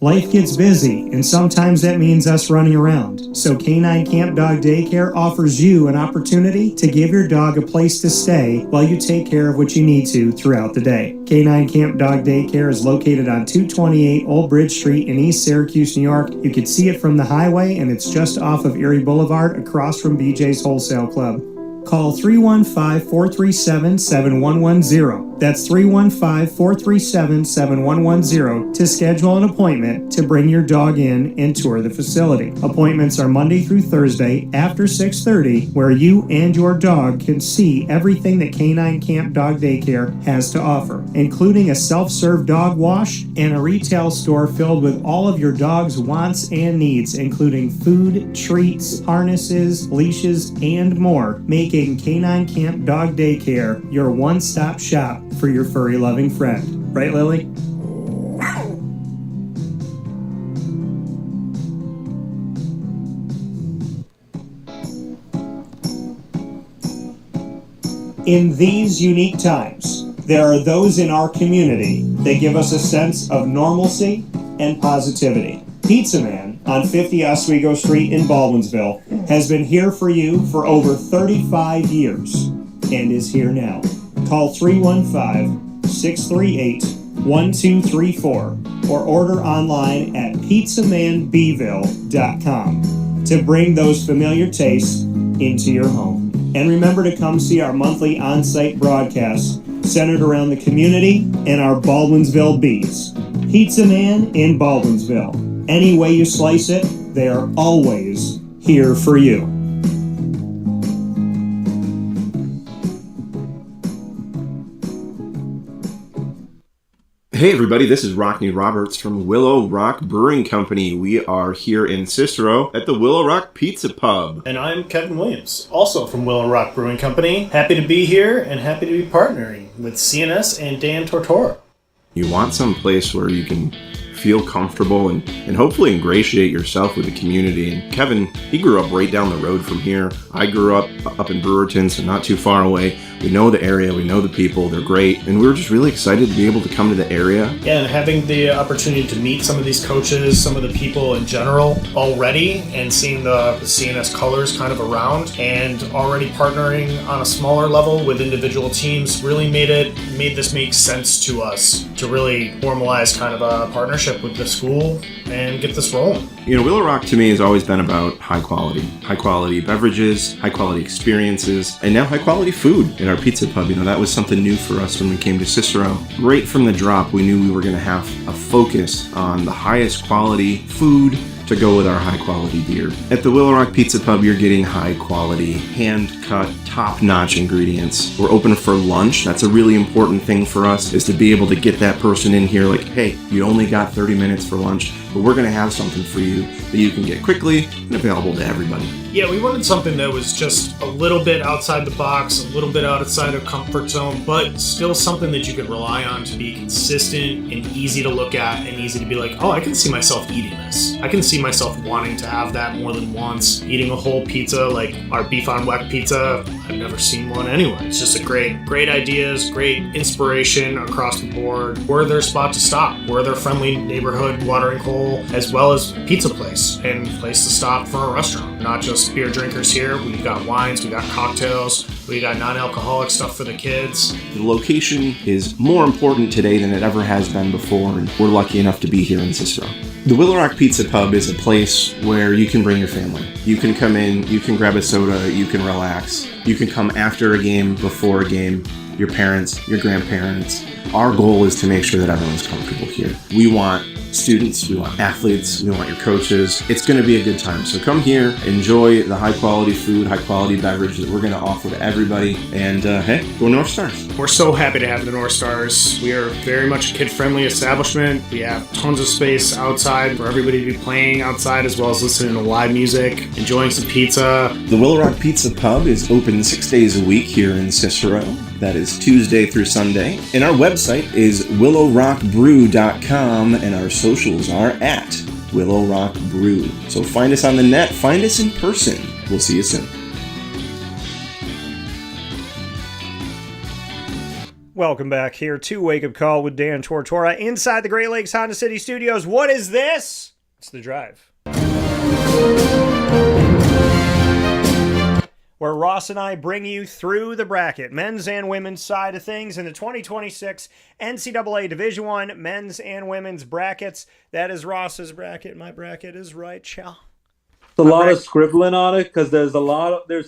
Life gets busy, and sometimes that means us running around. So K9 Camp Dog Daycare offers you an opportunity to give your dog a place to stay while you take care of what you need to throughout the day. K9 Camp Dog Daycare is located on 228 Old Bridge Street in East Syracuse, New York. You can see it from the highway, and it's just off of Erie Boulevard across from BJ's Wholesale Club. Call 315-437-7110. That's 315-437-7110 to schedule an appointment to bring your dog in and tour the facility. Appointments are Monday through Thursday after 6:30, where you and your dog can see everything that K9 Camp Dog Daycare has to offer, including a self-serve dog wash and a retail store filled with all of your dog's wants and needs, including food, treats, harnesses, leashes, and more, making K9 Camp Dog Daycare your one-stop shop for your furry loving friend. Right, Lily? In these unique times, there are those in our community that give us a sense of normalcy and positivity. Pizza Man on 50 Oswego Street in Baldwinsville has been here for you for over 35 years and is here now. Call 315-638-1234 or order online at pizzamanbville.com to bring those familiar tastes into your home. And remember to come see our monthly on-site broadcasts centered around the community and our Baldwinsville bees. Pizza Man in Baldwinsville. Any way you slice it, they are always here for you. Hey everybody, this is Rockney Roberts from Willow Rock Brewing Company. We are here in Cicero at the Willow Rock Pizza Pub. And I'm Kevin Williams, also from Willow Rock Brewing Company. Happy to be here and happy to be partnering with CNS and Dan Tortora. You want some place where you can feel comfortable and hopefully ingratiate yourself with the community. And Kevin, he grew up right down the road from here. I grew up in Brewerton, so not too far away. We know the area, we know the people, they're great, and we were just really excited to be able to come to the area. Yeah, and having the opportunity to meet some of these coaches, some of the people in general already, and seeing the CNS colors kind of around, and already partnering on a smaller level with individual teams really made this make sense to us to really formalize kind of a partnership with the school and get this rolling. You know, Willow Rock to me has always been about high quality beverages, high quality experiences, and now high quality food in our pizza pub. You know, that was something new for us when we came to Cicero. Right from the drop, we knew we were going to have a focus on the highest quality food to go with our high-quality beer. At the Willow Rock Pizza Pub, you're getting high-quality, hand-cut, top-notch ingredients. We're open for lunch. That's a really important thing for us, is to be able to get that person in here like, hey, you only got 30 minutes for lunch, but we're going to have something for you that you can get quickly and available to everybody. Yeah, we wanted something that was just a little bit outside the box, a little bit outside of comfort zone, but still something that you could rely on to be consistent and easy to look at and easy to be like, oh, I can see myself eating this. I can see myself wanting to have that more than once. Eating a whole pizza like our beef on weck pizza, I've never seen one anywhere. It's just a great ideas, great inspiration across the board. We're their spot to stop. We're their friendly neighborhood watering hole, as well as pizza place and place to stop for a restaurant. Not just beer drinkers here. We've got wines, we got cocktails, we got non-alcoholic stuff for the kids. The location is more important today than it ever has been before, and we're lucky enough to be here in Cicero. The Willow Rock Pizza Pub is a place where you can bring your family. You can come in, you can grab a soda, you can relax. You can come after a game, before a game, your parents, your grandparents. Our goal is to make sure that everyone's comfortable here. We want students, we want athletes, we want your coaches. It's going to be a good time. So come here, enjoy the high quality food, high quality beverage that we're going to offer to everybody. And hey, go North Stars. We're so happy to have the North Stars. We are very much a kid-friendly establishment. We have tons of space outside for everybody to be playing outside, as well as listening to live music, enjoying some pizza. The Willow Rock Pizza Pub is open 6 days a week here in Cicero. That is Tuesday through Sunday. And our website is willowrockbrew.com, and our socials are at Willow Rock Brew. So find us on the net, find us in person. We'll see you soon. Welcome back here to Wake Up Call with Dan Tortora inside the Great Lakes Honda City Studios. What is this? It's The Drive, where Ross and I bring you through the bracket, men's and women's side of things, in the 2026 NCAA Division I men's and women's brackets. That is Ross's bracket. My bracket is right, Chow. A lot of scribbling on it because there's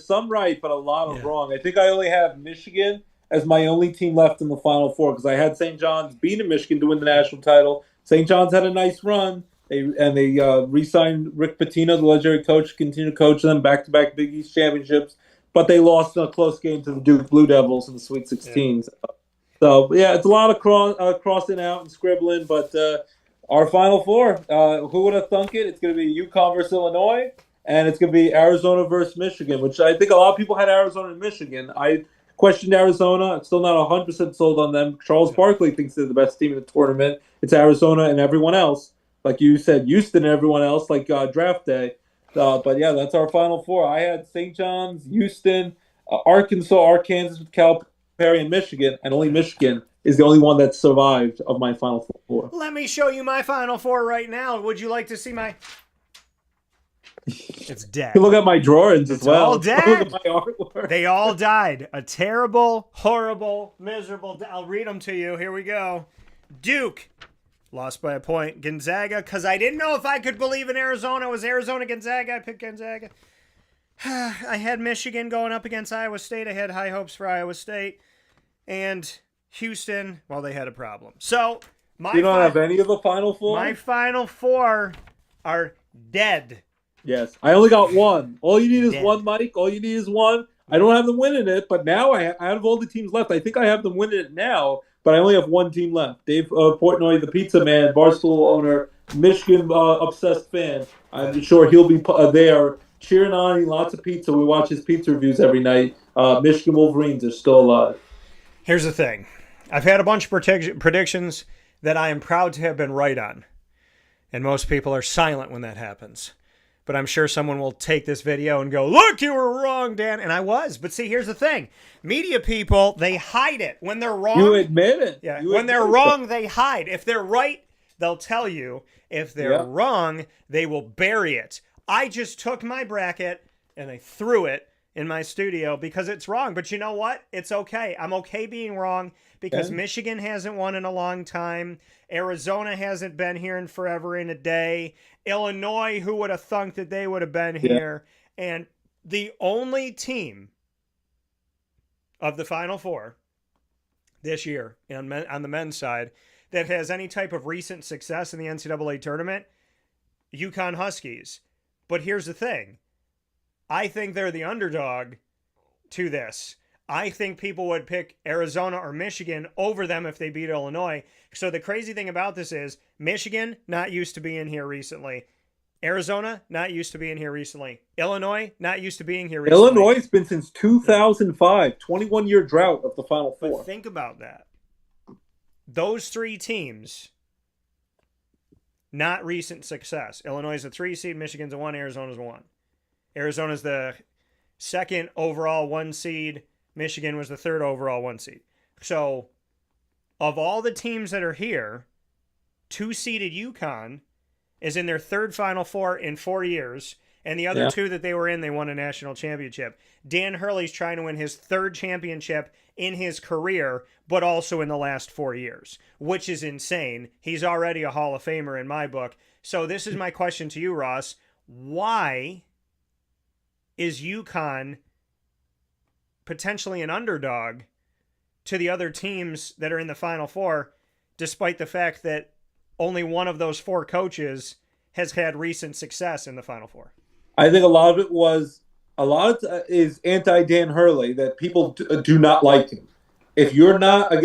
some right, but a lot of wrong. I think I only have Michigan as my only team left in the Final Four because I had St. John's beating Michigan to win the national title. St. John's had a nice run. They re-signed Rick Pitino, the legendary coach, continue to coach them back-to-back Big East championships. But they lost in a close game to the Duke Blue Devils in the Sweet 16. Yeah. So, yeah, it's a lot of crossing out and scribbling. But our Final Four, who would have thunk it? It's going to be UConn versus Illinois, and it's going to be Arizona versus Michigan, which I think a lot of people had Arizona and Michigan. I questioned Arizona. I'm still not 100% sold on them. Charles Barkley thinks they're the best team in the tournament. It's Arizona and everyone else. Like you said, Houston and everyone else, like draft day. But yeah, that's our Final Four. I had St. John's, Houston, Arkansas, Arkansas with Calipari, and Michigan, and only Michigan is the only one that survived of my Final Four. Let me show you my Final Four right now. Would you like to see my... It's dead. You look at my drawings as well. All dead. Look at my artwork. They all died. A terrible, horrible, miserable... I'll read them to you. Here we go. Duke. Lost by a point. Gonzaga, because I didn't know if I could believe in Arizona. It was Arizona, Gonzaga. I picked Gonzaga. I had Michigan going up against Iowa State. I had high hopes for Iowa State. And Houston, well, they had a problem. So, you don't have any of the Final Four? My Final Four are dead. Yes. I only got one. All you need is one, Mike. All you need is one. I don't have them winning it, but now I have all the teams left. I think I have them winning it now. But I only have one team left. Dave Portnoy, the pizza man, Barstool owner, Michigan obsessed fan. I'm sure he'll be there cheering on, eating lots of pizza. We watch his pizza reviews every night. Michigan Wolverines are still alive. Here's the thing. I've had a bunch of predictions that I am proud to have been right on. And most people are silent when that happens. But I'm sure someone will take this video and go, look, you were wrong, Dan. And I was. But see, here's the thing. Media people, they hide it. When they're wrong. You admit it. Yeah. When they're wrong, they hide. If they're right, they'll tell you. If they're wrong, they will bury it. I just took my bracket and I threw it in my studio because it's wrong. But you know what? It's okay. I'm okay being wrong because Michigan hasn't won in a long time. Arizona hasn't been here in forever in a day. Illinois, who would have thunk that they would have been here? And the only team of the Final Four this year on the men's side that has any type of recent success in the NCAA tournament UConn Huskies. But here's the thing. I think they're the underdog to this. I think people would pick Arizona or Michigan over them if they beat Illinois. So the crazy thing about this is Michigan, not used to being here recently. Arizona, not used to being here recently. Illinois, not used to being here recently. Illinois has been since 2005, 21-year drought of the Final Four. But think about that. Those three teams, not recent success. Illinois is a 3 seed, Michigan's a 1, Arizona's a 1. Arizona's the 2nd overall 1 seed. Michigan was the 3rd overall 1 seed. So, of all the teams that are here, 2-seeded UConn is in their 3rd Final Four in 4 years, and the other 2 that they were in, they won a national championship. Dan Hurley's trying to win his 3rd championship in his career, but also in the last 4 years, which is insane. He's already a Hall of Famer in my book. So this is my question to you, Ross. Why is UConn potentially an underdog to the other teams that are in the Final Four, despite the fact that only one of those 4 coaches has had recent success in the Final Four? I think a lot of it is anti-Dan Hurley, that people do not like him. If you're not a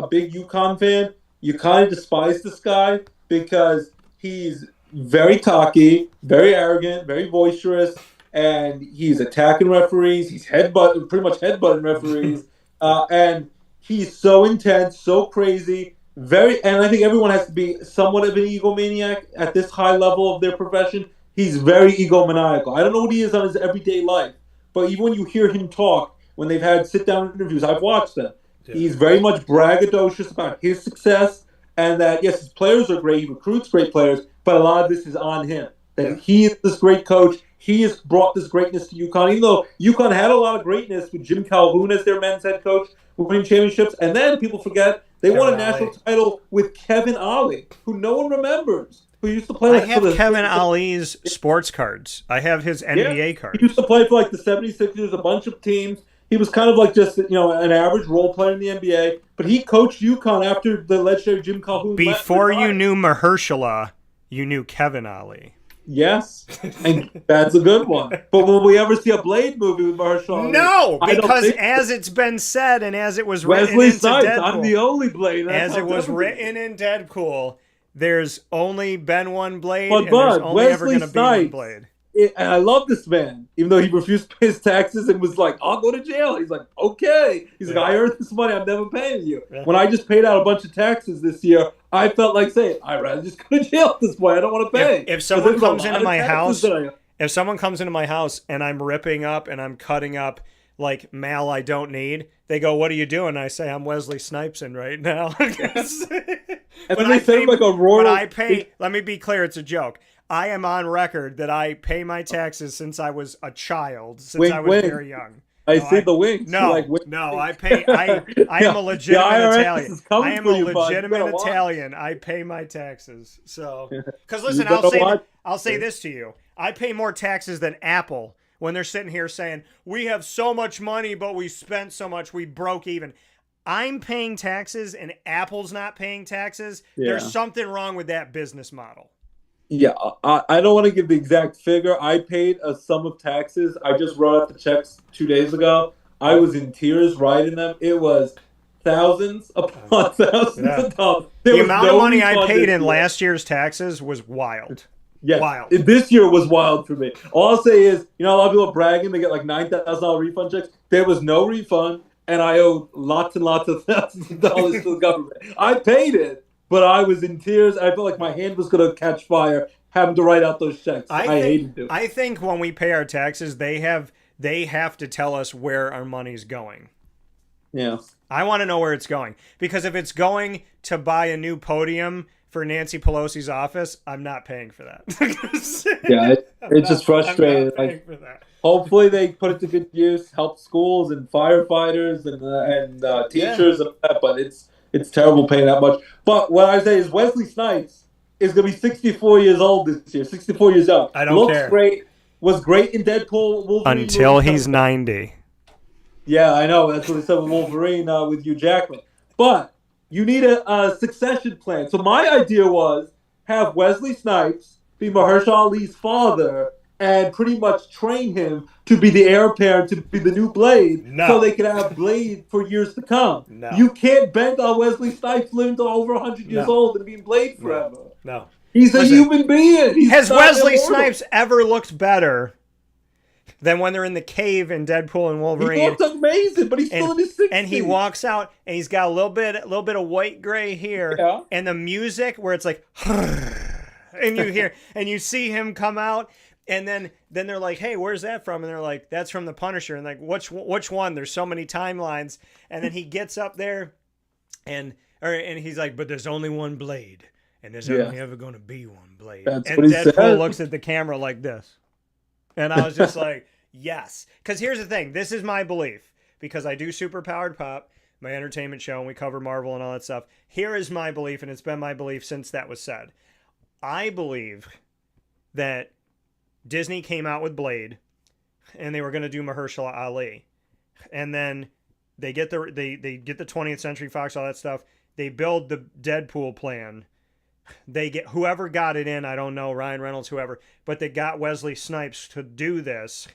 big UConn fan, you kind of despise this guy because he's very cocky, very arrogant, very boisterous, and he's attacking referees. He's pretty much headbutting referees, and he's so intense, so crazy. And I think everyone has to be somewhat of an egomaniac at this high level of their profession. He's very egomaniacal. I don't know what he is on his everyday life, but even when you hear him talk, when they've had sit-down interviews, I've watched them. Yeah. He's very much braggadocious about his success, and that, yes, his players are great. He recruits great players, but a lot of this is on him. That he is this great coach. He has brought this greatness to UConn, even though UConn had a lot of greatness with Jim Calhoun as their men's head coach, winning championships. And then people forget they won a national title with Kevin Ollie, who no one remembers, who used to play. I have Kevin Ollie's sports cards. I have his NBA cards. He used to play for the 76ers, a bunch of teams. He was kind of just an average role player in the NBA, but he coached UConn after the legendary Jim Calhoun. Before you knew Mahershala, you knew Kevin Ollie. Yes, and that's a good one. But will we ever see a Blade movie with Mahershala? No, because as it's been said and as it was written Wesley into Snipes, Deadpool, I'm the only Blade. As it was written in Deadpool, there's only been one Blade, but and there's only Wesley ever going to be one Blade. And I love this man, even though he refused to pay his taxes and was like, I'll go to jail. He's like, okay. He's like, I earned this money. I'm never paying you. Yeah. When I just paid out a bunch of taxes this year, I felt like saying, I'd rather just go to jail at this point. I don't want to pay. If someone comes into my house, if someone comes into my house and I'm ripping up and I'm cutting up mal I don't need, they go, what are you doing? I say, I'm Wesley Snipes right now. But I pay, let me be clear, it's a joke. I am on record that I pay my taxes since I was a child, I was very young. I see the wings. No, I pay. I am a legitimate Italian. I am a legitimate Italian. I pay my taxes. So, because listen, I'll say this to you. I pay more taxes than Apple when they're sitting here saying, we have so much money, but we spent so much, we broke even. I'm paying taxes and Apple's not paying taxes. Yeah. There's something wrong with that business model. Yeah, I don't want to give the exact figure. I paid a sum of taxes. I just wrote out the checks 2 days ago. I was in tears writing them. It was thousands upon thousands of dollars. The amount of money I paid in last year's taxes was wild. Yeah, wild. This year was wild for me. All I'll say is, a lot of people are bragging. They get $9,000 refund checks. There was no refund, and I owed lots and lots of thousands of dollars to the government. I paid it. But I was in tears. I felt like my hand was going to catch fire having to write out those checks. I hated it. I think when we pay our taxes, they have to tell us where our money's going. Yeah. I want to know where it's going. Because if it's going to buy a new podium for Nancy Pelosi's office, I'm not paying for that. Yeah, it's just frustrating. Hopefully they put it to good use, help schools and firefighters and teachers and all that, but it's terrible paying that much. But what I say is Wesley Snipes is going to be 64 years old this year, 64 years old. I don't care. Looks great, was great in Deadpool. Wolverine until he's 90. Yeah, I know. That's what they said with Wolverine with Hugh Jackman. But you need a succession plan. So my idea was have Wesley Snipes be Mahershala Ali's father and pretty much train him to be the heir apparent, to be the new Blade, so they could have Blade for years to come. No. You can't bank on Wesley Snipes living to over 100 years old and being Blade forever. No. He's a human being. Has Wesley Snipes ever looked better than when they're in the cave in Deadpool and Wolverine? He looks amazing, but he's still in his 60s. And he walks out and he's got a little bit of white gray hair, and the music where it's like, and you hear and you see him come out, and then they're like, hey, where's that from? And they're like, that's from the Punisher. And like, which one? There's so many timelines. And then he gets up there, and he's like, but there's only one Blade, and there's only ever going to be one Blade. That's and what he Deadpool said. looks at the camera like this. And I was just like, yes. Because here's the thing. This is my belief. Because I do Superpowered Pop, my entertainment show, and we cover Marvel and all that stuff. Here is my belief, and it's been my belief since that was said. I believe that Disney came out with Blade, and they were going to do Mahershala Ali. And then they get the 20th Century Fox, all that stuff. They build the Deadpool plan. They get whoever got it in, I don't know, Ryan Reynolds, whoever, but they got Wesley Snipes to do this.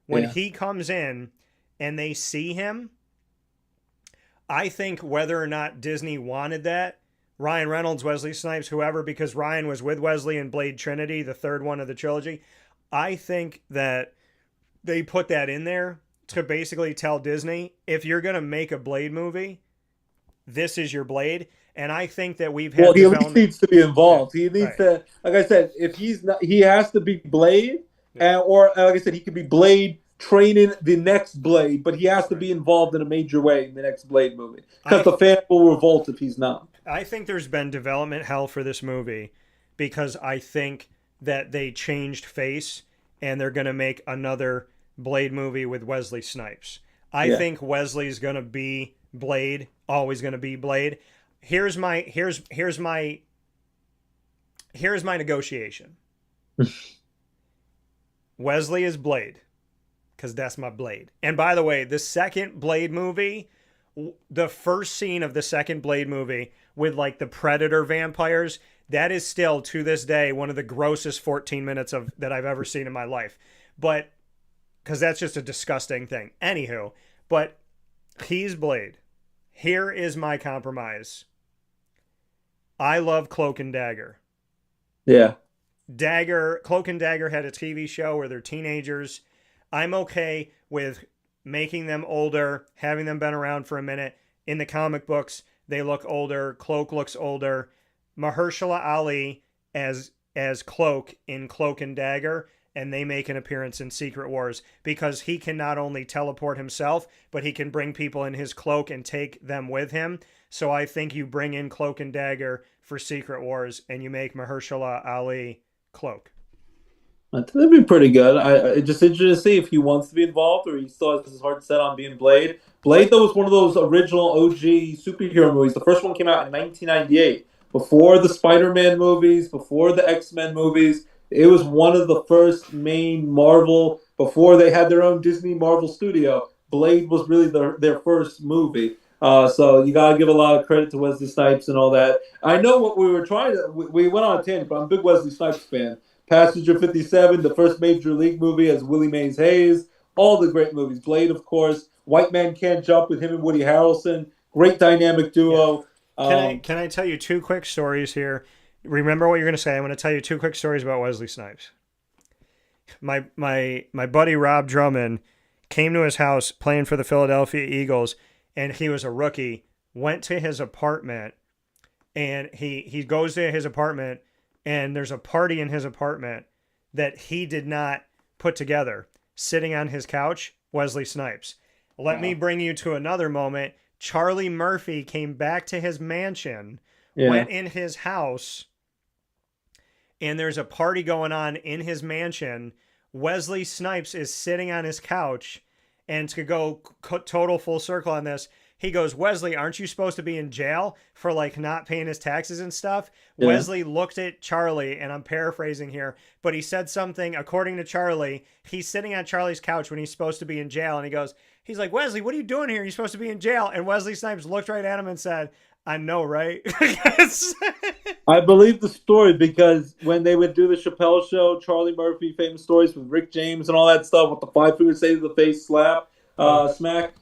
When he comes in and they see him, I think whether or not Disney wanted that, Ryan Reynolds, Wesley Snipes, whoever, because Ryan was with Wesley in Blade Trinity, the third one of the trilogy, I think that they put that in there to basically tell Disney, if you're going to make a Blade movie, this is your Blade. And I think that we've had. Well, he at least needs to be involved. He needs to, like I said, if he's not, he has to be Blade, or like I said, he could be Blade training the next Blade, but he has to be involved in a major way in the next Blade movie because the fan will revolt if he's not. I think there's been development hell for this movie because I think that they changed face and they're going to make another Blade movie with Wesley Snipes. I think Wesley's going to be Blade, always going to be Blade. Here's my negotiation. Wesley is Blade because that's my Blade. And by the way, the second Blade movie, the first scene of the second Blade movie with like the Predator vampires, that is still to this day one of the grossest 14 minutes of that I've ever seen in my life. But because that's just a disgusting thing. Anywho, but he's Blade. Here is my compromise. I love Cloak and Dagger. Yeah. Cloak and Dagger had a TV show where they're teenagers. I'm okay with making them older, having them been around for a minute. In the comic books, they look older. Cloak looks older. Mahershala Ali as Cloak in Cloak and Dagger, and they make an appearance in Secret Wars because he can not only teleport himself, but he can bring people in his cloak and take them with him. So I think you bring in Cloak and Dagger for Secret Wars and you make Mahershala Ali Cloak. That'd be pretty good. I just interested to see if he wants to be involved or he still has his heart set on being Blade. Blade, though, was one of those original OG superhero movies. The first one came out in 1998. Before the Spider-Man movies, before the X-Men movies. It was one of the first main Marvel, before they had their own Disney Marvel studio. Blade was really their first movie. So you got to give a lot of credit to Wesley Snipes and all that. I know what we were trying to... We went on a tangent, but I'm a big Wesley Snipes fan. Passenger 57, the first Major League movie as Willie Mays Hayes. All the great movies. Blade, of course. White Man Can't Jump with him and Woody Harrelson. Great dynamic duo. Can I tell you two quick stories here? Remember what you're going to say. I'm going to tell you two quick stories about Wesley Snipes. My buddy Rob Drummond came to his house playing for the Philadelphia Eagles, and he was a rookie, went to his apartment, and he goes to his apartment, and there's a party in his apartment that he did not put together. Sitting on his couch, Wesley Snipes. Let me bring you to another moment. Charlie Murphy came back to his mansion, went in his house, and there's a party going on in his mansion. Wesley Snipes is sitting on his couch, and to go total full circle on this, he goes, Wesley, aren't you supposed to be in jail for like not paying his taxes and stuff? Yeah. Wesley looked at Charlie, and I'm paraphrasing here, but he said something, according to Charlie, he's sitting on Charlie's couch when he's supposed to be in jail, and he's like, Wesley, what are you doing here? You're supposed to be in jail. And Wesley Snipes looked right at him and said, I know, right? I believe the story because when they would do the Chappelle show, Charlie Murphy, famous stories with Rick James and all that stuff with the 5-finger say to the face slap, smack,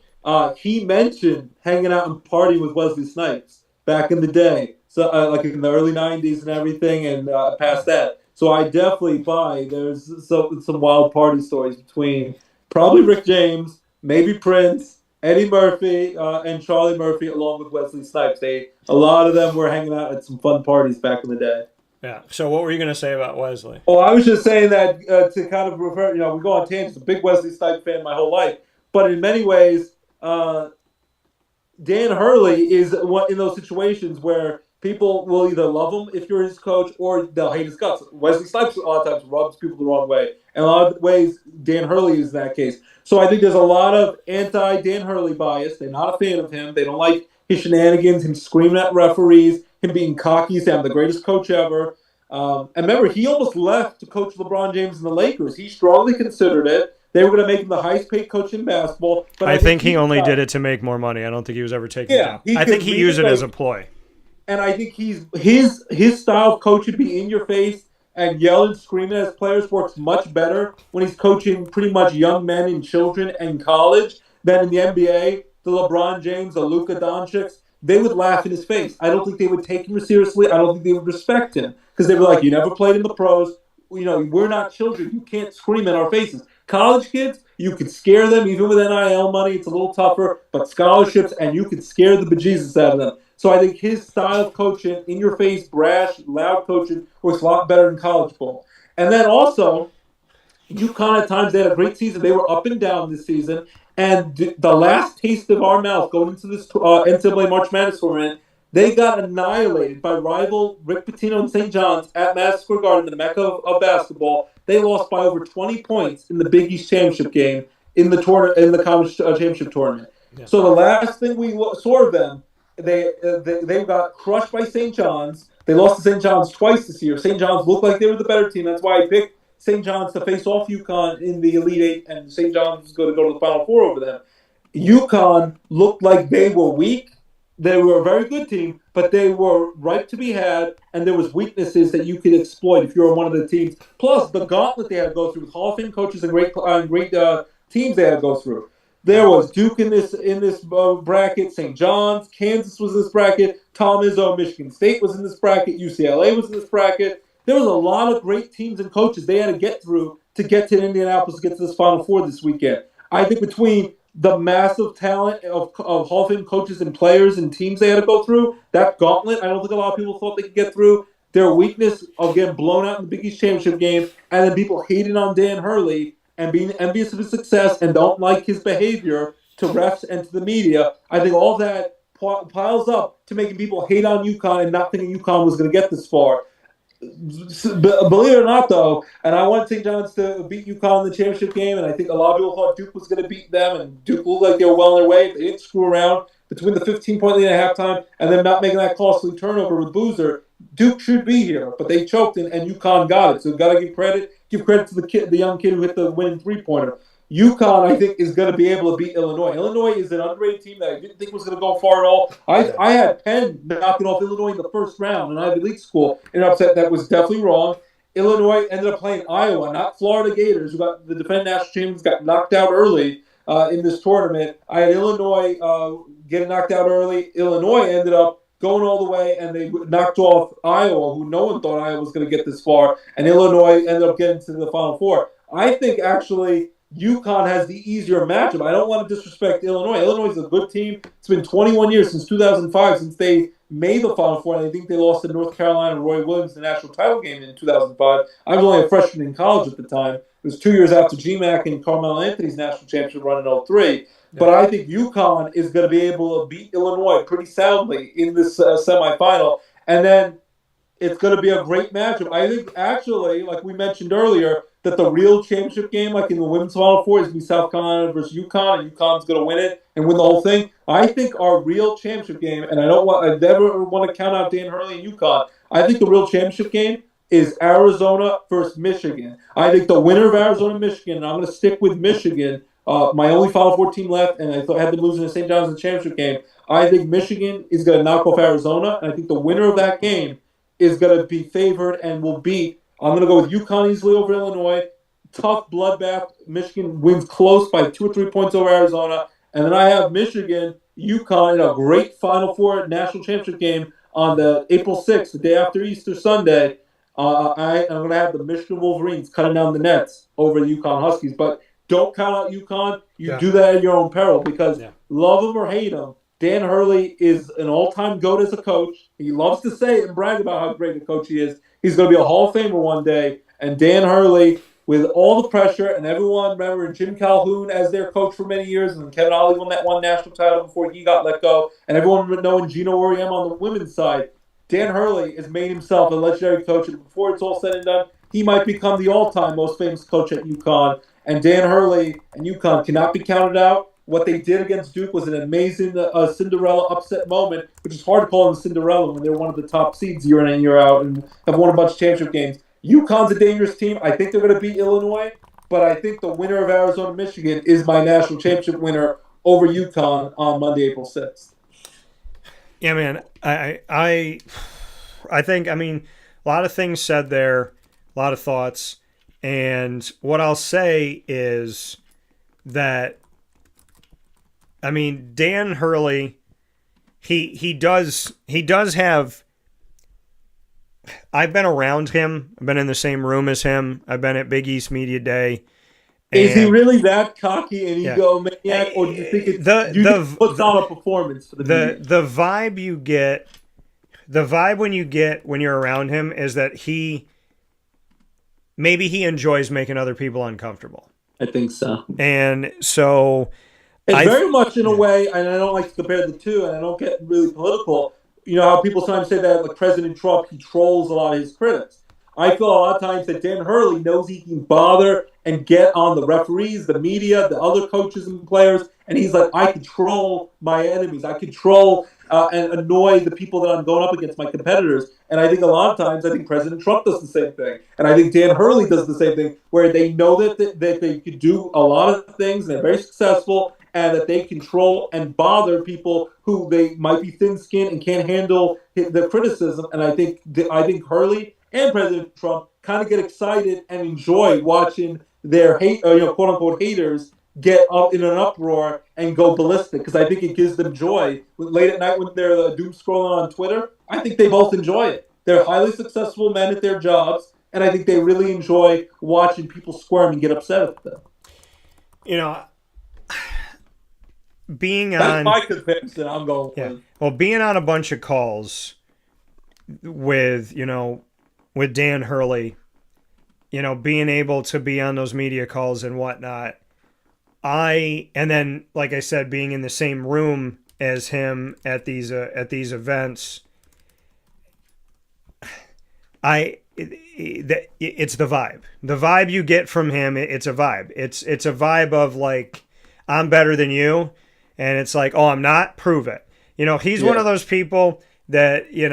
he mentioned hanging out and partying with Wesley Snipes back in the day. So like in the early 90s and everything and past that. So I definitely buy there's some wild party stories between probably Rick James, maybe Prince, Eddie Murphy, and Charlie Murphy, along with Wesley Snipes. A lot of them were hanging out at some fun parties back in the day. Yeah. So what were you going to say about Wesley? Oh, I was just saying that to kind of refer, we go on tangents. I'm a big Wesley Snipes fan my whole life. But in many ways, Dan Hurley is in those situations where people will either love him if you're his coach or they'll hate his guts. Wesley Snipes a lot of times rubs people the wrong way. And a lot of ways, Dan Hurley is that case. So I think there's a lot of anti-Dan Hurley bias. They're not a fan of him. They don't like his shenanigans, him screaming at referees, him being cocky, saying I'm the greatest coach ever. And remember, he almost left to coach LeBron James and the Lakers. He strongly considered it. They were going to make him the highest paid coach in basketball. But I think he only did it to make more money. I don't think he was ever taking it down. I think he used it as a ploy. And I think his style of coaching, be in your face and yelling, screaming at his players, works much better when he's coaching pretty much young men and children and college than in the NBA. The LeBron James, the Luka Doncic, they would laugh in his face. I don't think they would take him seriously. I don't think they would respect him because they were like, you never played in the pros. We're not children. You can't scream in our faces. College kids, you could scare them even with NIL money. It's a little tougher, but scholarships, and you could scare the bejesus out of them. So I think his style of coaching, in your face, brash, loud coaching, works a lot better than college ball. And then also, UConn at times, they had a great season. They were up and down this season. And the last taste of our mouth going into this NCAA March Madness tournament, they got annihilated by rival Rick Pitino and St. John's at Madison Square Garden, the mecca of basketball. They lost by over 20 points in the Big East championship game in the college championship tournament. Yeah. So the last thing we saw of them, they got crushed by St. John's. They lost to St. John's twice this year. St. John's looked like they were the better team. That's why I picked St. John's to face off UConn in the Elite Eight, and St. John's was going to go to the Final Four over them. UConn looked like they were weak. They were a very good team, but they were ripe to be had, and there was weaknesses that you could exploit if you were one of the teams. Plus, the gauntlet they had to go through with Hall of Fame coaches and great teams they had to go through. There was Duke in this bracket, St. John's, Kansas was in this bracket, Tom Izzo, Michigan State was in this bracket, UCLA was in this bracket. There was a lot of great teams and coaches they had to get through to get to Indianapolis to get to this Final Four this weekend. I think between the massive talent of Hall of Fame coaches and players and teams they had to go through, that gauntlet, I don't think a lot of people thought they could get through. Their weakness of getting blown out in the Big East championship game, and then people hating on Dan Hurley and being envious of his success and don't like his behavior to refs and to the media. I think all that piles up to making people hate on UConn and not thinking UConn was going to get this far. Believe it or not, though, and I want St. John's to beat UConn in the championship game, and I think a lot of people thought Duke was going to beat them, and Duke looked like they were well on their way. They didn't screw around between the 15-point lead at halftime and them not making that costly turnover with Boozer. Duke should be here, but they choked, and UConn got it. So got to give credit. Give credit to the young kid who hit the winning three-pointer. UConn, I think, is going to be able to beat Illinois. Illinois is an underrated team that I didn't think was going to go far at all. I had Penn knocking off Illinois in the first round in Ivy League school in an upset that was definitely wrong. Illinois ended up playing Iowa, not Florida Gators, who got the defending national champions, got knocked out early in this tournament. I had Illinois getting knocked out early. Illinois ended up going all the way, and they knocked off Iowa, who no one thought Iowa was going to get this far, and Illinois ended up getting to the Final Four. I think, actually, UConn has the easier matchup. I don't want to disrespect Illinois. Illinois is a good team. It's been 21 years since 2005 since they made the Final Four, and I think they lost to North Carolina and Roy Williams in the national title game in 2005. I was only a freshman in college at the time. It was 2 years after GMAC and Carmelo Anthony's national championship run in 03. But I think UConn is going to be able to beat Illinois pretty soundly in this semifinal. And then it's going to be a great matchup. I think, actually, like we mentioned earlier, that the real championship game, like in the women's Final Four, is going to be South Carolina versus UConn, and UConn's going to win it and win the whole thing. I think our real championship game, and I never want to count out Dan Hurley and UConn, I think the real championship game is Arizona versus Michigan. I think the winner of Arizona-Michigan, and I'm going to stick with Michigan, my only Final Four team left, and I thought I had them losing to St. John's in the championship game. I think Michigan is going to knock off Arizona, and I think the winner of that game is going to be favored and will beat. I'm going to go with UConn easily over Illinois. Tough bloodbath. Michigan wins close by 2 or 3 points over Arizona. And then I have Michigan, UConn in a great Final Four national championship game on the April 6th, the day after Easter Sunday. I'm going to have the Michigan Wolverines cutting down the nets over the UConn Huskies. But don't count out UConn. You do that at your own peril because love him or hate him, Dan Hurley is an all-time GOAT as a coach. He loves to say it and brag about how great a coach he is. He's going to be a Hall of Famer one day. And Dan Hurley, with all the pressure, and everyone remembering Jim Calhoun as their coach for many years, and Kevin Ollie won that one national title before he got let go, and everyone knowing Gino Auriemma on the women's side, Dan Hurley has made himself a legendary coach, and before it's all said and done, he might become the all-time most famous coach at UConn. And Dan Hurley and UConn cannot be counted out. What they did against Duke was an amazing Cinderella upset moment, which is hard to call them Cinderella when they're one of the top seeds year in and year out and have won a bunch of championship games. UConn's a dangerous team. I think they're going to beat Illinois, but I think the winner of Arizona-Michigan is my national championship winner over UConn on Monday, April 6th. Yeah, man. I think, I mean, a lot of things said there, a lot of thoughts. And what I'll say is that, I mean, Dan Hurley, he does have, I've been around him. I've been in the same room as him. I've been at Big East Media Day. Is he really that cocky and egomaniac, or do you think it puts on a performance for the media? The vibe you get, when you're around him is that maybe he enjoys making other people uncomfortable. I think so. And so it's very much in a way, and I don't like to compare the two, and I don't get really political. You know how people sometimes say that, like President Trump, he trolls a lot of his critics. I feel a lot of times that Dan Hurley knows he can bother and get on the referees, the media, the other coaches and players, and he's like, I control my enemies. I control and annoy the people that I'm going up against, my competitors. And I think a lot of times, I think President Trump does the same thing. And I think Dan Hurley does the same thing, where they know that they could do a lot of things, and they're very successful, and that they control and bother people who they might be thin-skinned and can't handle the criticism. And I think Hurley and President Trump kind of get excited and enjoy watching their quote-unquote haters get up in an uproar and go ballistic, because I think it gives them joy. Late at night when they're doom scrolling on Twitter, I think they both enjoy it. They're highly successful men at their jobs, and I think they really enjoy watching people squirm and get upset at them. You know, That's my comparison I'm going with. Well, being on a bunch of calls with Dan Hurley, being able to be on those media calls and whatnot, and then, like I said, being in the same room as him at these events, it's the vibe. The vibe you get from him, it's a vibe. It's a vibe of like, I'm better than you, and it's like, oh, I'm not. Prove it. He's one of those people that he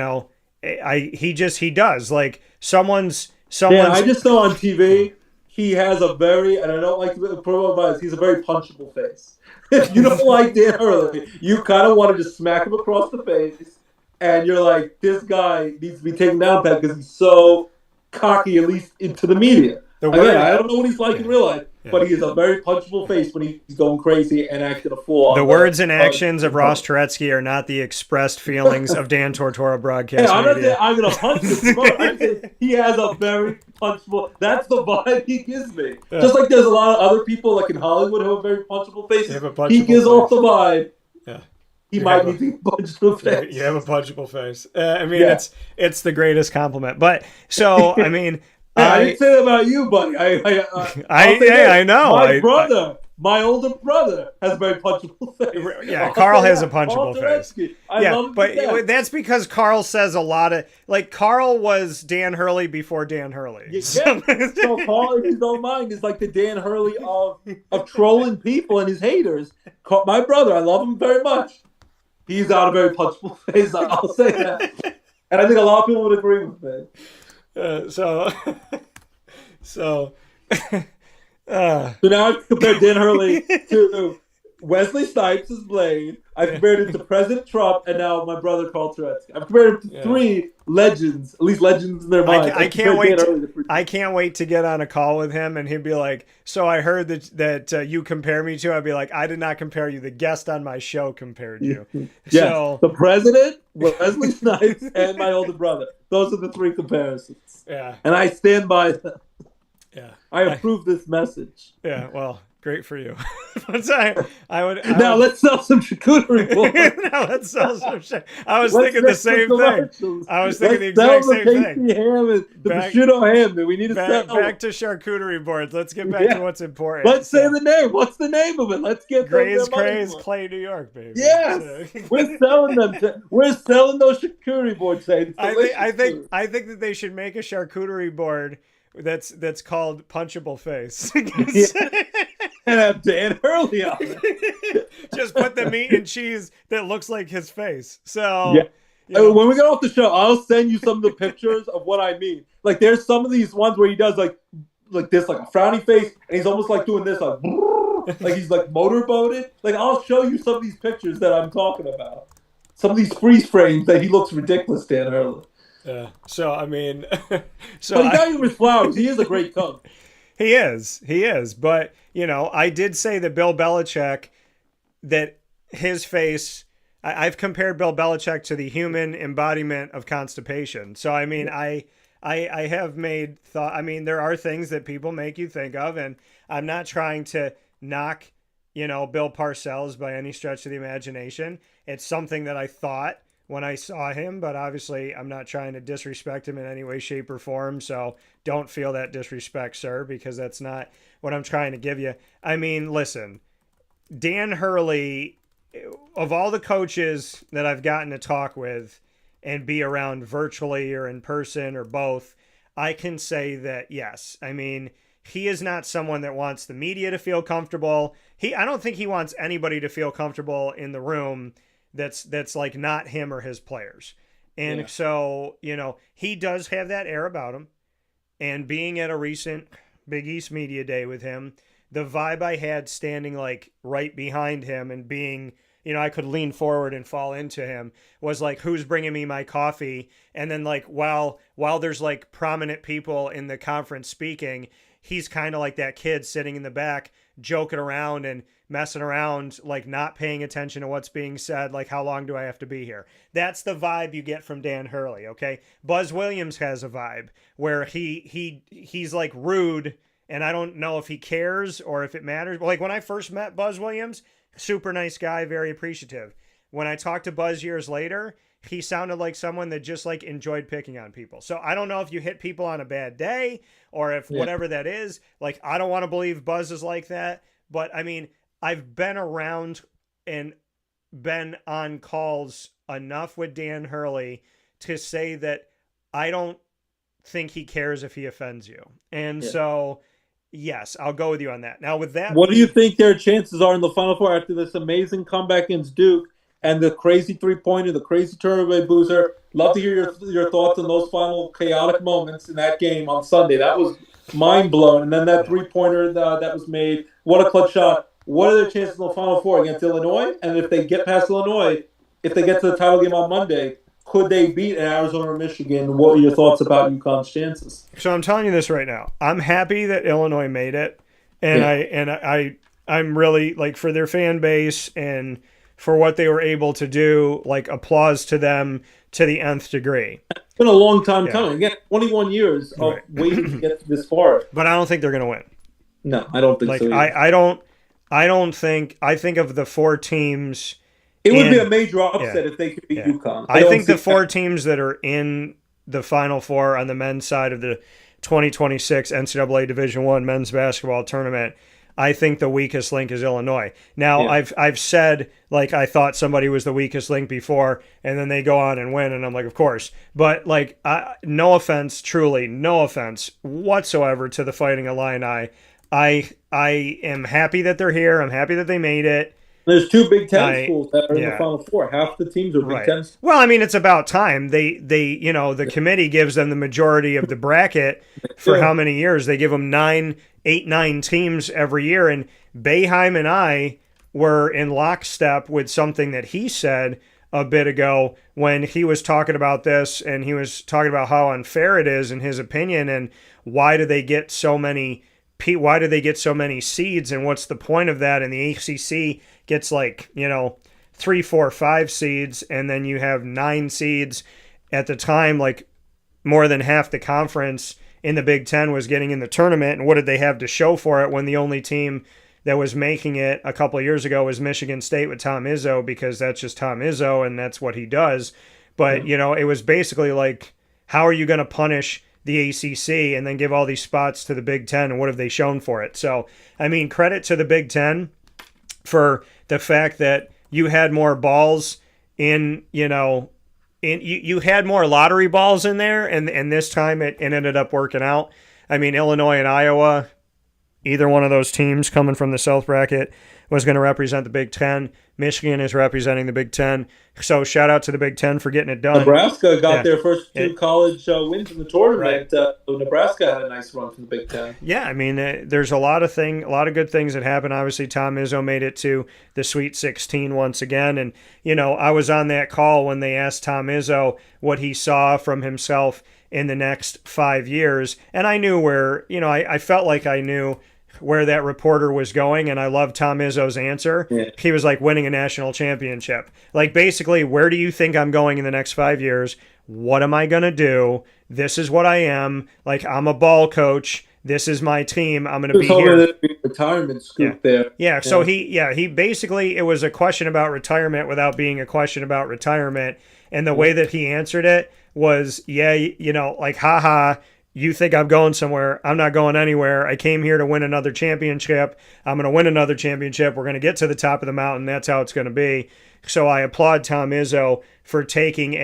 does like someone's. Yeah, I just saw on TV. He has a very, and I don't like to promote bias, he's a very punchable face. If you don't like Dan Hurley, you kind of want to just smack him across the face, and you're like, this guy needs to be taken down pat because he's so cocky, at least into the media. Again, I don't know what he's like in real life, but he is a very punchable face when he's going crazy and acting a fool. The words and actions of Ross Turetsky are not the expressed feelings of Dan Tortora broadcast I'm not media. saying I'm going to punch him. I'm saying he has a very punchable. That's the vibe he gives me. Yeah. Just like there's a lot of other people, like in Hollywood, who have very punchable faces. He gives off the vibe. Yeah. He might need to be punched in the face. You have a punchable face. It's the greatest compliment. But so I mean. I didn't say that about you, buddy. I know. My older brother, has a very punchable face. Yeah, Carl has a punchable face. I love him but that's because Carl says a lot of Carl was Dan Hurley before Dan Hurley. Yeah. So Carl, if you don't mind, is like the Dan Hurley of trolling people and his haters. My brother, I love him very much. He's got a very punchable face. I'll say that, and I think a lot of people would agree with me. So now I've compared Dan Hurley to Wesley Snipes as Blade. I've compared it to President Trump, and now my brother Carl Turetsky. I've compared him to three legends, at least legends in their minds. I can't wait. I can't wait to get on a call with him, and he'd be like, "So I heard that you compare me to." I'd be like, "I did not compare you. The guest on my show compared you." Yeah, So the president, Wesley Snipes, and my older brother. Those are the three comparisons. yeah, And I stand by them. yeah, I approve this message. yeah. Well, great for you. But I would. Now let's sell some charcuterie boards. Now let's sell some shit. I was Let's thinking the make some same thing. commercials. I was thinking Let's the exact sell same the thing. pasty ham and the Back- prosciutto ham, man. We need to sell Back to charcuterie boards. Let's get back to what's important. Let's say the name. What's the name of it? Let's get Gray's their money Craze for it. Clay, New York, baby. Yes, So- we're selling them. We're selling those charcuterie boards. I think that they should make a charcuterie board that's called Punchable Face. And have Dan Hurley on it. Just put the meat and cheese that looks like his face. So Yeah. you know, When we get off the show, I'll send you some of the pictures of what I mean. Like, there's some of these ones where he does like this, like a frowny face, and he's almost like doing this, like he's like motorboated. Like, I'll show you some of these pictures that I'm talking about. Some of these freeze frames that he looks ridiculous, Dan Hurley. yeah. So I mean, so But he got you his flowers. He is a great coach. He is. But, you know, I did say that Bill Belichick, that his face, I've compared Bill Belichick to the human embodiment of constipation. So, I mean, I have made thought, I mean, there are things that people make you think of, and I'm not trying to knock, you know, Bill Parcells by any stretch of the imagination. It's something that I thought when I saw him, but obviously I'm not trying to disrespect him in any way, shape, or form. So don't feel that disrespect, sir, because that's not what I'm trying to give you. I mean, listen, Dan Hurley, of all the coaches that I've gotten to talk with and be around virtually or in person or both, I can say that, yes, I mean, he is not someone that wants the media to feel comfortable. I don't think he wants anybody to feel comfortable in the room that's like not him or his players. And so, you know, he does have that air about him. And being at a recent Big East Media Day with him, the vibe I had standing like right behind him and being, you know, I could lean forward and fall into him was like, who's bringing me my coffee? And then like, while there's like prominent people in the conference speaking, he's kind of like that kid sitting in the back, joking around and messing around, like not paying attention to what's being said. Like, how long do I have to be here? That's the vibe you get from Dan Hurley. Okay. Buzz Williams has a vibe where he's like rude, and I don't know if he cares or if it matters. But like when I first met Buzz Williams, super nice guy, very appreciative. When I talked to Buzz years later, he sounded like someone that just like enjoyed picking on people. So I don't know if you hit people on a bad day or if whatever that is. Like, I don't want to believe Buzz is like that. But I mean, I've been around and been on calls enough with Dan Hurley to say that I don't think he cares if he offends you. And so, yes, I'll go with you on that. Now, with that, What do you think their chances are in the Final Four after this amazing comeback against Duke and the crazy three-pointer, the crazy turnover boozer? Love to hear your thoughts on those final chaotic moments in that game on Sunday. That was mind-blowing. And then that three-pointer that was made, what a clutch shot. What are their chances in the Final Four against Illinois? And if they get past Illinois, if they get to the title game on Monday, could they beat Arizona or Michigan? What are your thoughts about UConn's chances? So I'm telling you this right now. I'm happy that Illinois made it, and I'm really like, for their fan base and for what they were able to do. Like, applause to them to the nth degree. It's been a long time coming. Again, 21 years of waiting to get this far. But I don't think they're going to win. No, I don't think like, so. Either. I don't think. I think of the four teams. It would be a major upset if they could beat UConn. I think the four teams that are in the Final Four on the men's side of the 2026 NCAA Division I men's basketball tournament, I think the weakest link is Illinois. Now, I've said, like, I thought somebody was the weakest link before, and then they go on and win, and I'm like, of course. But, like, no offense, truly, no offense whatsoever to the Fighting Illini. I am happy that they're here. I'm happy that they made it. There's two Big Ten schools that are in the yeah. Final Four. Half the teams are Big Ten. Well, I mean, it's about time. They you know, the committee gives them the majority of the bracket for how many years? They give them 8, 9 teams every year. And Boeheim and I were in lockstep with something that he said a bit ago when he was talking about this, and he was talking about how unfair it is in his opinion, and why do they get so many seeds, and what's the point of that? And the ACC gets 3, 4, 5 seeds, and then you have 9 seeds. At the time, more than half the conference in the Big Ten was getting in the tournament. And what did they have to show for it when the only team that was making it a couple of years ago was Michigan State with Tom Izzo, because that's just Tom Izzo and that's what he does. But, it was basically how are you going to punish the ACC and then give all these spots to the Big Ten, and what have they shown for it? So, I mean, credit to the Big Ten for the fact that you had more balls in, you had more lottery balls in there, and this time it ended up working out. I mean, Illinois and Iowa, either one of those teams coming from the South bracket was going to represent the Big Ten. Michigan is representing the Big Ten. So shout out to the Big Ten for getting it done. Nebraska got their first 2 college wins in the tournament. Nebraska had a nice run from the Big Ten. Yeah, I mean, there's a lot of good things that happened. Obviously, Tom Izzo made it to the Sweet 16 once again. And, I was on that call when they asked Tom Izzo what he saw from himself in the next 5 years. And I knew where, I felt like I knew where that reporter was going, and I love Tom Izzo's answer. Yeah. He was winning a national championship. Basically, where do you think I'm going in the next 5 years? What am I going to do? This is what I am. I'm a ball coach. This is my team. I'm going to be here. Retirement scoop there. Yeah, so he basically, it was a question about retirement without being a question about retirement. And the way that he answered it was, haha, you think I'm going somewhere. I'm not going anywhere. I came here to win another championship. I'm going to win another championship. We're going to get to the top of the mountain. That's how it's going to be. So I applaud Tom Izzo for taking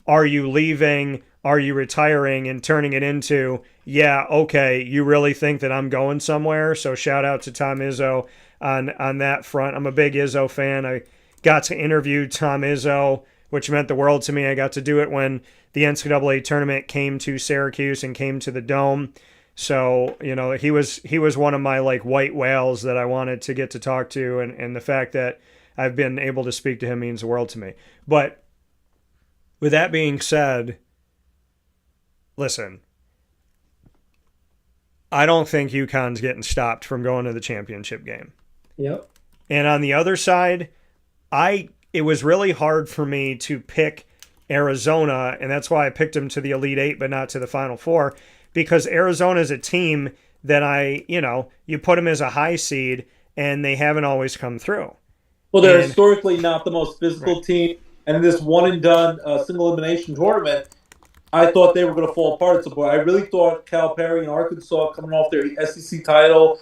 are you leaving, are you retiring, and turning it into, yeah, okay, you really think that I'm going somewhere? So shout out to Tom Izzo on that front. I'm a big Izzo fan. I got to interview Tom Izzo, which meant the world to me. I got to do it when the NCAA tournament came to Syracuse and came to the Dome. So, he was one of my white whales that I wanted to get to talk to, and the fact that I've been able to speak to him means the world to me. But with that being said, listen, I don't think UConn's getting stopped from going to the championship game. Yep. And on the other side, it was really hard for me to pick Arizona, and that's why I picked them to the Elite Eight but not to the Final Four, because Arizona is a team that you put them as a high seed, and they haven't always come through. Well, they're historically not the most physical team, and in this one-and-done single elimination tournament, I thought they were going to fall apart at some point. I really thought Calipari and Arkansas, coming off their SEC title,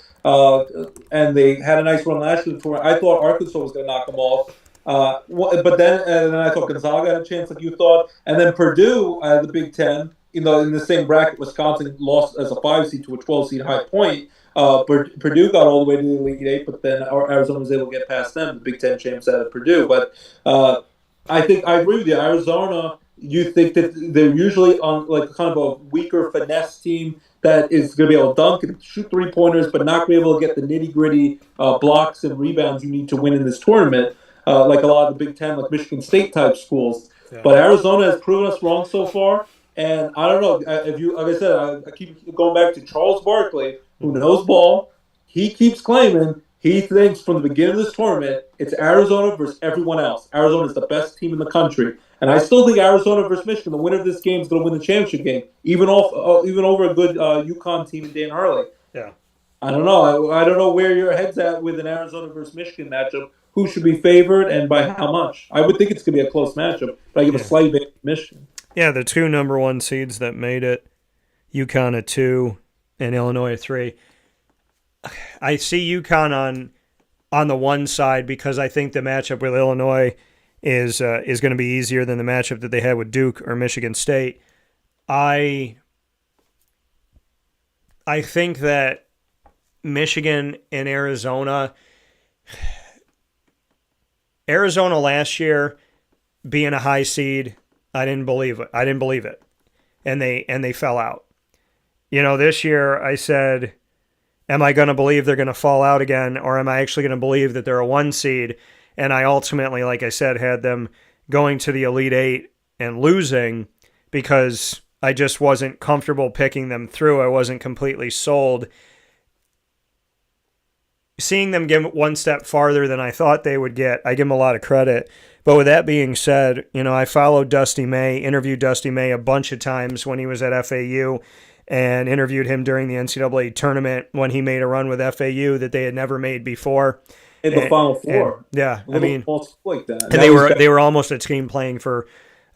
and they had a nice run last year. I thought Arkansas was going to knock them off. But then I thought Gonzaga had a chance, like you thought, and then Purdue, the Big Ten, in the same bracket, Wisconsin lost as a 5 seed to a 12 seed High Point. Purdue got all the way to the Elite Eight, but then Arizona was able to get past them. The Big Ten champs out of Purdue, but I think I agree with you. Arizona, you think that they're usually on kind of a weaker finesse team that is going to be able to dunk and shoot 3-pointers, but not going to be able to get the nitty gritty blocks and rebounds you need to win in this tournament. Like a lot of the Big Ten, like Michigan State type schools. Yeah. But Arizona has proven us wrong so far. And I don't know, like I said, I keep going back to Charles Barkley, who knows ball. He keeps claiming, he thinks from the beginning of this tournament, it's Arizona versus everyone else. Arizona is the best team in the country. And I still think Arizona versus Michigan, the winner of this game, is going to win the championship game, even over a good UConn team in Dan Hurley. Yeah. I don't know. I don't know where your head's at with an Arizona versus Michigan matchup. Who should be favored and by how much? I would think it's going to be a close matchup, but I give a slight advantage to Michigan. Yeah, the 2 number 1 seeds that made it, UConn at 2 and Illinois at 3. I see UConn on the one side because I think the matchup with Illinois is going to be easier than the matchup that they had with Duke or Michigan State. I think that Michigan and Arizona, Arizona last year being a high seed, I didn't believe it. And they fell out. This year I said, am I going to believe they're going to fall out again, or am I actually going to believe that they're a 1 seed? And I ultimately, like I said, had them going to the Elite Eight and losing because I just wasn't comfortable picking them through. I wasn't completely sold. Seeing them get one step farther than I thought they would get, I give them a lot of credit. But with that being said, I followed Dusty May, interviewed Dusty May a bunch of times when he was at FAU, and interviewed him during the NCAA tournament when he made a run with FAU that they had never made before. In the Final Four. Yeah, like that. And they were almost a team playing for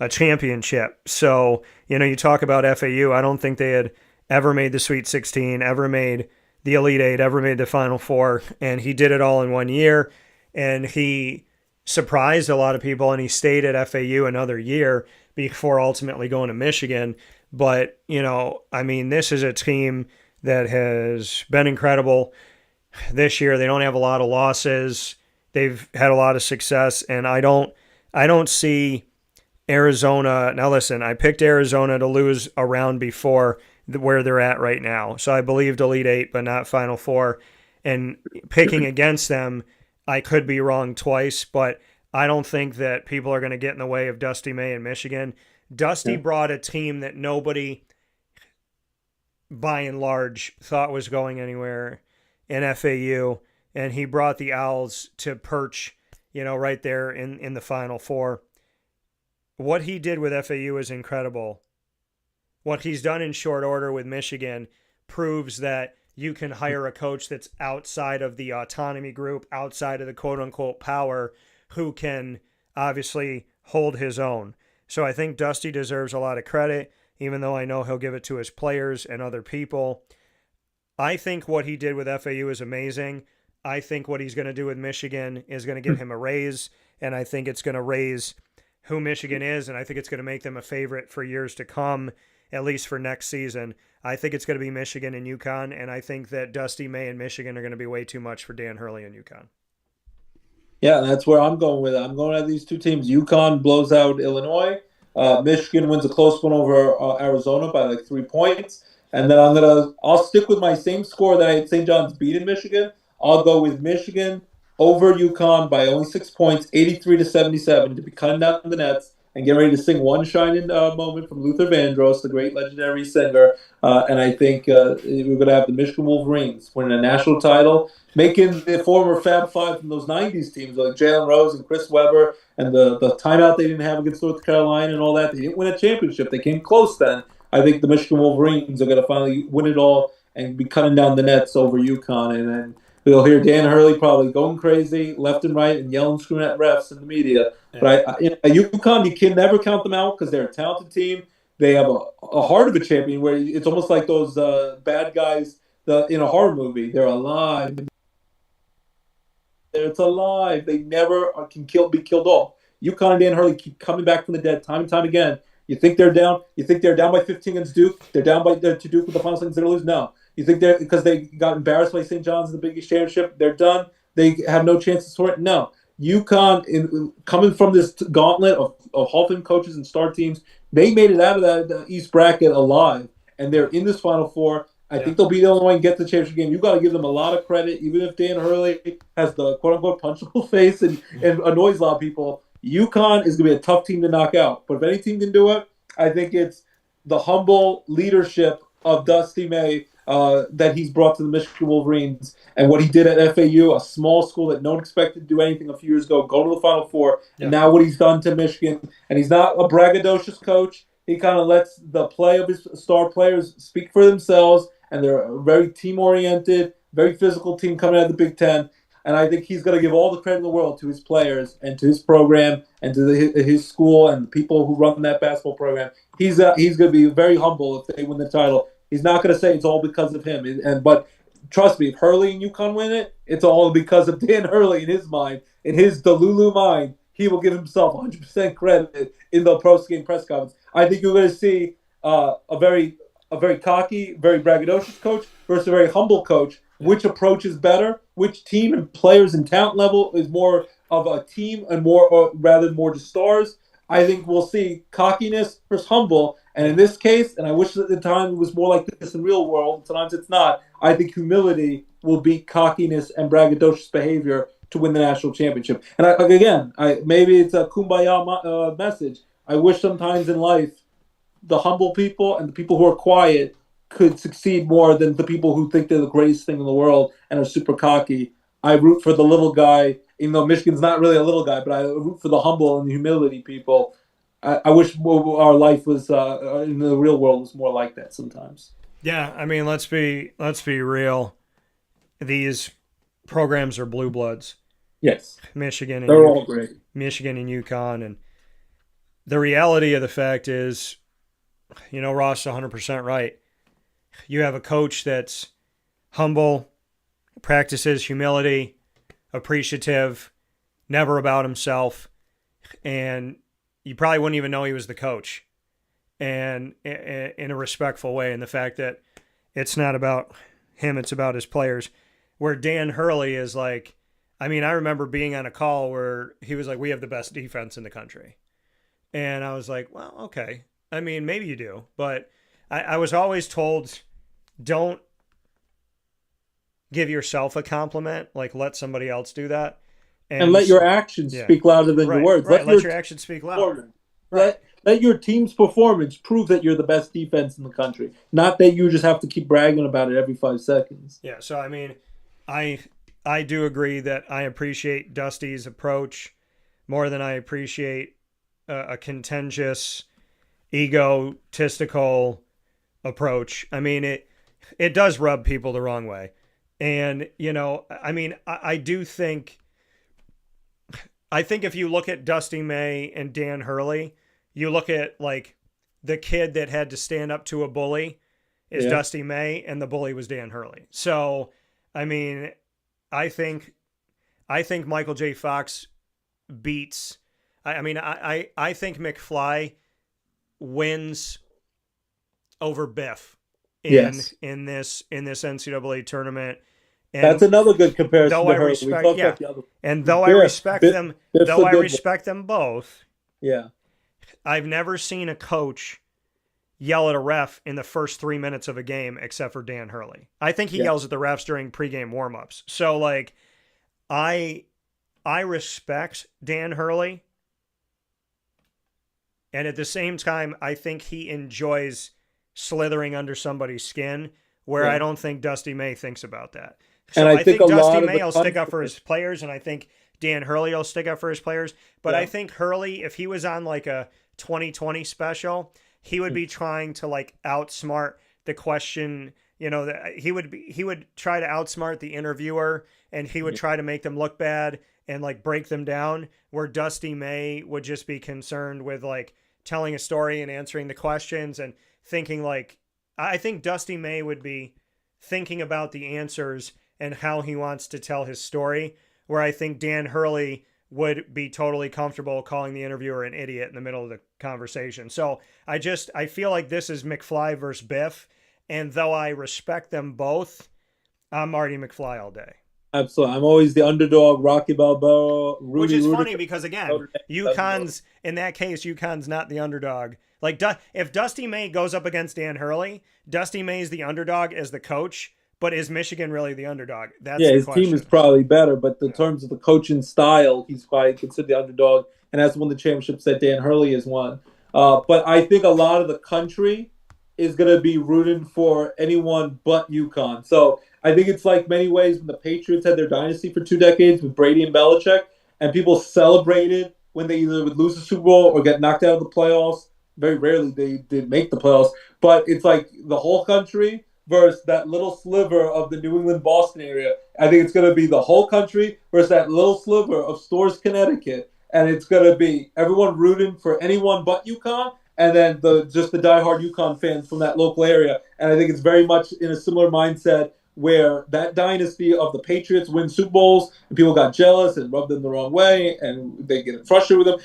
a championship. So, you talk about FAU, I don't think they had ever made the Sweet 16, ever made the Elite Eight, ever made the Final Four, and he did it all in 1 year, and he surprised a lot of people, and he stayed at FAU another year before ultimately going to Michigan. But, this is a team that has been incredible this year. They don't have a lot of losses. They've had a lot of success, and I don't see Arizona. Now listen, I picked Arizona to lose a round before where they're at right now. So I believed Elite Eight, but not Final Four. And picking against them, I could be wrong twice, but I don't think that people are going to get in the way of Dusty May in Michigan. Dusty brought a team that nobody, by and large, thought was going anywhere in FAU, and he brought the Owls to perch, right there in the Final Four. What he did with FAU is incredible. What he's done in short order with Michigan proves that you can hire a coach that's outside of the autonomy group, outside of the quote-unquote power, who can obviously hold his own. So I think Dusty deserves a lot of credit, even though I know he'll give it to his players and other people. I think what he did with FAU is amazing. I think what he's going to do with Michigan is going to get him a raise, and I think it's going to raise who Michigan is, and I think it's going to make them a favorite for years to come, at least for next season. I think it's going to be Michigan and UConn, and I think that Dusty May and Michigan are going to be way too much for Dan Hurley and UConn. Yeah, that's where I'm going with it. I'm going at these two teams. UConn blows out Illinois. Michigan wins a close one over Arizona by like 3 points. And then I'll stick with my same score that I had St. John's beat in Michigan. I'll go with Michigan over UConn by only 6 points, 83-77, to be cutting down the nets and get ready to sing One Shining Moment from Luther Vandross, the great legendary singer. And I think we're going to have the Michigan Wolverines winning a national title, making the former Fab Five from those 90s teams like Jalen Rose and Chris Webber and the timeout they didn't have against North Carolina and all that. They didn't win a championship. They came close then. I think the Michigan Wolverines are going to finally win it all and be cutting down the nets over UConn. And then we'll hear Dan Hurley probably going crazy left and right and yelling, screwing at refs in the media. Yeah. But UConn, you can never count them out because they're a talented team. They have a heart of a champion where it's almost like those bad guys in a horror movie. They're alive. It's alive. They never can be killed off. UConn and Dan Hurley keep coming back from the dead time and time again. You think they're down? You think they're down by 15 against Duke? They're down to Duke with the final seconds they're lose? No. You think they're because they got embarrassed by St. John's in the Big East Championship? They're done. They have no chance to it? No. UConn, coming from this gauntlet of Hall of Fame coaches and star teams, they made it out of that East bracket alive, and they're in this Final Four. I think they'll beat Illinois and get the championship game. You got to give them a lot of credit, even if Dan Hurley has the quote-unquote punchable face and annoys a lot of people. UConn is going to be a tough team to knock out. But if any team can do it, I think it's the humble leadership of Dusty May that he's brought to the Michigan Wolverines and what he did at FAU, a small school that no one expected to do anything a few years ago, go to the Final Four, and now what he's done to Michigan. And he's not a braggadocious coach. He kind of lets the play of his star players speak for themselves, and they're a very team-oriented, very physical team coming out of the Big Ten. And I think he's going to give all the credit in the world to his players and to his program and to his school and the people who run that basketball program. He's going to be very humble if they win the title. He's not going to say it's all because of him. But trust me, if Hurley and UConn win it, it's all because of Dan Hurley in his mind. In his Delulu mind, he will give himself 100% credit in the post-game press conference. I think you're going to see a very cocky, very braggadocious coach versus a very humble coach. Which approach is better? Which team and players and talent level is more of a team and more, or rather more just stars. I think we'll see cockiness versus humble. And in this case, and I wish at the time it was more like this in real world, sometimes it's not, I think humility will beat cockiness and braggadocious behavior to win the national championship. And maybe it's a kumbaya message. I wish sometimes in life the humble people and the people who are quiet could succeed more than the people who think they're the greatest thing in the world and are super cocky. I root for the little guy, even though Michigan's not really a little guy, but I root for the humble and the humility people. I wish our life was in the real world was more like that sometimes. Yeah, I mean, let's be real. These programs are blue bloods. Yes, Michigan and they're all great. Michigan and UConn, and the reality of the fact is, Ross, 100% right. You have a coach that's humble, practices humility, appreciative, never about himself, and you probably wouldn't even know he was the coach, and in a respectful way. And the fact that it's not about him, it's about his players. Where Dan Hurley is like, I remember being on a call where he was like, we have the best defense in the country. And I was like, well, okay. Maybe you do. But I was always told, don't give yourself a compliment. Like, let somebody else do that. And let your actions speak louder than your words. Right. Let your actions speak louder. Right. Let your team's performance prove that you're the best defense in the country. Not that you just have to keep bragging about it every 5 seconds. Yeah, so I do agree that I appreciate Dusty's approach more than I appreciate a contentious, egotistical approach. It does rub people the wrong way. And, I think if you look at Dusty May and Dan Hurley, you look at like the kid that had to stand up to a bully is Dusty May, and the bully was Dan Hurley. So, I think Michael J. Fox beats. I think McFly wins over Biff in this NCAA tournament. And that's another good comparison. Though I respect them both, I've never seen a coach yell at a ref in the first 3 minutes of a game except for Dan Hurley. I think he yells at the refs during pregame warmups. So like, I respect Dan Hurley, and at the same time, I think he enjoys slithering under somebody's skin, where I don't think Dusty May thinks about that. So and I think Dusty May will stick up for his players, and I think Dan Hurley will stick up for his players. But I think Hurley, if he was on like a 2020 special, he would be trying to like outsmart the question. He would try to outsmart the interviewer, and he would try to make them look bad and like break them down. Where Dusty May would just be concerned with like telling a story and answering the questions and thinking like, I think Dusty May would be thinking about the answers and how he wants to tell his story, where I think Dan Hurley would be totally comfortable calling the interviewer an idiot in the middle of the conversation. So I feel like this is McFly versus Biff, and though I respect them both, I'm Marty McFly all day. Absolutely. I'm always the underdog, Rocky Balboa, Which is funny because, again, UConn's not the underdog. Like, if Dusty May goes up against Dan Hurley, Dusty May is the underdog as the coach, but is Michigan really the underdog? That's the his question. Team is probably better, but in terms of the coaching style, he's probably considered the underdog, and that's one of the championships that Dan Hurley has won. But I think a lot of the country is going to be rooting for anyone but UConn. So I think it's like many ways when the Patriots had their dynasty for 2 decades with Brady and Belichick, and people celebrated when they either would lose the Super Bowl or get knocked out of the playoffs. Very rarely they did make the playoffs, but it's like the whole country versus that little sliver of the New England, Boston area. I think it's going to be the whole country versus that little sliver of Storrs, Connecticut, and it's going to be everyone rooting for anyone but UConn, and then the diehard UConn fans from that local area. And I think it's very much in a similar mindset where that dynasty of the Patriots win Super Bowls and people got jealous and rubbed them the wrong way and they get frustrated with them.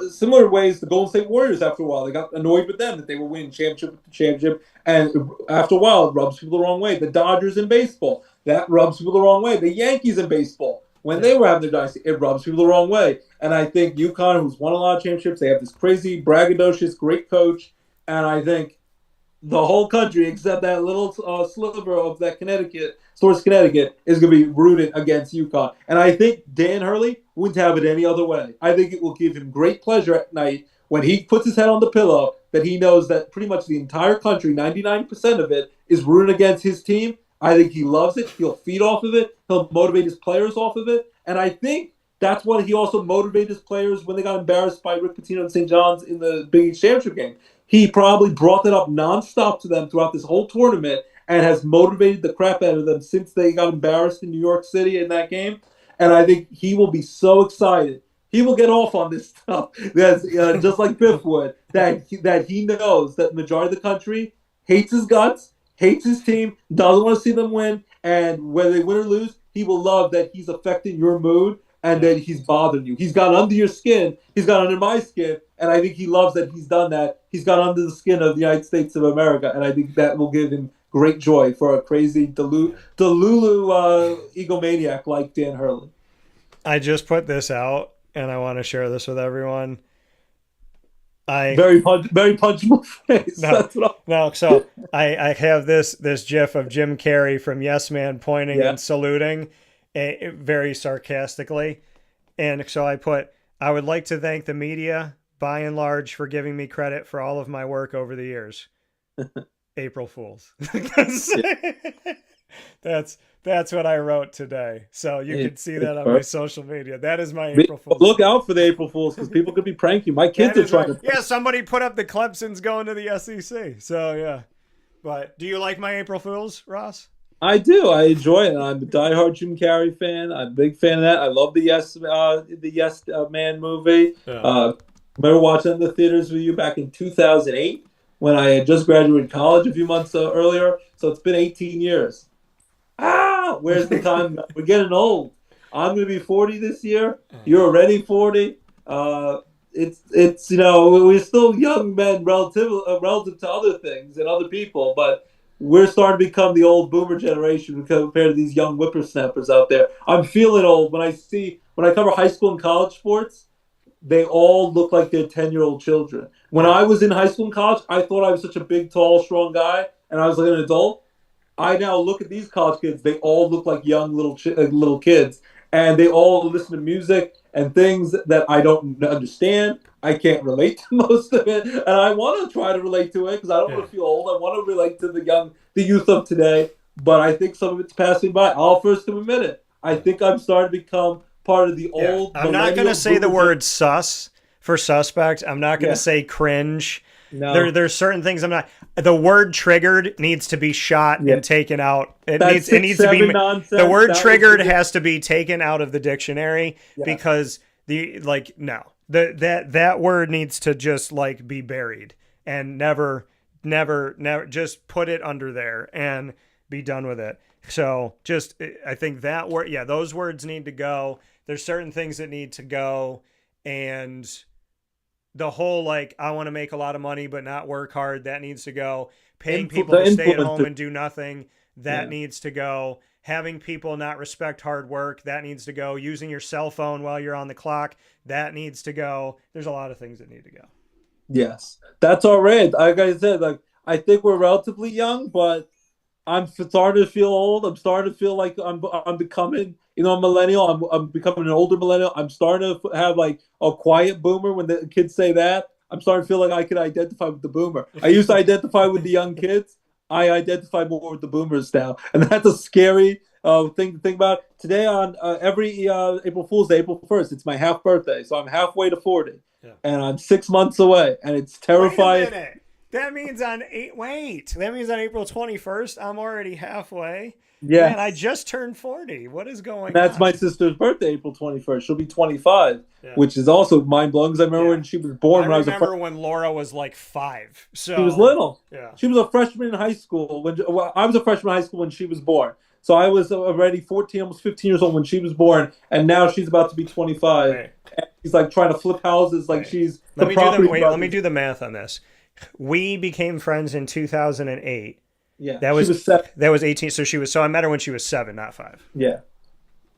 Similar ways the Golden State Warriors, after a while, they got annoyed with them that they were winning championship after championship, and after a while it rubs people the wrong way. The Dodgers in baseball, that rubs people the wrong way. The Yankees in baseball, when they were having their dynasty, it rubs people the wrong way. And I think UConn, who's won a lot of championships, they have this crazy, braggadocious, great coach. And I think the whole country, except that little sliver of that Source, Connecticut, is going to be rooted against UConn. And I think Dan Hurley wouldn't have it any other way. I think it will give him great pleasure at night when he puts his head on the pillow that he knows that pretty much the entire country, 99% of it, is rooting against his team. I think he loves it. He'll feed off of it. He'll motivate his players off of it. And I think that's what he also motivated his players when they got embarrassed by Rick Pitino and St. John's in the Big East Championship game. He probably brought that up nonstop to them throughout this whole tournament and has motivated the crap out of them since they got embarrassed in New York City in that game. And I think he will be so excited. He will get off on this stuff, that's, just like Biff would, that he knows that the majority of the country hates his guts, hates his team, doesn't want to see them win, and whether they win or lose, he will love that he's affecting your mood and that he's bothering you. He's got under your skin. He's got under my skin. And I think he loves that he's done that. He's got under the skin of the United States of America. And I think that will give him great joy for a crazy Delulu egomaniac like Dan Hurley. I just put this out, and I want to share this with everyone. Very punchable face. So I have this GIF of Jim Carrey from Yes Man pointing and saluting very sarcastically. And so I put, I would like to thank the media, by and large, for giving me credit for all of my work over the years. April Fools. That's what I wrote today. So you can see that on my social media. That is my April Fools. Look out for the April Fools because people could be pranking. My kids are trying to. Yeah, somebody put up the Clemson's going to the SEC. So yeah. But do you like my April Fools, Ross? I do. I enjoy it. I'm a diehard Jim Carrey fan. I'm a big fan of that. I love the Yes Man movie. Yeah. Remember watching it in the theaters with you back in 2008 when I had just graduated college a few months earlier. So it's been 18 years. Where's the time? We're getting old. I'm going to be 40 this year. You're already 40. It's we're still young men relative to other things and other people, but we're starting to become the old boomer generation compared to these young whippersnappers out there. I'm feeling old when I cover high school and college sports. They all look like they're 10-year-old children. When I was in high school and college, I thought I was such a big, tall, strong guy, and I was like an adult. I now look at these college kids. They all look like young little kids, and they all listen to music and things that I don't understand. I can't relate to most of it, and I want to try to relate to it because I don't want to feel old. I want to relate to the youth of today, but I think some of it's passing by. I'll first admit it. I think I'm starting to become part of the old. I'm not going to say the word sus for suspect. I'm not going to say cringe. No. There's certain things I'm not. The word triggered needs to be shot and taken out. It needs to be nonsense. The word triggered has to be taken out of the dictionary because that word needs to just be buried and never just put it under there and be done with it. So I think that word, those words need to go. There's certain things that need to go, and the whole I want to make a lot of money but not work hard, that needs to go. Paying people to stay at home and do nothing, that needs to go. Having people not respect hard work, that needs to go. Using your cell phone while you're on the clock, that needs to go. There's a lot of things that need to go. Yes, that's all right. Like I said, I think we're relatively young, but I'm starting to feel old. I'm starting to feel like I'm becoming, a millennial. I'm becoming an older millennial. I'm starting to have a quiet boomer when the kids say that. I'm starting to feel like I can identify with the boomer. I used to identify with the young kids. I identify more with the boomers now. And that's a scary thing to think about. Today on every April Fool's Day, April 1st, it's my half birthday. So I'm halfway to 40. Yeah. And I'm 6 months away. And it's terrifying. Wait a minute. That means on April 21st, I'm already halfway. Yeah. Man, I just turned 40. What is going on? That's my sister's birthday, April 21st. She'll be 25, which is also mind-blowing because I remember when she was born. I remember when Laura was 5. So she was little. Yeah. She was a freshman in high school. I was a freshman in high school when she was born. So I was already 14, almost 15 years old when she was born, and now she's about to be 25. Right. And she's trying to flip houses she's let me do the math on this. We became friends in 2008. Yeah, that was she was 7. That was 18. So I met her when she was 7, not 5. Yeah.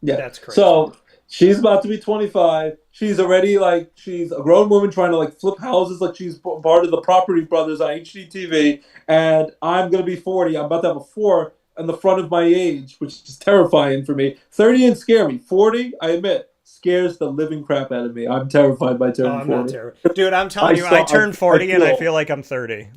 Yeah. That's crazy. So she's about to be 25. She's already she's a grown woman trying to flip houses like she's part of the Property Brothers on HGTV. And I'm going to be 40. I'm about to have a 4 on the front of my age, which is terrifying for me. 30 didn't scare me. 40, I admit, scares the living crap out of me. I'm terrified by turning 40. Not terrified. Dude, I'm telling you, I turned 40 and I feel like I'm 30.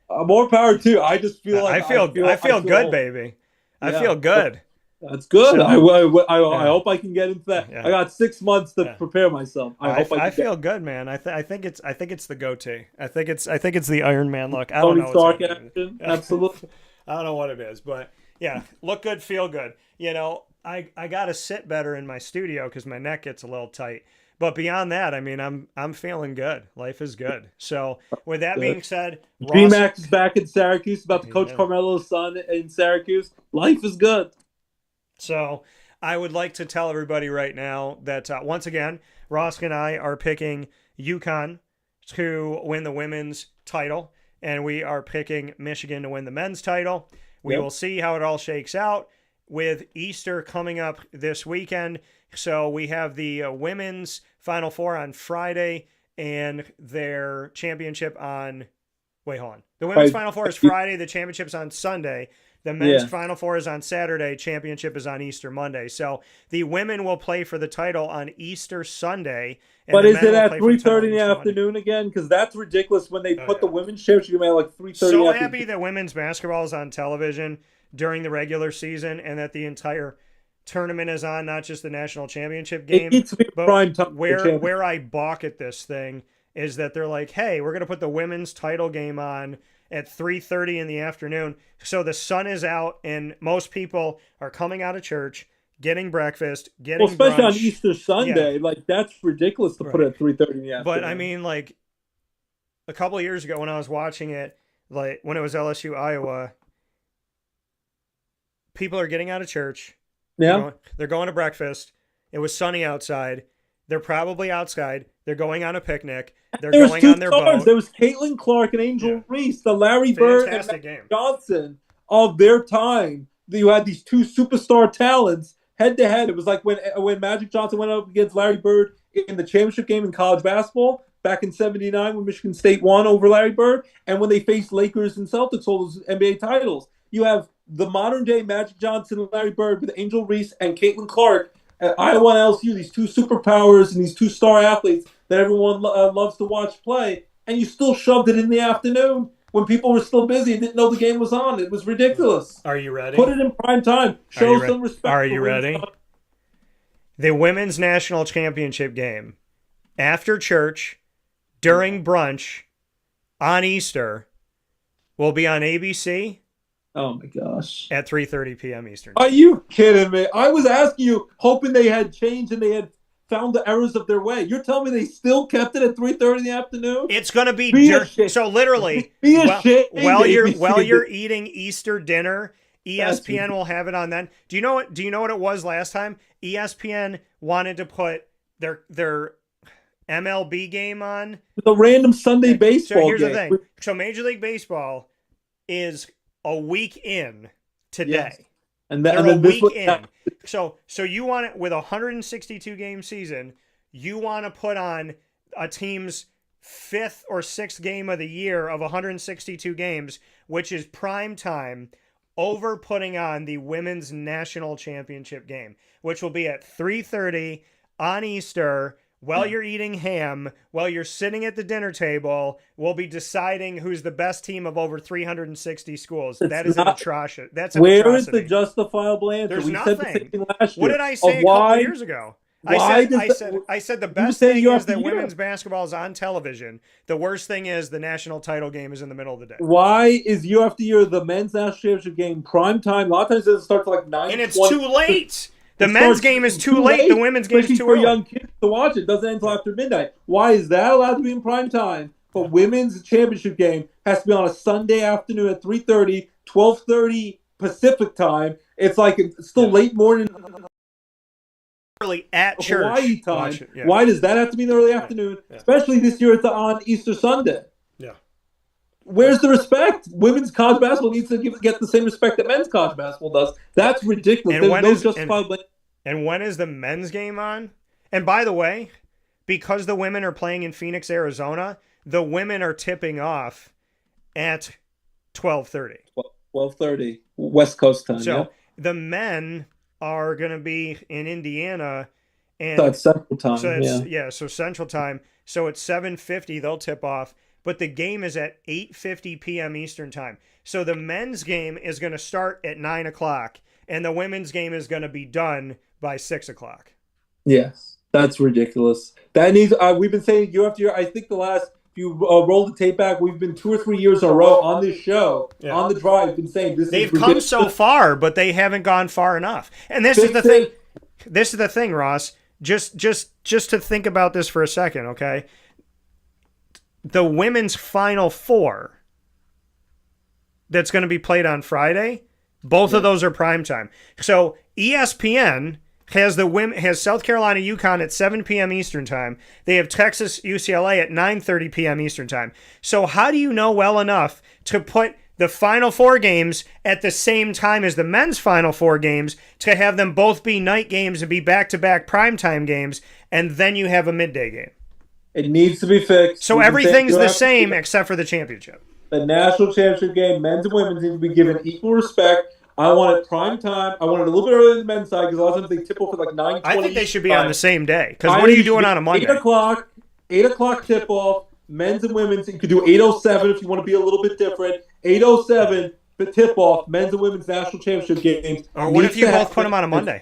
More power too. I just feel like I feel good, baby. I feel good. That's good. So, I hope I can get into that. Yeah. I got 6 months to prepare myself. I feel good, man. I think it's the goatee. I think it's the Iron Man look. I don't Tony know. Stark action. Absolutely. I don't know what it is, but yeah, look good, feel good. I got to sit better in my studio because my neck gets a little tight. But beyond that, I mean, I'm feeling good. Life is good. So with that being said, G-Max is back in Syracuse, about to coach Carmelo's son in Syracuse. Life is good. So I would like to tell everybody right now that once again, Ross and I are picking UConn to win the women's title, and we are picking Michigan to win the men's title. We will see how it all shakes out with Easter coming up this weekend. So we have the women's Final Four on Friday and their championship on... Wait, hold on. The women's Final Four is Friday. The championship's on Sunday. The men's Final Four is on Saturday. Championship is on Easter Monday. So the women will play for the title on Easter Sunday. But is it at 3:30 in the afternoon again? Because that's ridiculous when they put the women's championship at 3:30. So happy that women's basketball is on television during the regular season and that the entire tournament is on, not just the national championship game. It needs to be prime time. Where I balk at this thing is that they're like, hey, we're going to put the women's title game on at 3:30 in the afternoon. So the sun is out and most people are coming out of church, getting breakfast, getting especially brunch. on Easter Sunday. That's ridiculous to put it at 3:30 in the afternoon. But I mean, a couple of years ago when I was watching it, when it was LSU Iowa, people are getting out of church. Yeah. They're going to breakfast. It was sunny outside. They're probably outside. They're going on a picnic. They're going on their boat. There was Caitlin Clark and Angel Reese, the Larry Bird and Magic Johnson of their time. You had these two superstar talents head to head. It was like when Magic Johnson went up against Larry Bird in the championship game in college basketball back in '79 when Michigan State won over Larry Bird, and when they faced Lakers and Celtics, all those NBA titles. You have the modern day Magic Johnson and Larry Bird with Angel Reese and Caitlin Clark at Iowa and LSU, these two superpowers and these two star athletes that everyone loves to watch play, and you still shoved it in the afternoon when people were still busy and didn't know the game was on. It was ridiculous. Are you ready? Put it in prime time. Show some respect. Are you ready? The women's national championship game after church, during brunch, on Easter, will be on ABC. Oh my gosh. At 3:30 p.m. Eastern. Are you kidding me? I was asking you, hoping they had changed and they had found the errors of their way. You're telling me they still kept it at 3:30 in the afternoon? It's going to be so literally while you're eating Easter dinner, ESPN will have it on then. Do you know what it was last time? ESPN wanted to put their MLB game on. The random Sunday baseball So here's game. the thing. So Major League Baseball is a week in today. Yes. They're a week in. So you want it with a 162 game season, you want to put on a team's 5th or 6th game of the year of 162 games, which is prime time, over putting on the women's national championship game, which will be at 3:30 on Easter. While you're eating ham, while you're sitting at the dinner table, we'll be deciding who's the best team of over 360 schools. That is an atrocity. That's an Where atrocity. is the justifiable answer? There's Said the same thing last year. What did I say a couple years ago? I said the best thing is that women's basketball is on television. The worst thing is the national title game is in the middle of the day. Why is year after year the men's national championship game prime time? A lot of times it doesn't start till 9. And it's too late. The men's game is too late. The women's game is too for early. young kids to watch. It doesn't end until after midnight. Why is that allowed to be in prime time? But women's championship game has to be on a Sunday afternoon at 3:30, 12:30 Pacific time. It's still late morning. Early at church. Hawaii time. Why does that have to be in the early afternoon? Especially this year it's on Easter Sunday. Yeah. Where's the respect? Women's college basketball needs to get the same respect that men's college basketball does. That's ridiculous. And There's when no is justifiable. and when is the men's game on? And by the way, because the women are playing in Phoenix, Arizona, the women are tipping off at 12:30. 12:30 West Coast time. So Yeah. the men are going to be in Indiana, and So it's Central Time. so it's, so Central Time. So it's 7:50. They'll tip off, but the game is at 8:50 p.m. Eastern Time. So the men's game is going to start at 9 o'clock, and the women's game is going to be done by 6 o'clock. Yes, that's ridiculous. That needs. We've been saying year after year. I think the last, if you roll the tape back, we've been 2 or 3 years in a row on this show, on the drive, been saying this. They've is come so far, but they haven't gone far enough. And this is the thing. This is the thing, Ross. Just to think about this for a second, okay? The women's Final Four that's going to be played on Friday, both of those are primetime. So ESPN has South Carolina UConn at 7 p.m. Eastern Time. They have Texas UCLA at 9:30 p.m. Eastern Time. So how do you know well enough to put the Final Four games at the same time as the men's Final Four games to have them both be night games and be back-to-back primetime games, and then you have a midday game? It needs to be fixed. So everything's the same except for the championship. The national championship game, men's and women's, need to be given equal respect. I want it prime time. I want it a little bit earlier than the men's side because a lot of times they tip off at like 9:20. I think they should be on the same day. Because what are you doing on a Monday? 8 o'clock tip off. Men's and women's. You could do 8:07 if you want to be a little bit different. 8:07 for tip off. Men's and women's national championship games. Or what if you both put them on a Monday?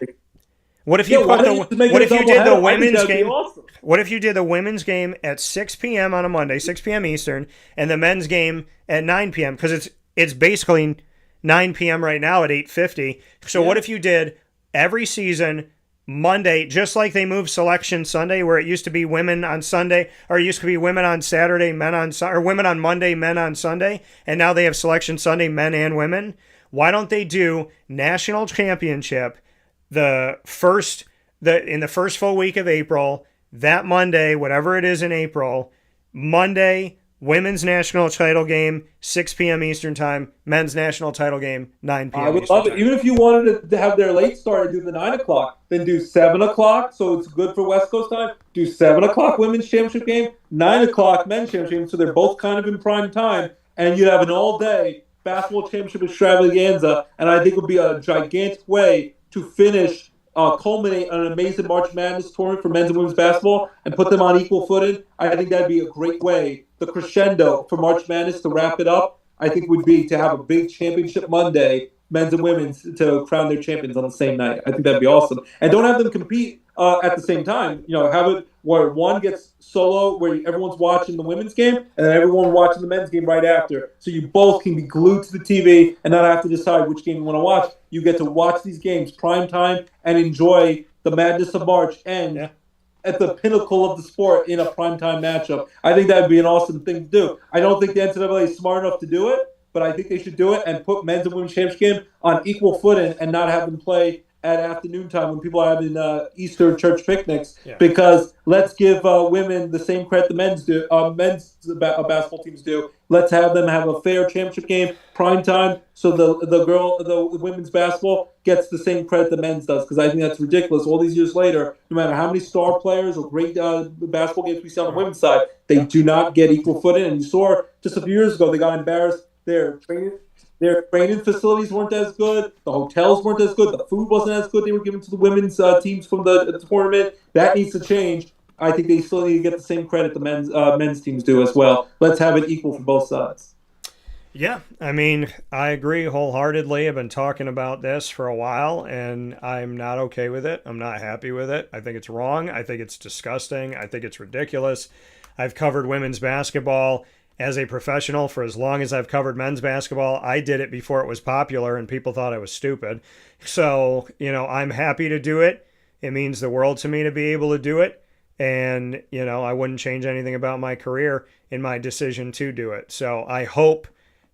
What if you What if you did the women's game? Awesome. What if you did the women's game at 6 p.m. on a Monday, 6 p.m. Eastern, and the men's game at 9 p.m. because it's basically 9 p.m. right now at 8:50. So what if you did every season Monday, just like they moved Selection Sunday, where it used to be women on Sunday, or it used to be women on Saturday, men on or women on Monday, men on Sunday, and now they have Selection Sunday, men and women. Why don't they do national championship in the first full week of April, that Monday, whatever it is in April, Monday, women's national title game, 6 p.m. Eastern Time, men's national title game, 9 p.m. I would love it. Even if you wanted to have their late start and do the 9 o'clock, then do 7 o'clock, so it's good for West Coast time. Do 7 o'clock women's championship game, 9 o'clock men's championship game, so they're both kind of in prime time, and you have an all-day basketball championship extravaganza, and I think it would be a gigantic way to finish culminate an amazing March Madness tournament for men's and women's basketball and put them on equal footing. I think that'd be a great way. The crescendo for March Madness to wrap it up, I think, would be to have a big championship Monday, men's and women's, to crown their champions on the same night. I think that'd be awesome. And don't have them compete at the same time. You know, have it where one gets solo, where everyone's watching the women's game, and then everyone watching the men's game right after. So you both can be glued to the TV and not have to decide which game you want to watch. You get to watch these games prime time and enjoy the madness of March and at the pinnacle of the sport in a primetime matchup. I think that would be an awesome thing to do. I don't think the NCAA is smart enough to do it, but I think they should do it and put men's and women's championship game on equal footing and not have them play at afternoon time when people are having Easter church picnics, because let's give women the same credit the men's basketball teams do. Let's have them have a fair championship game, prime time, so the women's basketball gets the same credit the men's does, because I think that's ridiculous. All these years later, no matter how many star players or great basketball games we see on the women's side, they do not get equal footing. And you saw just a few years ago, they got embarrassed. Their training facilities weren't as good. The hotels weren't as good. The food wasn't as good they were given to the women's teams from the tournament. That needs to change. I think they still need to get the same credit the men's teams do as well. Let's have it equal for both sides. Yeah, I mean, I agree wholeheartedly. I've been talking about this for a while, and I'm not okay with it. I'm not happy with it. I think it's wrong. I think it's disgusting. I think it's ridiculous. I've covered women's basketball as a professional for as long as I've covered men's basketball. I did it before it was popular and people thought I was stupid. So, I'm happy to do it. It means the world to me to be able to do it. And, I wouldn't change anything about my career in my decision to do it. So I hope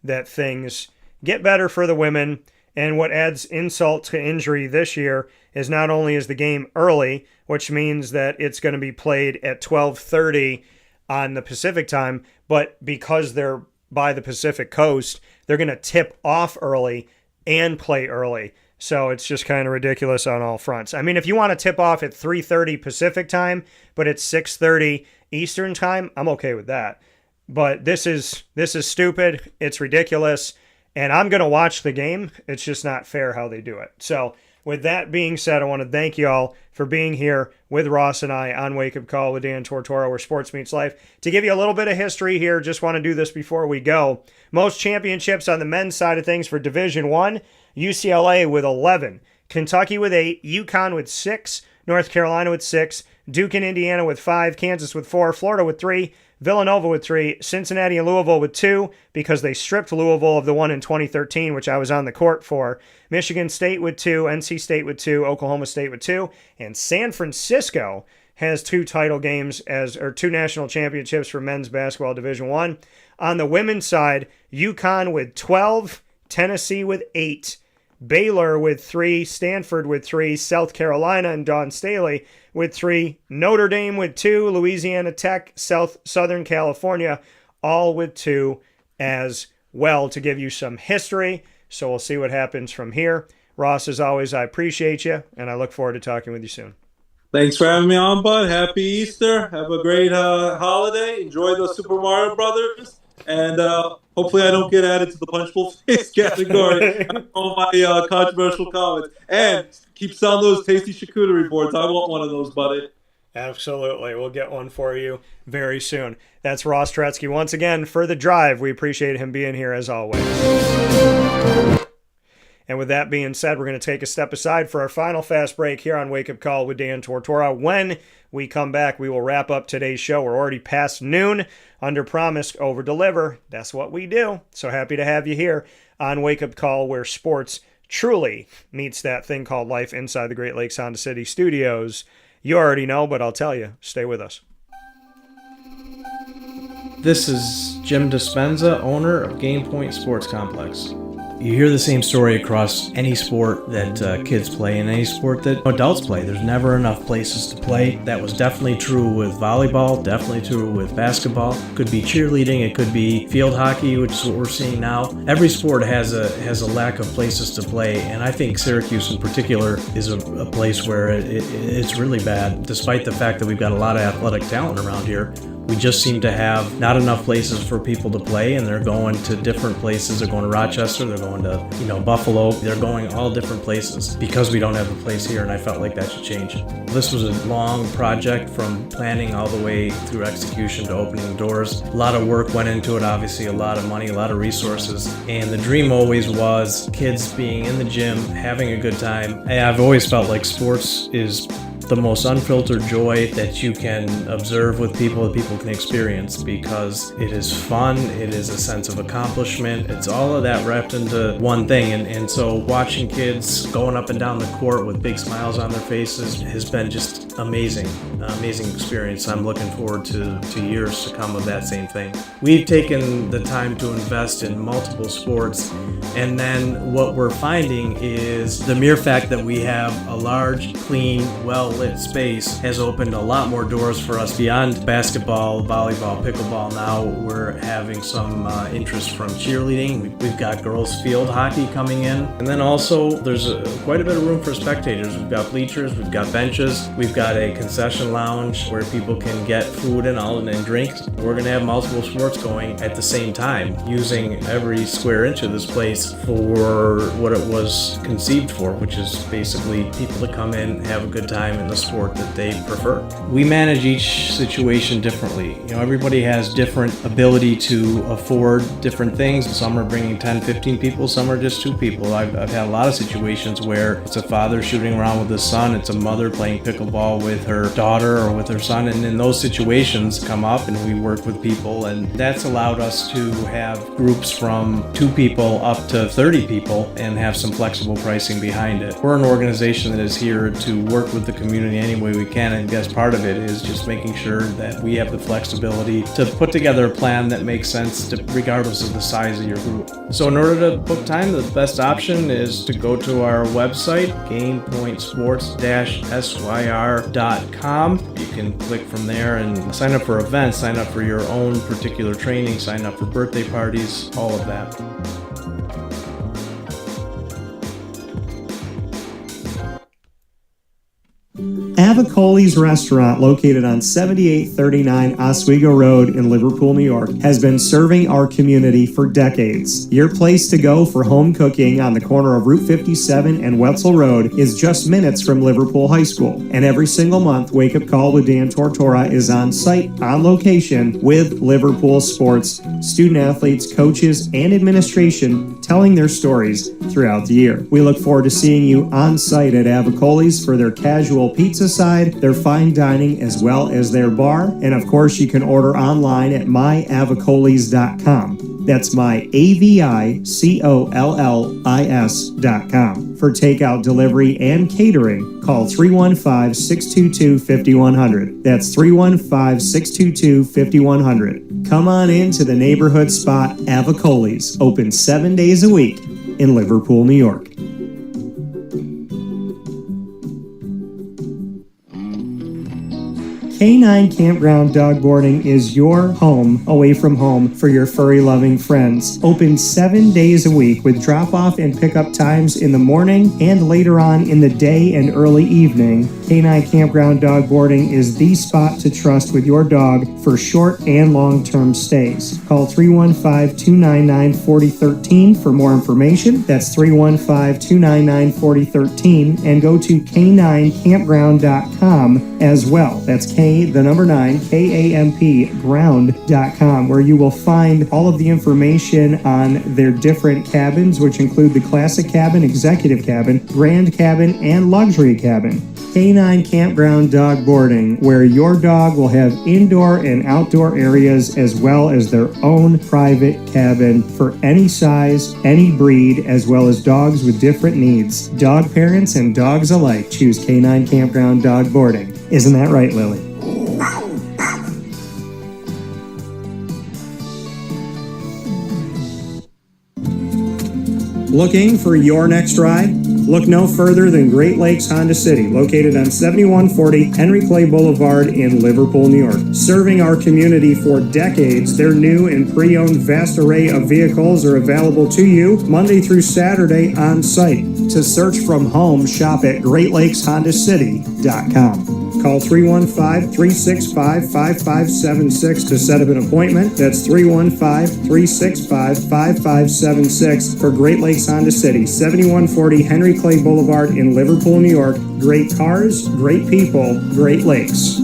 that things get better for the women. And what adds insult to injury this year is not only is the game early, which means that it's going to be played at 12:30 on the Pacific time, but because they're by the Pacific Coast, they're going to tip off early and play early. So it's just kind of ridiculous on all fronts. I mean, if you want to tip off at 3:30 Pacific time, but it's 6:30 Eastern time, I'm okay with that. But this is stupid. It's ridiculous. And I'm going to watch the game. It's just not fair how they do it. So with that being said, I want to thank you all for being here with Ross and I on Wake Up Call with Dan Tortora, where sports meets life. To give you a little bit of history here, just want to do this before we go. Most championships on the men's side of things for Division I, UCLA with 11, Kentucky with 8, UConn with 6, North Carolina with 6, Duke and Indiana with 5, Kansas with 4, Florida with 3, Villanova with 3, Cincinnati and Louisville with 2, because they stripped Louisville of the one in 2013, which I was on the court for. Michigan State with 2, NC State with 2, Oklahoma State with 2, and San Francisco has 2 title games or 2 national championships for men's basketball Division I. On the women's side, UConn with 12, Tennessee with 8, Baylor with 3, Stanford with 3, South Carolina and Dawn Staley with 3, Notre Dame with 2, Louisiana Tech, Southern California, all with 2 as well, to give you some history. So we'll see what happens from here. Ross, as always, I appreciate you, and I look forward to talking with you soon. Thanks for having me on, bud. Happy Easter. Have a great holiday. Enjoy the Super Mario Brothers. And hopefully I don't get added to the punchable face category on all my controversial comments. And keep selling those tasty charcuterie boards. I want one of those, buddy. Absolutely. We'll get one for you very soon. That's Ross Turetsky once again for The Drive. We appreciate him being here as always. And with that being said, we're going to take a step aside for our final fast break here on Wake Up Call with Dan Tortora. When we come back, we will wrap up today's show. We're already past noon. Under promise, over deliver. That's what we do. So happy to have you here on Wake Up Call, where sports truly meets that thing called life inside the Great Lakes Honda City studios. You already know, but I'll tell you. Stay with us. This is Jim Dispenza, owner of Game Point Sports Complex. You hear the same story across any sport that kids play and any sport that adults play. There's never enough places to play. That was definitely true with volleyball, definitely true with basketball. Could be cheerleading, it could be field hockey, which is what we're seeing now. Every sport has a lack of places to play, and I think Syracuse in particular is a place where it's really bad. Despite the fact that we've got a lot of athletic talent around here, we just seem to have not enough places for people to play, and they're going to different places. They're going to Rochester, they're going to, Buffalo. They're going all different places because we don't have a place here, and I felt like that should change. This was a long project from planning all the way through execution to opening doors. A lot of work went into it, obviously, a lot of money, a lot of resources, and the dream always was kids being in the gym, having a good time. And I've always felt like sports is the most unfiltered joy that you can observe with people, that people can experience, because it is fun, it is a sense of accomplishment, it's all of that wrapped into one thing. And so watching kids going up and down the court with big smiles on their faces has been just amazing experience. I'm looking forward to years to come of that same thing. We've taken the time to invest in multiple sports, and then what we're finding is the mere fact that we have a large, clean, well-lit space has opened a lot more doors for us beyond basketball, volleyball, pickleball. Now we're having some interest from cheerleading. We've got girls field hockey coming in, and then also there's quite a bit of room for spectators. We've got bleachers, we've got benches, we've got a concession lounge where people can get food and drinks. We're going to have multiple sports going at the same time, using every square inch of this place for what it was conceived for, which is basically people to come in, have a good time in the sport that they prefer. We manage each situation differently. Everybody has different ability to afford different things. Some are bringing 10, 15 people, some are just 2 people. I've had a lot of situations where it's a father shooting around with his son, it's a mother playing pickleball with her daughter or with her son, and then those situations come up and we work with people, and that's allowed us to have groups from 2 people up to 30 people and have some flexible pricing behind it. We're an organization that is here to work with the community any way we can, and I guess part of it is just making sure that we have the flexibility to put together a plan that makes sense regardless of the size of your group. So in order to book time, the best option is to go to our website, gamepointsports-syr WakeUpCall.com. You can click from there and sign up for events, sign up for your own particular training, sign up for birthday parties, all of that. Avicoli's Restaurant, located on 7839 Oswego Road in Liverpool, New York, has been serving our community for decades. Your place to go for home cooking on the corner of Route 57 and Wetzel Road is just minutes from Liverpool High School. And every single month, Wake Up Call with Dan Tortora is on site, on location, with Liverpool sports, student athletes, coaches, and administration telling their stories throughout the year. We look forward to seeing you on site at Avicoli's for their casual pizza side, their fine dining, as well as their bar. And of course, you can order online at myavicollis.com. That's myavicollis.com. For takeout, delivery, and catering, call 315-622-5100. That's 315-622-5100. Come on in to the neighborhood spot Avicoli's, open 7 days a week in Liverpool, New York. K9 Campground Dog Boarding is your home away from home for your furry-loving friends. Open 7 days a week with drop-off and pickup times in the morning and later on in the day and early evening. K9 Campground Dog Boarding is the spot to trust with your dog for short and long-term stays. Call 315-299-4013 for more information. That's 315-299-4013, and go to k9campground.com as well. That's the number 9, KAMP ground.com, where you will find all of the information on their different cabins, which include the classic cabin, executive cabin, grand cabin, and luxury cabin. K9 Campground Dog Boarding, where your dog will have indoor and outdoor areas as well as their own private cabin for any size, any breed, as well as dogs with different needs. Dog parents and dogs alike choose K9 Campground Dog Boarding. Isn't that right, Lily? Looking for your next ride? Look no further than Great Lakes Honda City, located on 7140 Henry Clay Boulevard in Liverpool, New York. Serving our community for decades, their new and pre-owned vast array of vehicles are available to you Monday through Saturday on site. To search from home, shop at GreatLakesHondaCity.com. Call 315-365-5576 to set up an appointment. That's 315-365-5576 for Great Lakes Honda City, 7140 Henry Clay Boulevard in Liverpool, New York. Great cars, great people, Great Lakes.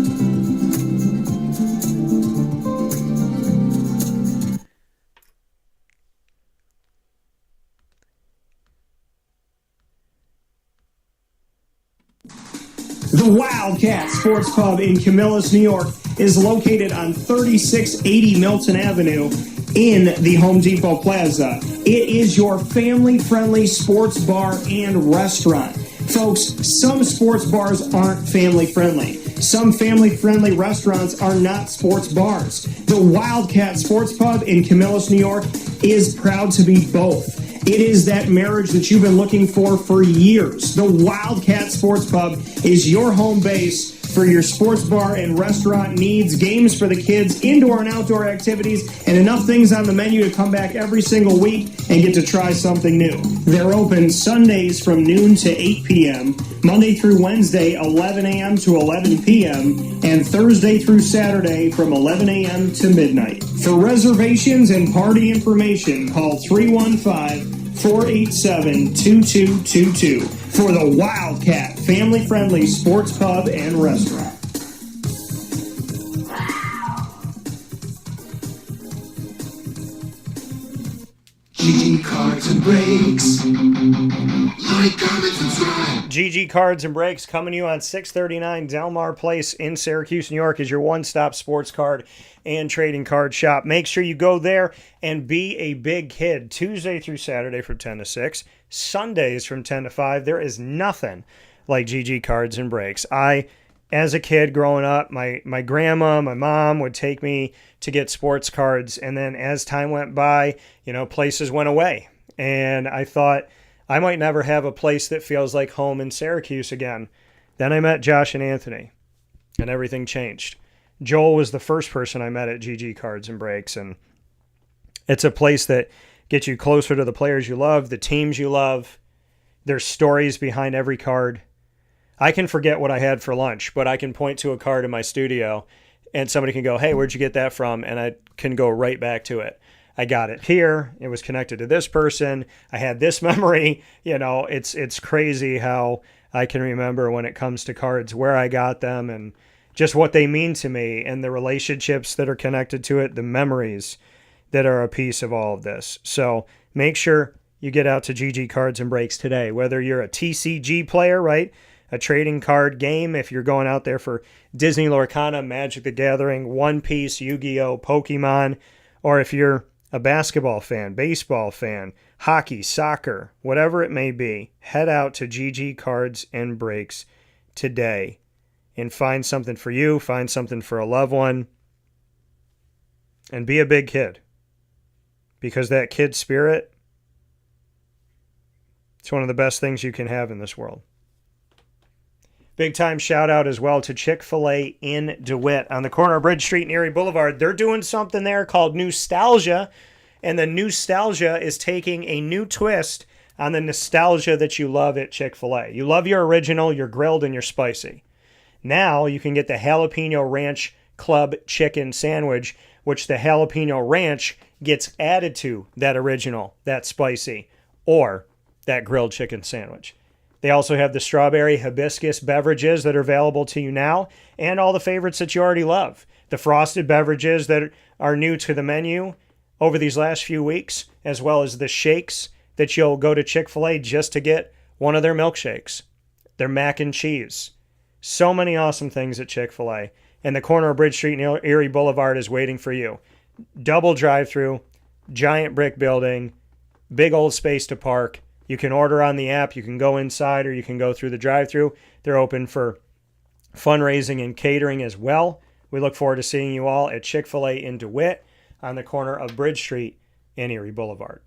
The Wildcat Sports Pub in Camillus, New York is located on 3680 Milton Avenue in the Home Depot Plaza. It is your family-friendly sports bar and restaurant. Folks, some sports bars aren't family-friendly. Some family-friendly restaurants are not sports bars. The Wildcat Sports Pub in Camillus, New York is proud to be both. It is that marriage that you've been looking for years. The Wildcat Sports Pub is your home base for your sports bar and restaurant needs, games for the kids, indoor and outdoor activities, and enough things on the menu to come back every single week and get to try something new. They're open Sundays from noon to 8 p.m., Monday through Wednesday, 11 a.m. to 11 p.m., and Thursday through Saturday from 11 a.m. to midnight. For reservations and party information, call 315-487-2222 for the Wildcat family-friendly sports pub and restaurant. GG Cards and Breaks. Like, comment, subscribe. GG Cards and Breaks coming to you on 639 Delmar Place in Syracuse, New York is your one-stop sports card and trading card shop. Make sure you go there and be a big kid. Tuesday through Saturday from 10 to 6. Sundays from 10 to 5. There is nothing like GG Cards and Breaks. As a kid growing up, my grandma, my mom would take me to get sports cards. And then as time went by, places went away. And I thought I might never have a place that feels like home in Syracuse again. Then I met Josh and Anthony, and everything changed. Joel was the first person I met at GG Cards and Breaks, and it's a place that gets you closer to the players you love, the teams you love. There's stories behind every card. I can forget what I had for lunch, but I can point to a card in my studio, and somebody can go, hey, where'd you get that from? And I can go right back to it. I got it here. It was connected to this person. I had this memory. It's crazy how I can remember when it comes to cards, where I got them and just what they mean to me and the relationships that are connected to it, the memories that are a piece of all of this. So make sure you get out to GG Cards and Breaks today, whether you're a TCG player, right? A trading card game, if you're going out there for Disney Lorcana, Magic the Gathering, One Piece, Yu-Gi-Oh!, Pokemon, or if you're a basketball fan, baseball fan, hockey, soccer, whatever it may be, head out to GG Cards and Breaks today and find something for you, find something for a loved one, and be a big kid. Because that kid spirit, it's one of the best things you can have in this world. Big time shout out as well to Chick-fil-A in DeWitt on the corner of Bridge Street and Erie Boulevard. They're doing something there called Nostalgia, and the Nostalgia is taking a new twist on the nostalgia that you love at Chick-fil-A. You love your original, your grilled, and your spicy. Now you can get the Jalapeno Ranch Club Chicken Sandwich, which the Jalapeno Ranch gets added to that original, that spicy, or that grilled chicken sandwich. They also have the strawberry hibiscus beverages that are available to you now, and all the favorites that you already love. The frosted beverages that are new to the menu over these last few weeks, as well as the shakes that you'll go to Chick-fil-A just to get one of their milkshakes, their mac and cheese. So many awesome things at Chick-fil-A. And the corner of Bridge Street and Erie Boulevard is waiting for you. Double drive-through, giant brick building, big old space to park. You can order on the app, you can go inside, or you can go through the drive-thru. They're open for fundraising and catering as well. We look forward to seeing you all at Chick-fil-A in DeWitt on the corner of Bridge Street and Erie Boulevard.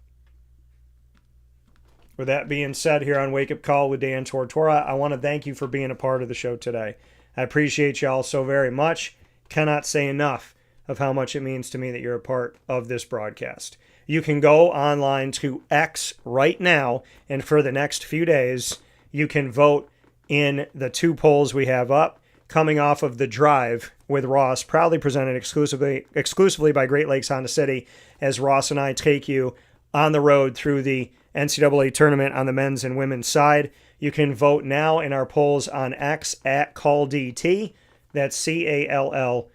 With that being said, here on Wake Up Call with Dan Tortora, I want to thank you for being a part of the show today. I appreciate y'all so very much. Cannot say enough of how much it means to me that you're a part of this broadcast. You can go online to X right now, and for the next few days, you can vote in the two polls we have up, coming off of The Drive with Ross, proudly presented exclusively by Great Lakes Honda City, as Ross and I take you on the road through the NCAA tournament on the men's and women's side. You can vote now in our polls on X at CallDT. That's CALLDT.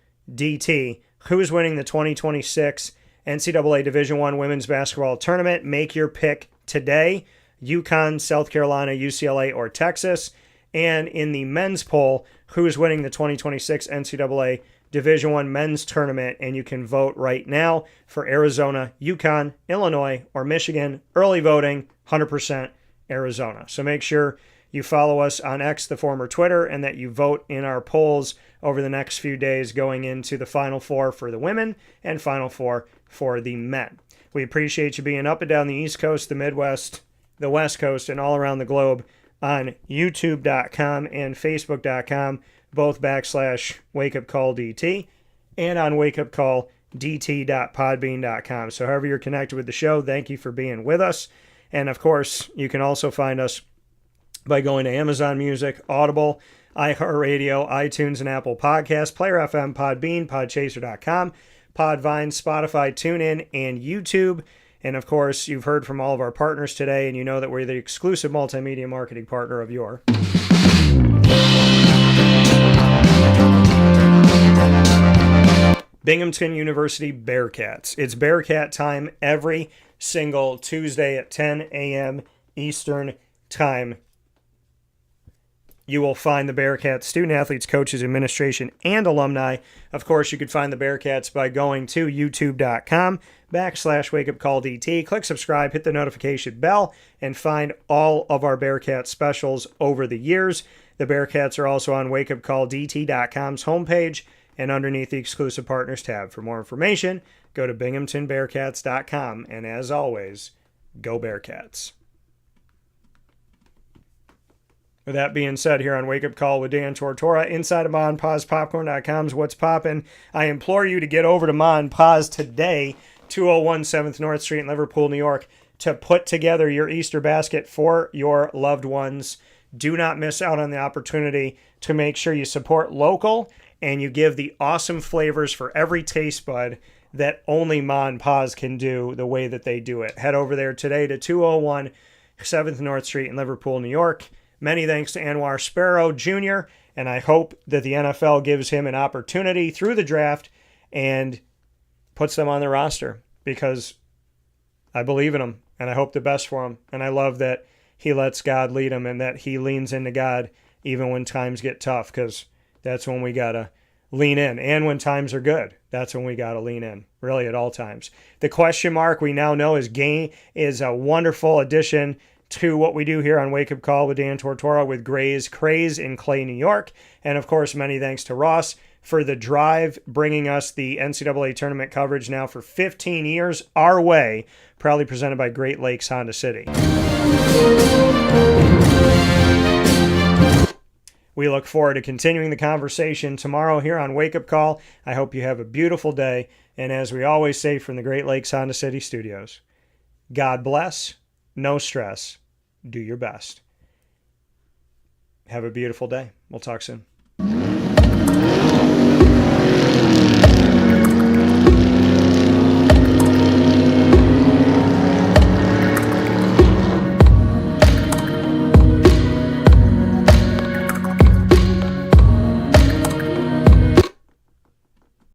Who's winning the 2026 NCAA Division I Women's Basketball Tournament? Make your pick today. UConn, South Carolina, UCLA, or Texas. And in the men's poll, who's winning the 2026 NCAA Division I Men's Tournament? And you can vote right now for Arizona, UConn, Illinois, or Michigan. Early voting, 100% Arizona. So make sure you follow us on X, the former Twitter, and that you vote in our polls over the next few days going into the Final Four for the women and Final Four for the men. We appreciate you being up and down the East Coast, the Midwest, the West Coast, and all around the globe on YouTube.com and Facebook.com, both / WakeUpCallDT, and on WakeUpCallDT.podbean.com. So however you're connected with the show, thank you for being with us. And of course, you can also find us by going to Amazon Music, Audible, iHeartRadio, iTunes, and Apple Podcasts, Player FM, Podbean, Podchaser.com, Podvine, Spotify, TuneIn, and YouTube. And of course, you've heard from all of our partners today, and you know that we're the exclusive multimedia marketing partner of your Binghamton University Bearcats. It's Bearcat time every single Tuesday at 10 a.m. Eastern Time. You will find the Bearcats student athletes, coaches, administration, and alumni. Of course, you could find the Bearcats by going to youtube.com / WakeUpCallDT. Click subscribe, hit the notification bell, and find all of our Bearcat specials over the years. The Bearcats are also on WakeUpCallDT.com's homepage and underneath the exclusive partners tab. For more information, go to BinghamtonBearcats.com. And as always, go Bearcats. With that being said, here on Wake Up Call with Dan Tortora, inside of MonPazPopcorn.com's What's Poppin', I implore you to get over to Mon Paz today, 201 7th North Street in Liverpool, New York, to put together your Easter basket for your loved ones. Do not miss out on the opportunity to make sure you support local and you give the awesome flavors for every taste bud that only Mon Paz can do the way that they do it. Head over there today to 201 7th North Street in Liverpool, New York. Many thanks to Anwar Sparrow Jr., and I hope that the NFL gives him an opportunity through the draft and puts them on the roster, because I believe in him and I hope the best for him. And I love that he lets God lead him and that he leans into God even when times get tough, because that's when we got to lean in. And when times are good, that's when we got to lean in, really at all times. The question mark we now know is a wonderful addition to what we do here on Wake Up Call with Dan Tortora with Gray's Craze in Clay, New York. And of course, many thanks to Ross for the drive, bringing us the NCAA tournament coverage now for 15 years our way, proudly presented by Great Lakes Honda City. We look forward to continuing the conversation tomorrow here on Wake Up Call. I hope you have a beautiful day. And as we always say from the Great Lakes Honda City studios, God bless, no stress, do your best. Have a beautiful day. We'll talk soon.